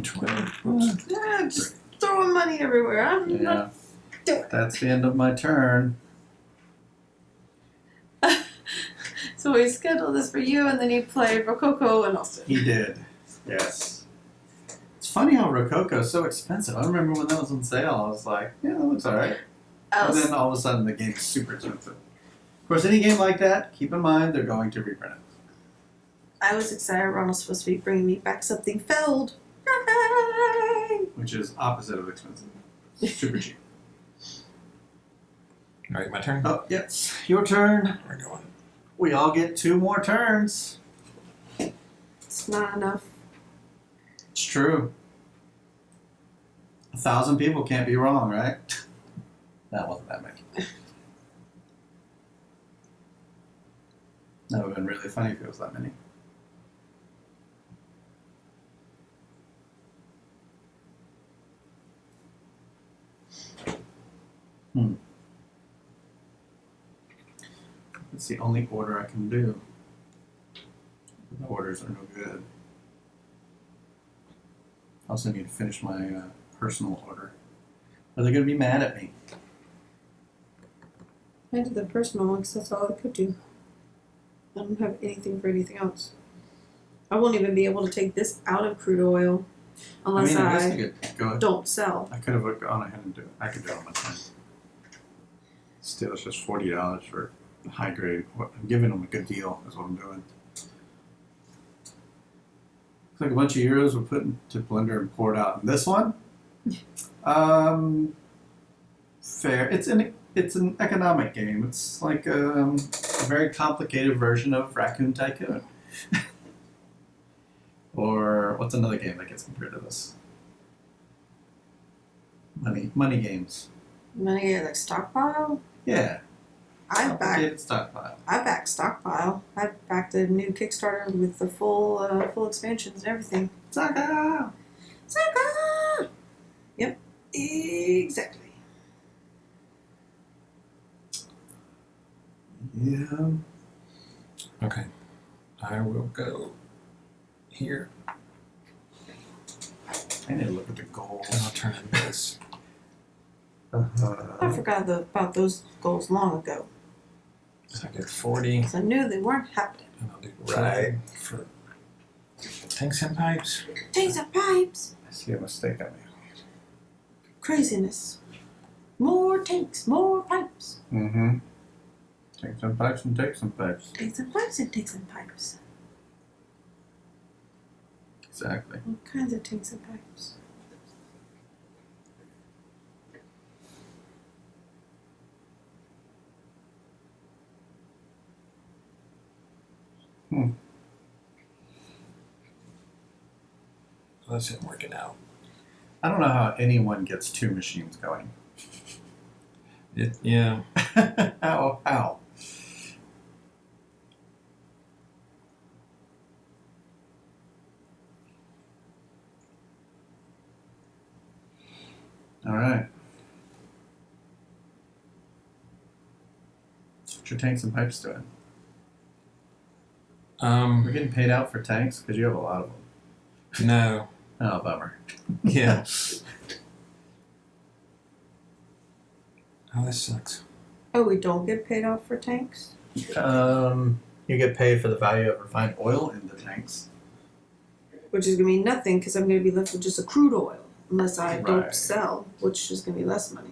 12. Yeah, just throwing money everywhere. I'm Yeah, not doing it. that's the end of my turn. So we scheduled this for you, and then you played Rococo and Austin. He did. Yes. It's funny how Rococo is so expensive. I remember when that was on sale, I was like, yeah, that looks alright. And then all of a sudden the game is super expensive. Of course, any game like that, keep in mind they're going to reprint it. I was excited. Ronald's supposed to be bringing me back something felled. Hooray! Which is opposite of expensive. Super cheap. All right, my turn. Oh, yes. Your turn. We're going. We all get 2 more turns. It's not enough. It's true. I 1,000 people can't be wrong, right? That wasn't that many. That would have been really funny if it was that many. It's the only order I can do. The orders are no good. I also need to finish my personal order. Are they going to be mad at me? I did the personal one because that's all I could do. I don't have anything for anything else. I won't even be able to take this out of crude oil unless I guess I could don't sell. I could have gone ahead and do it. I could do it on my time. Still, it's just $40 for high grade. I'm giving them a good deal, is what I'm doing. It's like a bunch of euros we're putting to blender and poured out. And this one, fair. It's an economic game. It's like a very complicated version of Raccoon Tycoon. Or what's another game that gets compared to this? Money games. Money like Stockpile? Yeah. I back Stockpile. I backed Stockpile. I backed the new Kickstarter with the full expansions and everything. Saga! Saga! Yep, exactly. Yeah. Okay. I will go here. I need to look at the goals. And I'll turn in this. I forgot about those goals long ago. So I get 40. Because I knew they weren't happening. And I'll do Right. 10 for tanks and pipes. Tanks and pipes. I see a mistake on me. Craziness. More tanks, more pipes. Mm-hmm. Take some pipes and take some pipes. Tanks and pipes and tanks and pipes. Exactly. All kinds of tanks and pipes. That's it working out. I don't know how anyone gets two machines going. Yeah. How? All right. What's your tanks and pipes doing? We're getting paid out for tanks because you have a lot of them. No. Oh, bummer. Yeah. Oh, this sucks. Oh, we don't get paid off for tanks? You get paid for the value of refined oil in the tanks. Which is going to be nothing because I'm going to be left with just a crude oil unless I don't Right. sell, which is going to be less money.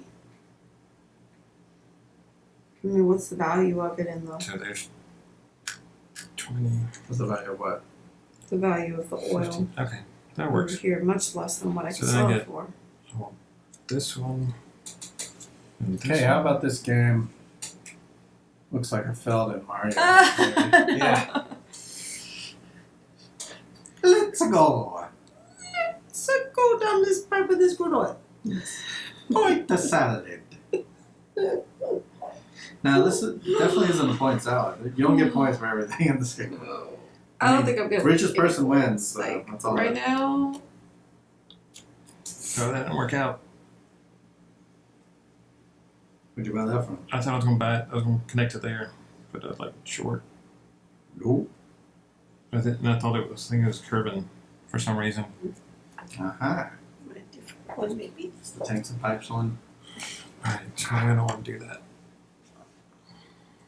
I mean, what's the value of it in the So there's 20. What's the value of what? the value of the oil? 15. Okay, that Over works. here, much less than what I So can then I sell it get- for. Oh, this one. And this Okay, how one. about this game? Looks like I failed at Mario. Yeah. Let's go. So go down this pipe with this crude oil. Point the salad. Now this definitely isn't a point salad. You don't get points for everything in this game. I don't think I'm good. Richest person wins. So Like, that's all. right now, So that didn't work out. Where'd you buy that from? I thought I was going to buy it. I was going to connect it there, but I was like short. Nope. And I thought it was. I think it was curving for some reason. Aha. my different one maybe. It's the tanks and pipes one. All right, so I'm going to want to do that.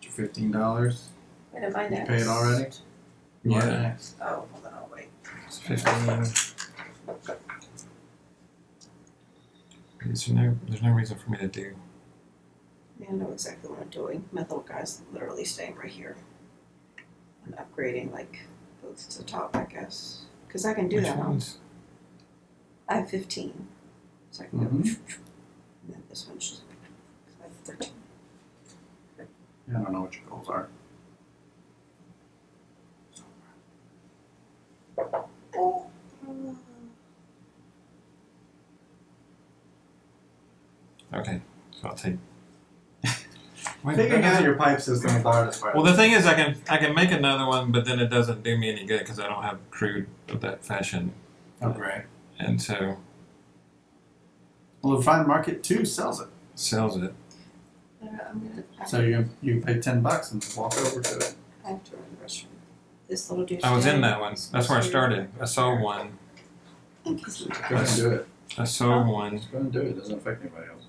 Your $15. Wait, am I You next? paid already? You are Yeah. next. Oh, hold on, I'll wait. It's 15. There's no reason for me to do. Yeah, I know exactly what I'm doing. My little guy's literally staying right here. And upgrading, like, both to the top, I guess. Because I can do Which that one. ones? I have 15. So I can go. Mhm. And then this one's just. I have 13. I don't know what your goals are. Okay, so I'll take. Wait, Figuring that out doesn't- your pipe system is the hardest part. Well, the thing is, I can make another one, but then it doesn't do me any good because I don't have crude of that fashion, Okay. and so Well, the Fine Market too sells it. sells it. I'm gonna. So you pay $10 and walk over to it. I have to run the restroom. This little douche. I was in that one. That's where I started. I sold one. Go ahead and do it. I sold one. Just go ahead and do it. It doesn't affect anybody else.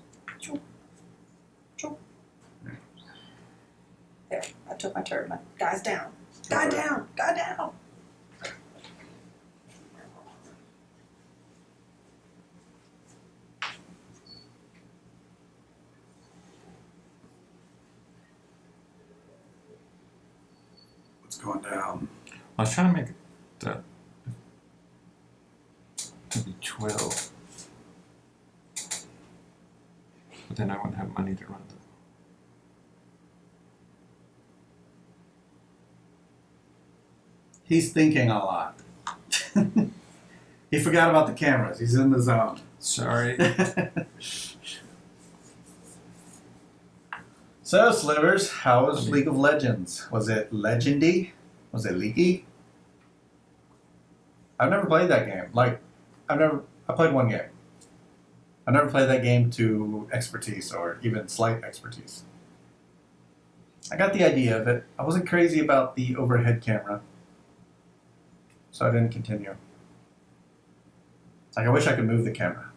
There, I took my turn. Guys down. Guy down. Guy down. What's going down? I was trying to make it to be 12, but then I wouldn't have money to run the. He's thinking a lot. He forgot about the cameras. He's in the zone. Sorry. So, Slivers, how was League of Legends? Was it legendy? Was it leaky? I've never played that game. I played one game. I never played that game to expertise or even slight expertise. I got the idea of it. I wasn't crazy about the overhead camera, so I didn't continue. I wish I could move the camera.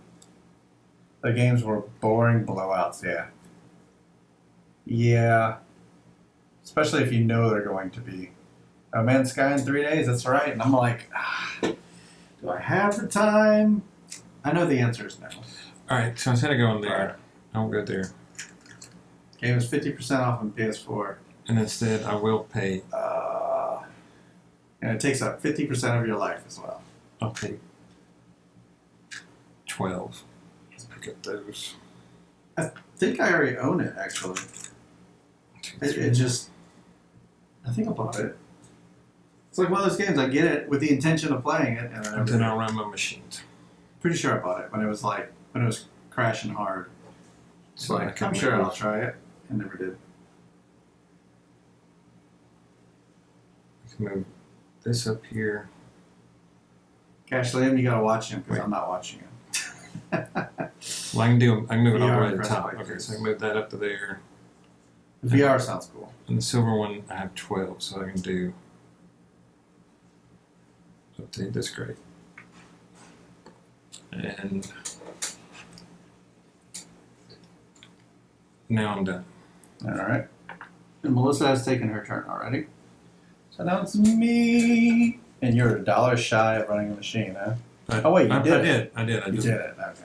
The games were boring blowouts, yeah. Yeah. Especially if you know they're going to be. Oh man, Sky in 3 days, that's right. And I'm like, do I have the time? I know the answer is no. Alright, so instead of going there, Alright. I won't go there. Game is 50% off on PS4. And instead, I will pay. And it takes up 50% of your life as well. I'll pay 12. Let's pick up those. I think I already own it, actually. It just... I think I bought it. It's like one of those games, I get it with the intention of playing it, and I And never then did. I'll run my machines. Pretty sure I bought it when it was crashing hard. So I can I'm sure move- I'll try it. I never did. I can move this up here. Cash Liam, you gotta watch him because I'm not watching him. Well, I can move it all the VR way to the press top. like Okay, this. so I can move that up to there. The VR sounds cool. And the silver one, I have 12, so I can do. Update this great. And now I'm done. All right. And Melissa has taken her turn already. So now it's me. And you're $1 shy of running a machine, huh? But Oh, wait, you I did did. I did. I You just did it. Okay.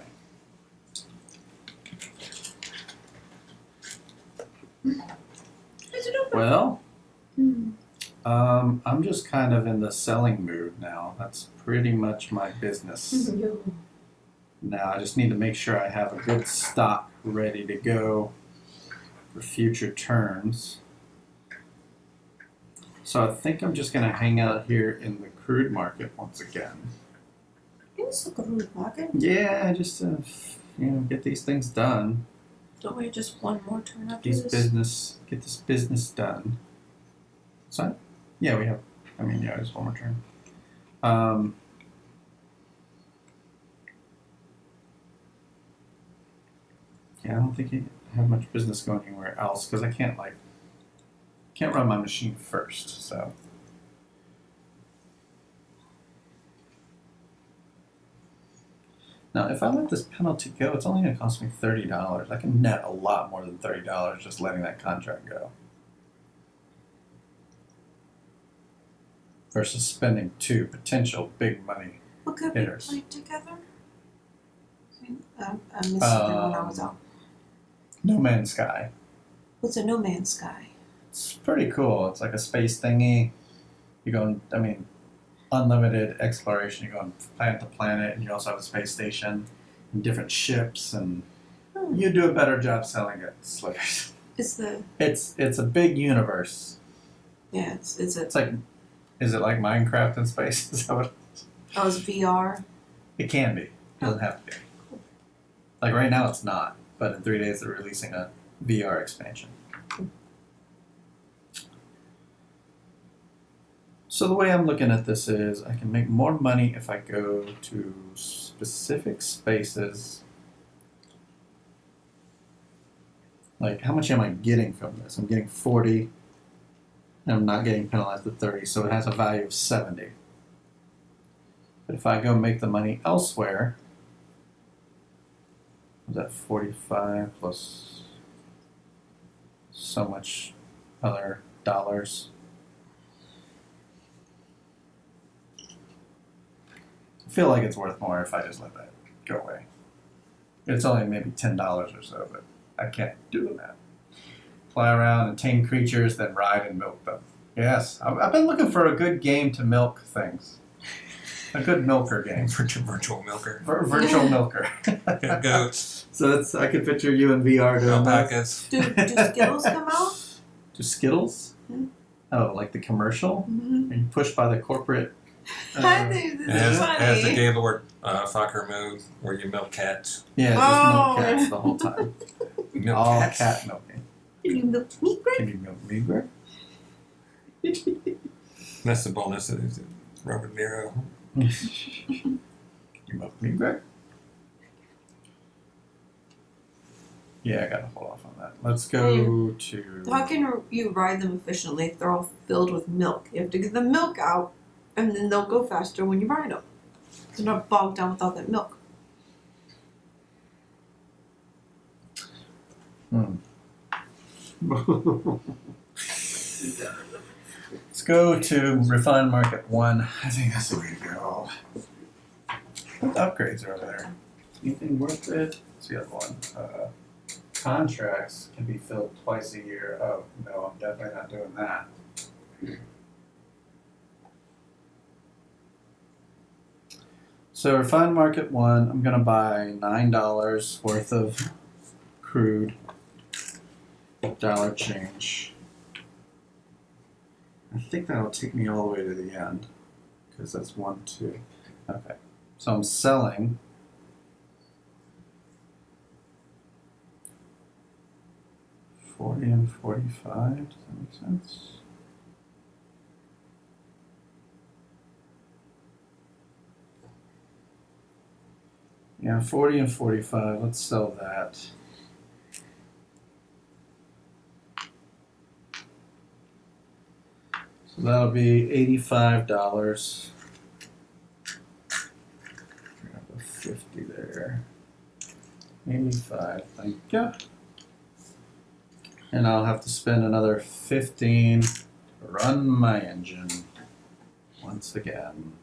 Is it open? Well, I'm just kind of in the selling mood now. That's pretty much my business. Now I just need to make sure I have a good stock ready to go for future turns. So I think I'm just gonna hang out here in the crude market once again. It's a good market. Yeah, just to get these things done. Don't we just one more turn after Get this? this business done. So yeah, we have. Just one more turn. Yeah, I don't think you have much business going anywhere else because I can't run my machine first. So now, if I let this penalty go, it's only going to cost me $30. I can net a lot more than $30 just letting that contract go. Versus spending 2 potential big money. What could hitters. we play together? I missed something when I was out. No Man's Sky. What's a No Man's Sky? It's pretty cool. It's like a space thingy. You go, unlimited exploration. You go on planet to planet, and you also have a space station and different ships, and you do a better job selling it, Slickers. It's It's a big universe. yeah. It's like, is it like Minecraft in space? Is that what? It's VR. It can be. It doesn't have to be. Like right now, it's not. but in 3 days they're releasing a VR expansion. So the way I'm looking at this is I can make more money if I go to specific spaces. Like, how much am I getting from this? I'm getting 40, and I'm not getting penalized with 30, so it has a value of 70. But if I go make the money elsewhere, is that 45 plus so much other dollars? I feel like it's worth more if I just let that go away. It's only maybe $10 or so, but I can't do that. Fly around and tame creatures, then ride and milk them. Yes, I've been looking for a good game to milk things. A good milker game. Virtual milker. Virtual milker. Goats. So that's, I could picture you in VR doing Alpacas. Do Skittles come out? Do Skittles? Hmm. Oh, like the commercial? Mm-hmm. Are you pushed by the corporate? I think this It is has the funny. Gaylord fucker move where you milk cats. Yeah, just Oh. milk cats the whole time. Milk All cats. cat milking. Can you milk me, Greg? Can you milk me, Greg? That's the bonus. Is Robert Nero. You milk me, Greg? Yeah, I gotta hold off on that. Let's go to. How can you ride them efficiently if they're all filled with milk? You have to get the milk out, and then they'll go faster when you ride them. They're not bogged down with all that milk. Let's go to Refined Market 1. I think that's the way to go. What upgrades are over there? Anything worth it? What's the other one? Contracts can be filled twice a year. Oh, no, I'm definitely not doing that. So Refined Market 1, I'm going to buy $9 worth of crude. Dollar change. I think that'll take me all the way to the end. Because that's 1, 2. Okay. So I'm selling. $40 and $45. Does that make sense? Yeah, 40 and 45. Let's sell that. So that'll be $85. Grab a 50 there. 85, thank you. And I'll have to spend another 15 to run my engine once again.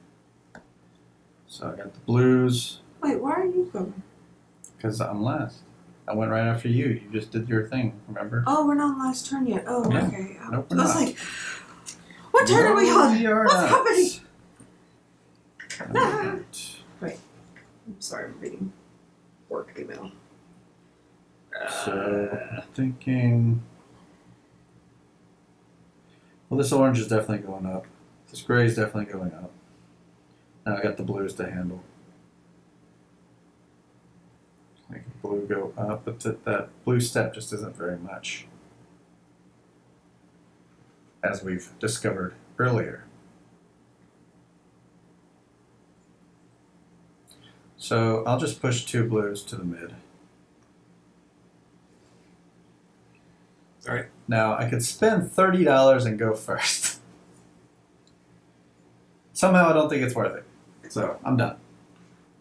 So I got the blues Wait, why are you going? because I'm last. I went right after you. You just did your thing, remember? Oh, we're not on last turn yet. Oh, Yeah. okay. Nope, I we're was not. like, what turn are we No, on? we are What's not. happening? I'm sorry, I'm reading work email. So I'm thinking. Well, this orange is definitely going up. This gray is definitely going up. Now I got the blues to handle. Make blue go up, but that blue step just isn't very much, as we've discovered earlier. So I'll just push 2 blues to the mid. All right. Now I could spend $30 and go first. Somehow I don't think it's worth it. So I'm done.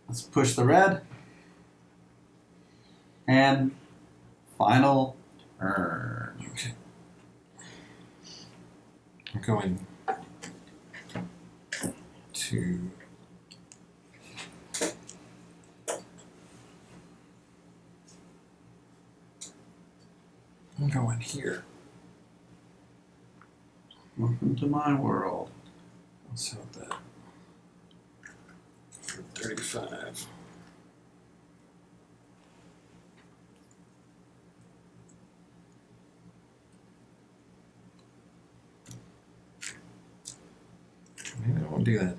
Let's push the red. And final turn. Okay. I'm going to. I'm going here. Welcome to my world. I'll sell that for 35. Maybe I won't do that.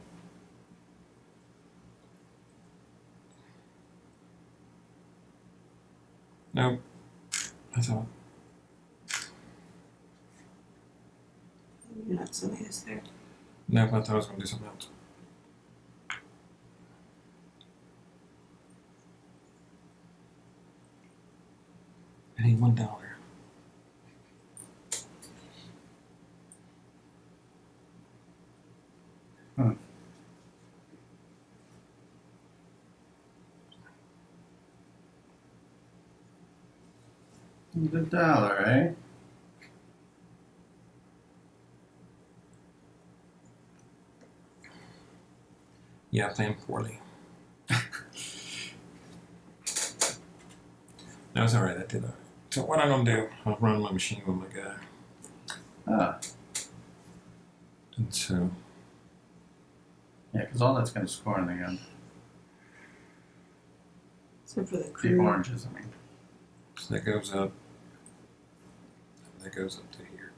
Nope. I thought. You're not selling this there. No, I thought I was going to do something else. I need $1. $1, eh? Yeah, playing poorly. No, it's alright. I did alright. So what I'm gonna do? I'll run my machine with my guy, Ah, and so yeah, because all that's going to score in the end. Except for the The crew. oranges, I mean. so that goes up. That goes up to here.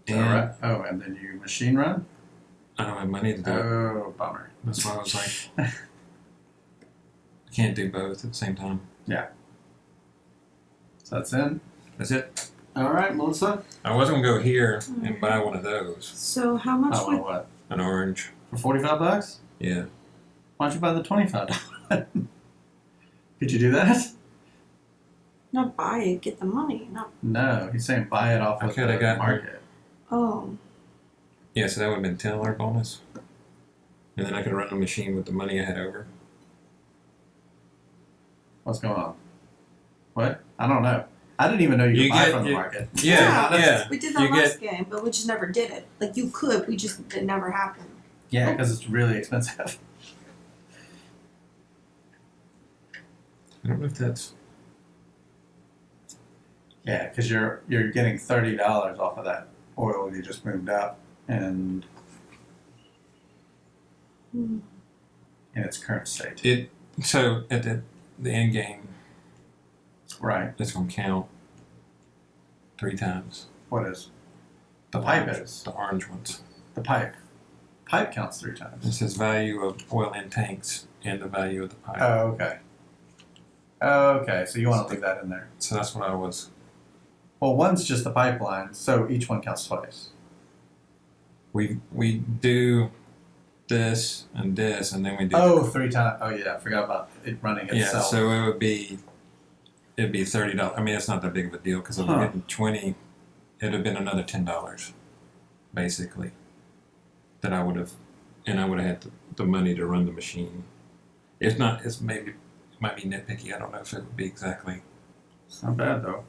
Is that right? Oh, and then you machine run? I don't have money to do it. Oh, bummer. That's why I was like, I can't do both at the same time. So that's in. That's it. All right, Melissa. I was gonna go here and buy one of those, So how much Oh, would well, what? an orange. For $45? Yeah. Why don't you buy the $25? Could you do that? not buy it, get the money? Not No, he's saying buy it off I of coulda the gotten- market. oh. Yeah, so that would have been $10 bonus, and then I could run the machine with the money I had over. What's going on? What? I don't know. I didn't even know you could You buy get- from the you- market. Yeah, yeah. We did that You last game, but we just never did it. Like you could, we just it never happened. Yeah, because it's really expensive. I don't know if that's. Yeah, because you're getting $30 off of that oil you just moved up, and Hmm. in its current state. It so at the end game, Right. it's gonna count 3 times. What is? The pipe orange- is. the orange ones. The pipe. Pipe counts 3 times. It says value of oil in tanks and the value of the pipe. Oh, okay. Okay, so you want to leave that in there. So that's what I was. Well, one's just the pipeline, so each one counts twice. We do this, and then we do. Oh, 3 times. Oh, yeah, I forgot about it running Yeah, itself. so it'd be $30. I mean, it's not that big of a deal because I was Huh. getting 20. It'd have been another $10, basically. That I would have, and I would have had the money to run the machine. If not, it might be nitpicky. I don't know if it would be exactly. It's not bad, though.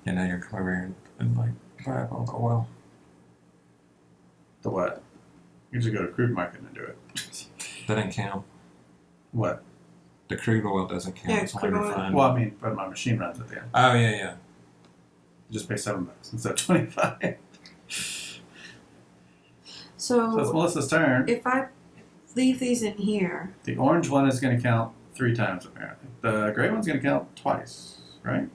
And now you're come over here and like buy up all the oil. The what? You just go to crude market and do it. That didn't count. What? The crude oil doesn't count. Yeah, it's only crude oil. refined. Well, I mean, but my machine runs at the end. Oh yeah. You just pay $7 instead of 25. So it's So Melissa's turn. if I leave these in here, The orange one is going to count 3 times, apparently. The gray one's going to count twice, right?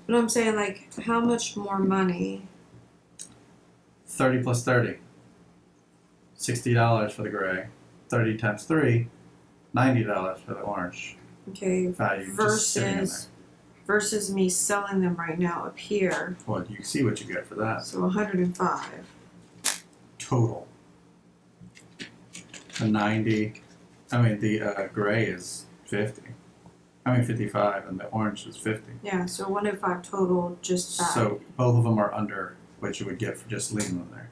but I'm saying like how much more money? 30 plus 30. $60 for the gray. 30 times 3, $90 for the orange. Okay, Value just sitting in there. versus me selling them right now up here. Well, you see what you get for that. So 105. Total. The 90. I mean, the gray is 50. I mean, 55, and the orange is 50. Yeah, so 105 total, just that. So both of them are under what you would get for just leaving them there.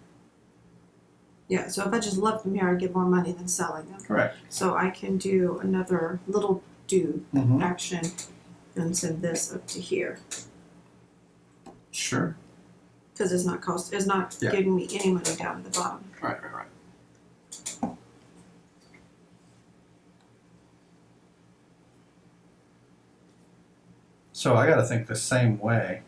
Yeah, so if I just left them here, I'd get more money than selling them. Correct. So I can do another little dude Mm-hmm. action and send this up to here Sure. because it's not Yeah. giving me any money down at the bottom. Right. So I got to think the same way.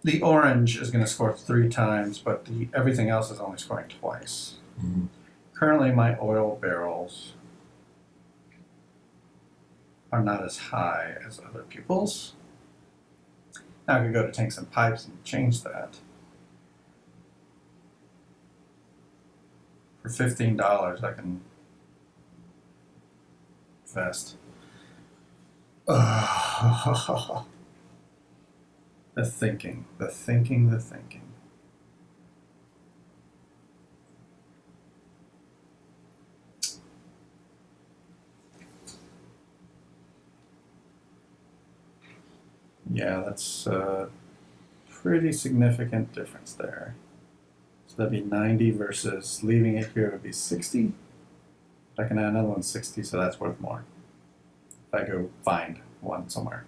The orange is going to score 3 times, but everything else is only scoring twice. Mm-hmm. Currently, my oil barrels are not as high as other people's. Now I could go to tanks and pipes and change that. For $15, I can invest. The thinking. Yeah, that's a pretty significant difference there. So that'd be 90 versus leaving it here would be 60. I can add another one 60, so that's worth more. If I go find one somewhere.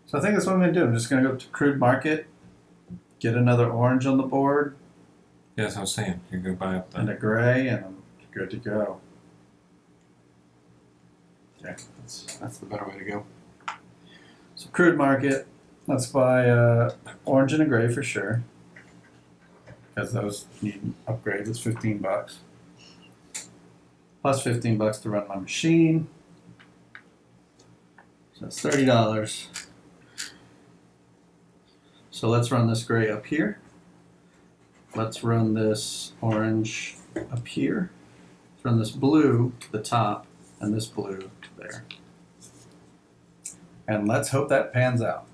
So I think that's what I'm going to do. I'm just going to go to crude market, get another orange on the board. Yeah, that's what I was saying. You go buy up And a gray, and I'm good to go. Yeah, that's the better way to go. So crude market, let's buy orange and a gray for sure. Because those need upgrades. It's $15. Plus $15 to run my machine. So that's $30. So let's run this gray up here. Let's run this orange up here. Let's run this blue to the top and this blue to there. And let's hope that pans out.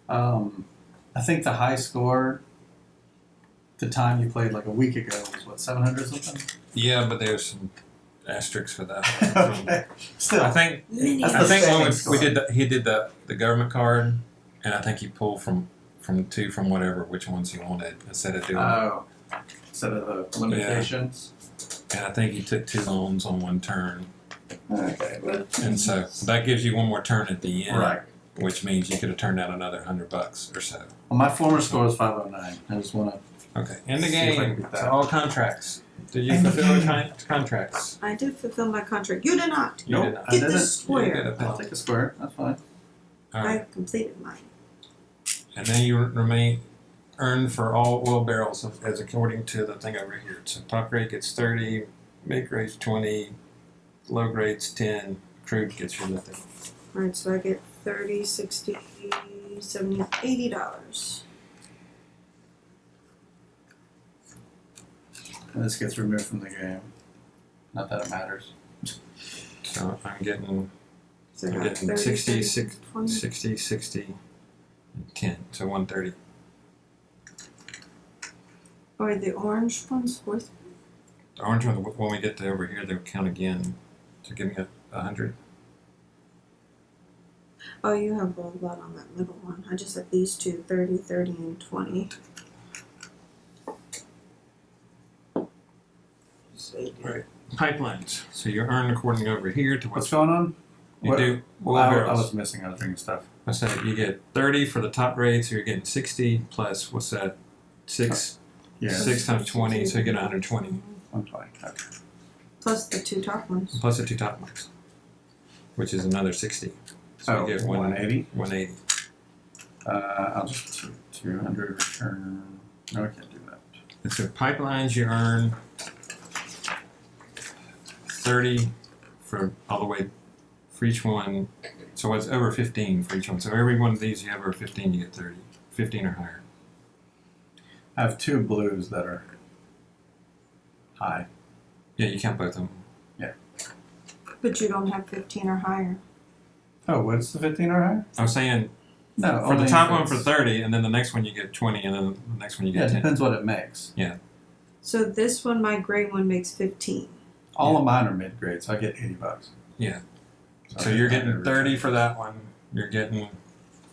I think the high score, the time you played like a week ago, was what, 700 something? Yeah, but there's some asterisks for that. Okay. Still, I think when he did the government card, and I think he pulled from whatever, which ones he wanted instead of doing. Oh, instead of the limitations. Yeah. And I think he took 2 loans on one turn. Okay, and so that gives you one more turn at the end, right? Which means you could have turned out another $100 or so. Well, my former score is 509. I just want to. Okay, in the See if I can game, beat that. so all contracts. Did you In the fulfill game. your contracts? I did fulfill my contract. You did not. You did not. I Get didn't. this You did square. a I'll take a square. That's fine. All right. I completed mine. And then you remain earned for all oil barrels as according to the thing over here. So top grade gets 30, mid grade's 20, low grade's 10, crude gets you nothing. Alright, so I get 30, 60, 70, $80. And this gets removed from the game. Not that it matters. So I'm getting So I I'm got getting 30, 60, 30, 60, 20. 60, 60, and 10, so 130. Or the orange one's worth. The orange one, when we get to over here, they'll count again to give me 100. Oh, you have a lot on that middle one. I just have these two, 30, 30, and 20. Right. Pipelines. So you earn according over here to What's what going on? you What- do. Oil I barrels. was missing other things stuff. I said you get 30 for the top grade, so you're getting 60 plus what's that? 6 Yeah. 6 times 20, so you get 120 120. Okay. Plus the 2 top ones. plus the 2 top ones, which is another 60. So Oh, you get 180. 180. I'll just do 200 return. No, I can't do that. And so pipelines you earn 30 for all the way for each one. So it's over 15 for each one. So every one of these you have over 15, you get 30. 15 or higher. I have 2 blues that are high. Yeah, you count both of them. But you don't have 15 or higher. Oh, what's the 15 or higher? I was saying No, for the only top if one it's- for 30, and then the next one you get 20, and then the next one you Yeah, get it 10. depends what it makes. So this one, my gray one, makes 15. All Yeah. of mine are mid grade, so I get $80. Yeah. So So I you're get getting 100 30 return. for that one. You're getting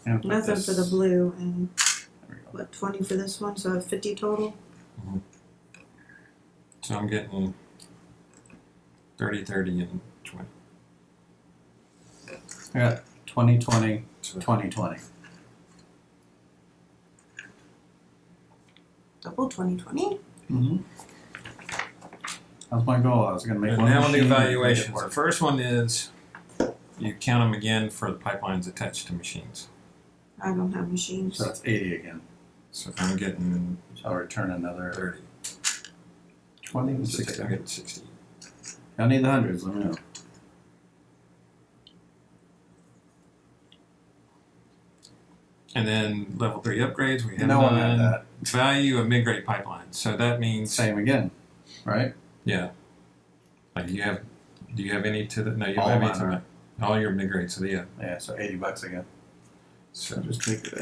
And put Nothing this- for the blue, and There we go. what, 20 for this one, so I have 50 total. so I'm getting 30, 30, and 20. I got 20, 20, So 20, 20. Double 20, 20. Mm-hmm. That was my goal. I was going to make and one now on the machine and make it evaluations. The work. first one is you count them again for the pipelines attached to machines. I don't have machines. So that's 80 again. So I'm getting So I'll return another 30. 20 and 60. 60. I'm getting 60. I need the hundreds, let me know. And then level 3 upgrades, we have No one had none. that. Value of mid-grade pipeline. So that means Same again, right? yeah. Like do you have any to the no you don't All have any mine to are. the all your mid-grade, so yeah. Yeah, so $80 again. So So just take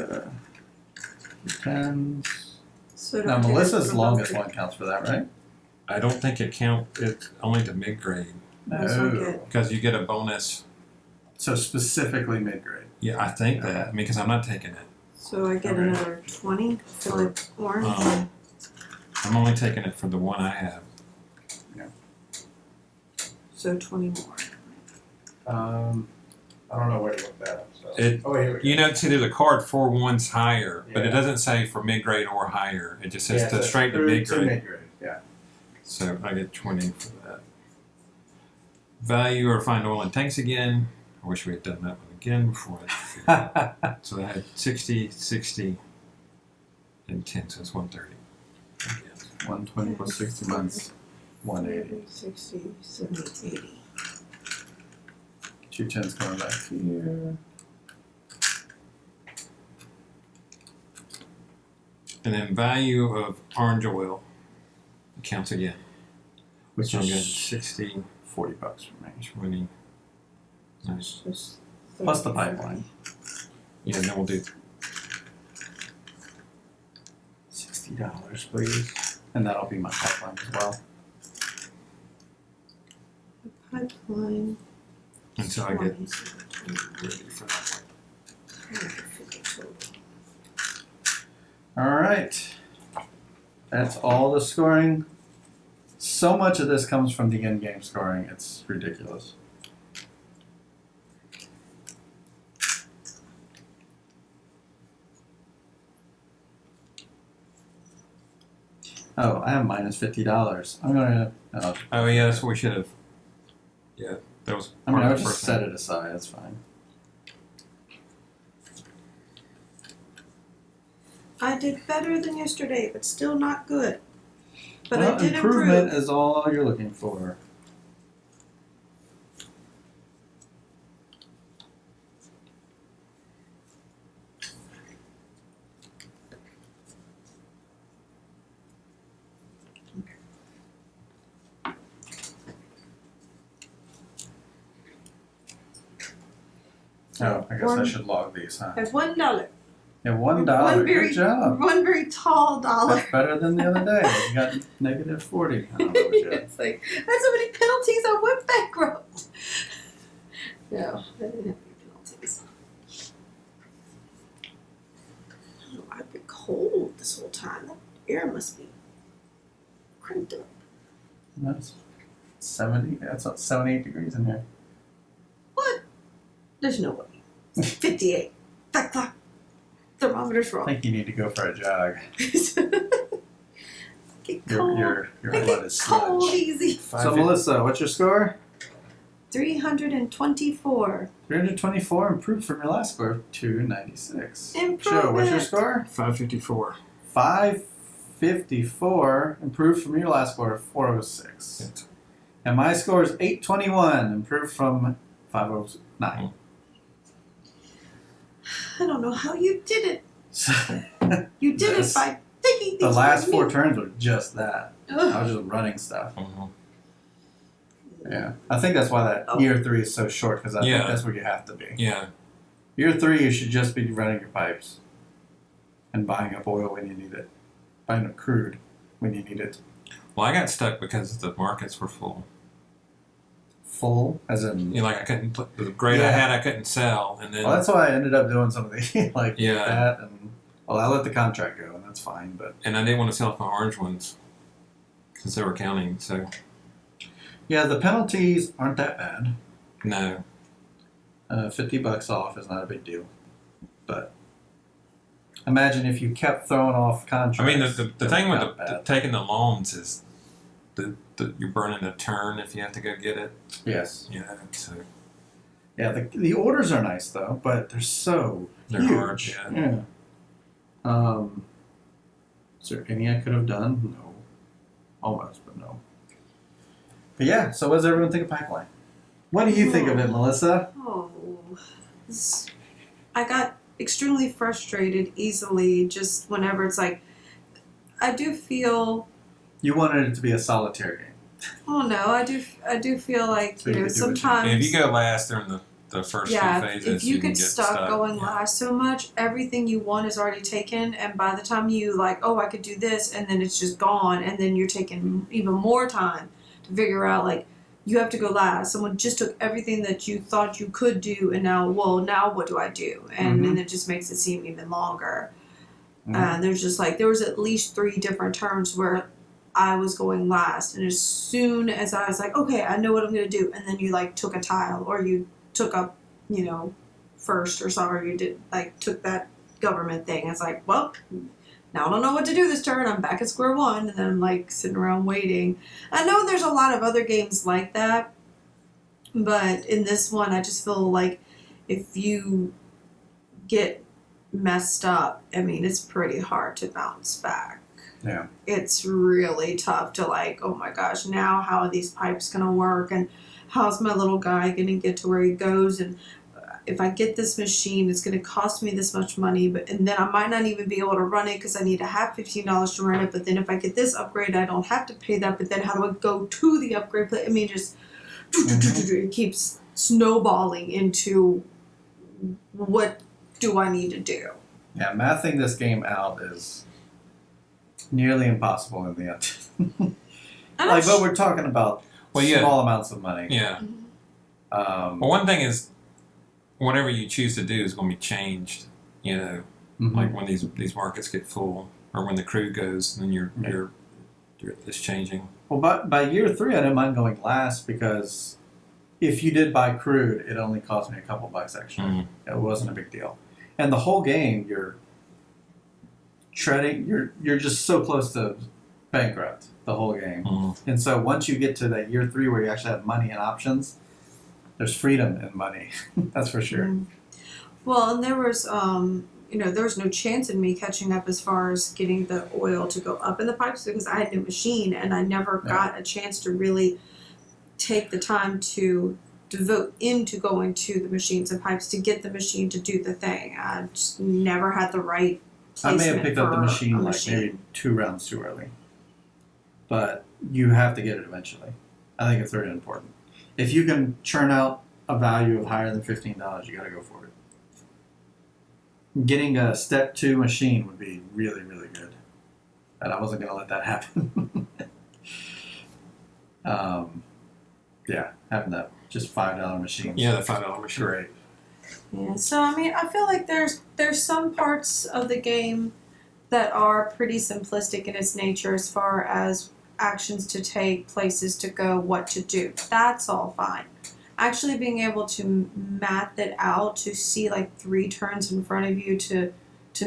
tens. So Now don't get Melissa's it longest from one counts for that, right? I don't think it it's only to mid-grade This one No. get- because you get a bonus. So specifically mid-grade. Yeah, I think that. Okay. I mean, because I'm not taking it. So I get Okay. another 20 for the orange. I'm only taking it for the one I have. So 20 more. I don't know where to look that up. So. It- Oh, here we go. You know, see, there's a card for ones higher, but it Yeah. doesn't say for mid-grade or higher. It just says Yeah, to so straight to through mid-grade. mid-grade, yeah. So I get 20 for that. Value or find oil and tanks again. I wish we had done that one again before I So I had 60, 60, and 10, so it's 130. Yeah. 120 plus 60 months, 180. 60, 70, 80. 2 tens coming back here. And then value of orange oil counts again. Which So I'm getting is 60, $40 for me. 20. Nice. Just Plus the 30. pipeline. Yeah, and then we'll do $60, please. And that'll be my pipeline as well. The pipeline. until I get 20, so 20, ready for that 250 total. All right. That's all the scoring. So much of this comes from the in-game scoring. It's ridiculous. Oh, I have minus $50. I'm gonna. one. Oh yeah, that's what we should have. Yeah, that was I mean, part I'll of the just first set thing. it aside. That's fine. I did better than yesterday, but still not good. But well, I did improvement improve. is all you're looking for. Oh, I guess I should log these, huh? I have $1. Yeah, $1. Good job. One very tall dollar. That's better than the other day. You got negative 40. I don't know what you had. It's like, I had so many penalties, I went bankrupt. No, I didn't have any penalties. Oh, I've been cold this whole time. That air must be cranked up. That's 70. That's not 78 degrees in here. What? There's no way. It's 58. Clack, clack. Thermometer's I wrong. think you need to go for a jog. Get Your cold. your I blood get is cold sludge. easy. So Melissa, what's your score? 324. 324, improved from your last score of 296. Improvement. Joe, what's your score? 554. 554, improved from your last score of 406. And my score is 821, improved from 509. I don't know how you did it. So, You did This- it by thinking the things last like 4 me. turns were just that. I Ugh. was just running stuff. Mhm. Yeah. I think that's why that Oh. year 3 is so short, because I Yeah. think that's where you have to be. Yeah, Year 3, you should just be running your pipes and buying up oil when you need it. Buying up crude when you need it. well, I got stuck because the markets were full. Full, as in. You know, like I couldn't put the grade I Yeah. had, I couldn't sell, and then Well, that's why I ended up doing some of the like Yeah. that, and well, I let the contract go, and that's fine. But and I didn't want to sell my orange ones since they were counting. So yeah, the penalties aren't that bad. no, $50 off is not a big deal. But imagine if you kept throwing off contracts. I mean the thing with not the bad. taking the loans is the you're burning a turn if you have to go get it. Yes. Yeah, so Yeah, the orders are nice though, but they're so they're huge. hard. Yeah. Yeah. Is there any I could have done? No. Almost, but no. But yeah, so what does everyone think of Pipeline? What do you think of it, Melissa? Oh, I got extremely frustrated easily just whenever it's like, I do feel. You wanted it to be a solitaire game. Oh no, I do feel like, So you could do what you sometimes. If you go last during the first few phases, if you can get get stuck going last so much, everything you want is already taken, and by the time you like, oh, I could do this, and then it's just gone, and then you're taking even more time to figure out, like, you have to go last. Someone just took everything that you thought you could do, and now what do I do? And then it just makes it seem even longer. And there's just like, there was at least 3 different turns where I was going last, and as soon as I was like, okay, I know what I'm going to do, and then you like took a tile, or you took up, first or something, or you did like took that government thing. It's like, well, now I don't know what to do this turn. I'm back at square one, and then I'm like sitting around waiting. I know there's a lot of other games like that, but in this one, I just feel like if you get messed up, I mean, it's pretty hard to bounce back. Yeah. It's really tough to like, oh my gosh, now how are these pipes going to work? And how's my little guy going to get to where he goes? And if I get this machine, it's going to cost me this much money, and then I might not even be able to run it because I need to have $15 to run it. But then if I get this upgrade, I don't have to pay that. But then how do I go to the upgrade? I mean, just it keeps snowballing into what do I need to do? Yeah, mathing this game out is nearly impossible in the end. But we're talking about small amounts of money. Yeah. Well, one thing is, whatever you choose to do is going to be changed. Like when these markets get full, or when the crew goes, then it's changing. Well, by year 3, I didn't mind going last because if you did buy crude, it only cost me a couple bucks extra. It wasn't a big deal, and the whole game you're treading. You're just so close to bankrupt the whole game, and so once you get to that year 3 where you actually have money and options, there's freedom in money. That's for sure. Well, and there was there was no chance in me catching up as far as getting the oil to go up in the pipes because I had no machine, and I never got a chance to really take the time to devote into going to the machines and pipes to get the machine to do the thing. I just never had the right I may have placement picked up the for machine a like maybe 2 rounds too early. But you have to get it eventually. I think it's very important. If you can churn out a value of higher than $15, you got to go for it. Getting a step 2 machine would be really, really good. And I wasn't going to let that happen. Having that just $5 machine. Yeah, the $5 machine. Great. Yeah, so I mean, I feel like there's some parts of the game that are pretty simplistic in its nature as far as actions to take, places to go, what to do. That's all fine. Actually being able to math it out, to see like 3 turns in front of you to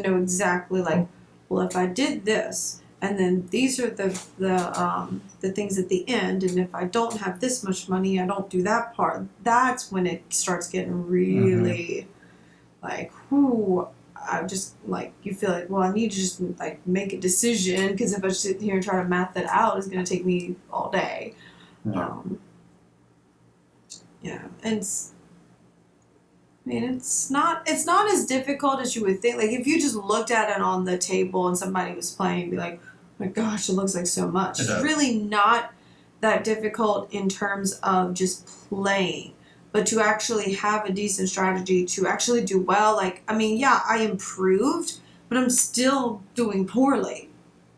know exactly like, well, if I did this, and then these are the things at the end, and if I don't have this much money, I don't do that part. That's when it starts getting really like, whoo. I just like, you feel like, well, I need to just like make a decision, because if I sit here and try to math that out, it's going to take me all day. And it's not as difficult as you would think. Like if you just looked at it on the table and somebody was playing, be like, oh my gosh, it looks like so much. It's really not that difficult in terms of just playing. But to actually have a decent strategy, to actually do well, like, I mean, yeah, I improved, but I'm still doing poorly.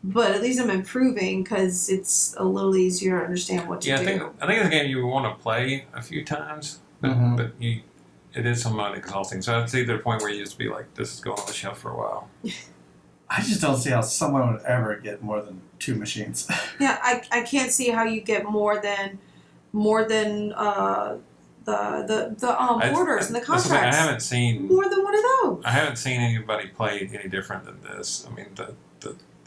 But at least I'm improving because it's a little easier to understand what to do. I think it's a game you want to play a few times, but it is somewhat exhausting. So I'd see the point where you just be like, this is going on the shelf for a while. I just don't see how someone would ever get more than 2 machines. Yeah, I can't see how you get more than the orders and the contracts. I haven't seen more than one of those. I haven't seen anybody play any different than this. I mean,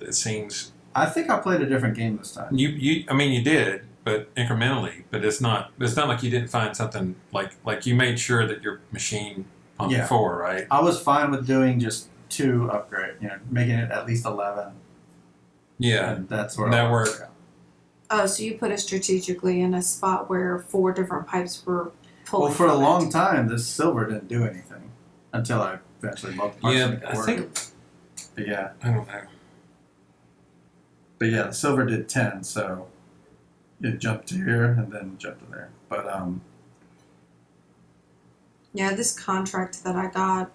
it seems. I think I played a different game this time. You did, but incrementally. But it's not like you didn't find something like you made sure that your machine pumped 4, right? I was fine with doing just 2 upgrade. Making it at least 11. Yeah, and that's where that worked. Oh, so you put it strategically in a spot where 4 different pipes were pulling. Well, for a long time, this silver didn't do anything until I Eventually, both parts Yeah, make it I work. think But yeah, I don't know. but yeah, the silver did 10, so it jumped to here and then jumped to there. But Yeah, this contract that I got,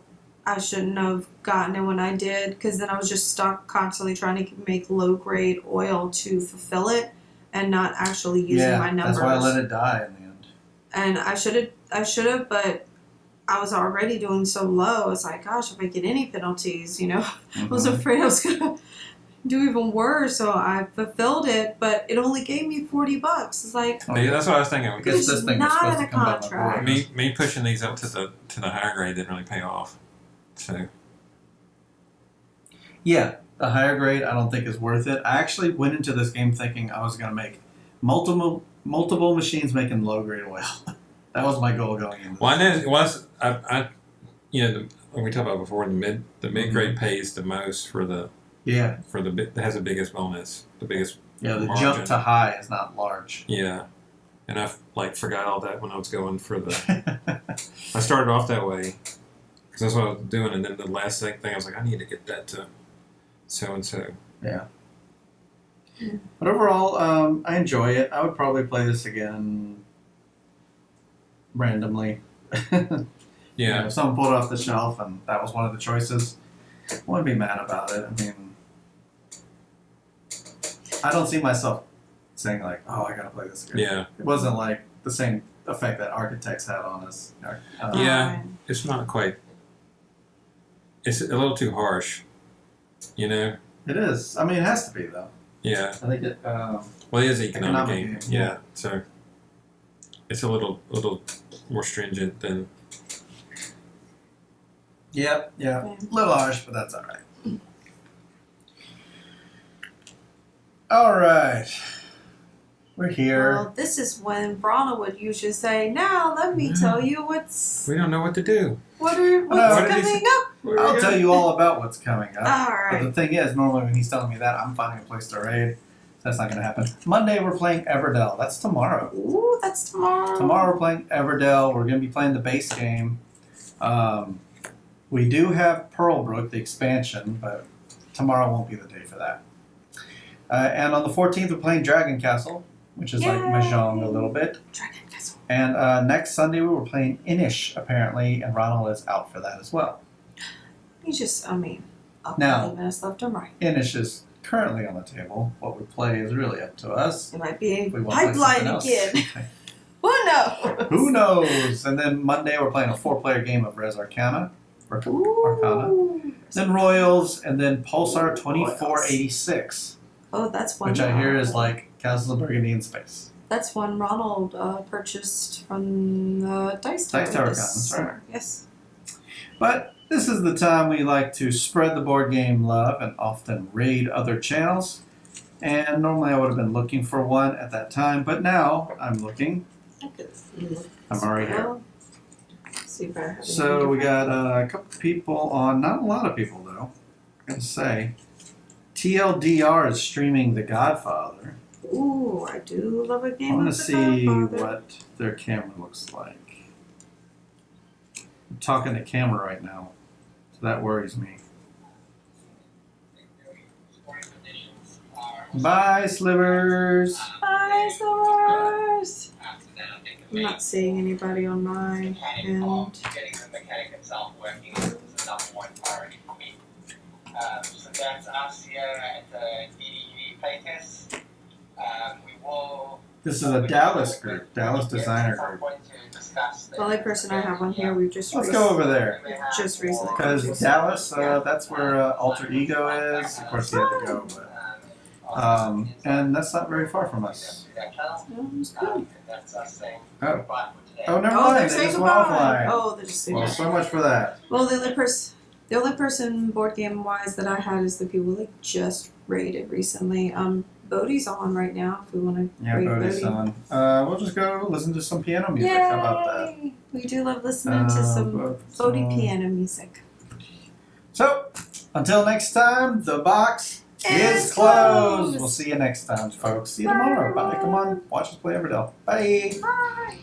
I shouldn't have gotten it when I did, because then I was just stuck constantly trying to make low grade oil to fulfill it, and not actually using my numbers. that's why I let it die in the end. And I should have, but I was already doing so low. It's like, gosh, if I get any penalties, I was afraid I was gonna do even worse. So I fulfilled it, but it only gave me $40. It's like, Yeah, that's what I was thinking. I guess this thing was not supposed in to a come down the contract. board. Me pushing these up to the higher grade didn't really pay off. So Yeah, the higher grade I don't think is worth it. I actually went into this game thinking I was going to make multiple machines making low grade oil. That was my goal going into. well, I know it was. When we talked about before, the mid grade pays the most for the that has the biggest bonus, the biggest. Yeah, the margin. jump to high is not large. Yeah, and I forgot all that when I was going for the. I started off that way because that's what I was doing, and then the last thing I was like, I need to get that to so and so. Yeah. But overall, I enjoy it. I would probably play this again randomly. Yeah. If someone pulled it off the shelf and that was one of the choices, I wouldn't be mad about it. I mean, I don't see myself saying like, "Oh, I gotta play this again." Yeah. It wasn't like the same effect that Architects had on us. Yeah. It's not quite. It's a little too harsh, It is. I mean, it has to be though. Yeah. I think it. Well, it is an economic game. Yeah. Yeah. So it's a little more stringent than. Yep. Yeah. Okay. A little harsh, but that's all right. All right. We're here. Well, this is when Brana would usually say, "Now let me tell you what's We don't know what to do. what's what did he coming up." I'll tell you all about what's coming up. All But the right. thing is, normally when he's telling me that, I'm finding a place to raid. That's not going to happen. Monday, we're playing Everdell. That's tomorrow. Ooh, that's tomorrow. Tomorrow, we're playing Everdell. We're going to be playing the base game. We do have Pearlbrook, the expansion, but tomorrow won't be the day for that. And on the 14th, we're playing Dragon Castle, which is like Mahjong a little bit. Dragon Castle. And next Sunday, we were playing Inish, apparently, and Ronald is out for that as well. He's just, up Now- 20 minutes left and right. Inish is currently on the table. What we play is really up to us. It might be We want to play something pipeline else. again. Who knows? Who knows? And then Monday, we're playing a 4-player game of Res Arcana. Arcana. Ooh. Then Royals, and then Pulsar 2486, Oh, that's one. which I hear is like Castles of Burgundy in space. That's one Ronald purchased from the Dice Tower. Dice Tower this Con, that's right. summer. Yes. But this is the time we like to spread the board game love and often raid other channels. And normally I would have been looking for one at that time, but now I'm looking. I'm already here. See if I have So we got a couple people on, not a lot of people though, I gotta say. TLDR is streaming The Godfather. Ooh, I do love a game. I want to of The see Godfather. what their camera looks like. I'm talking to camera right now, so that worries me. Bye, Slivers. Hi, Source. I'm not seeing anybody on my end. Getting the mechanic itself working is the number one priority for me. So that's us here at the DDD playtest. We will. This is a Dallas group, Dallas designer group. The only person I have on here, we just Let's go over there. just recently. Because Dallas, that's where Alter Ego is. Of course, he had to go, but and that's not very far from us. Sounds good. Oh, Oh, oh, never Oh, mind. they're They saying just went goodbye. offline. Oh, they're just saying Well, goodbye. so much for that. Well, the only person board game wise that I had is the people that just raided recently. Bodhi's on right now if we want to Yeah, raid Bodhi's Bodhi. on. We'll just go listen to some piano music. How about that? Yay! We do love listening to some Bodhi piano music. So, until next time, the box is Is closed. closed. We'll see you next time, folks. See you tomorrow. Bye. Come on, watch us play Everdell. Bye. Bye.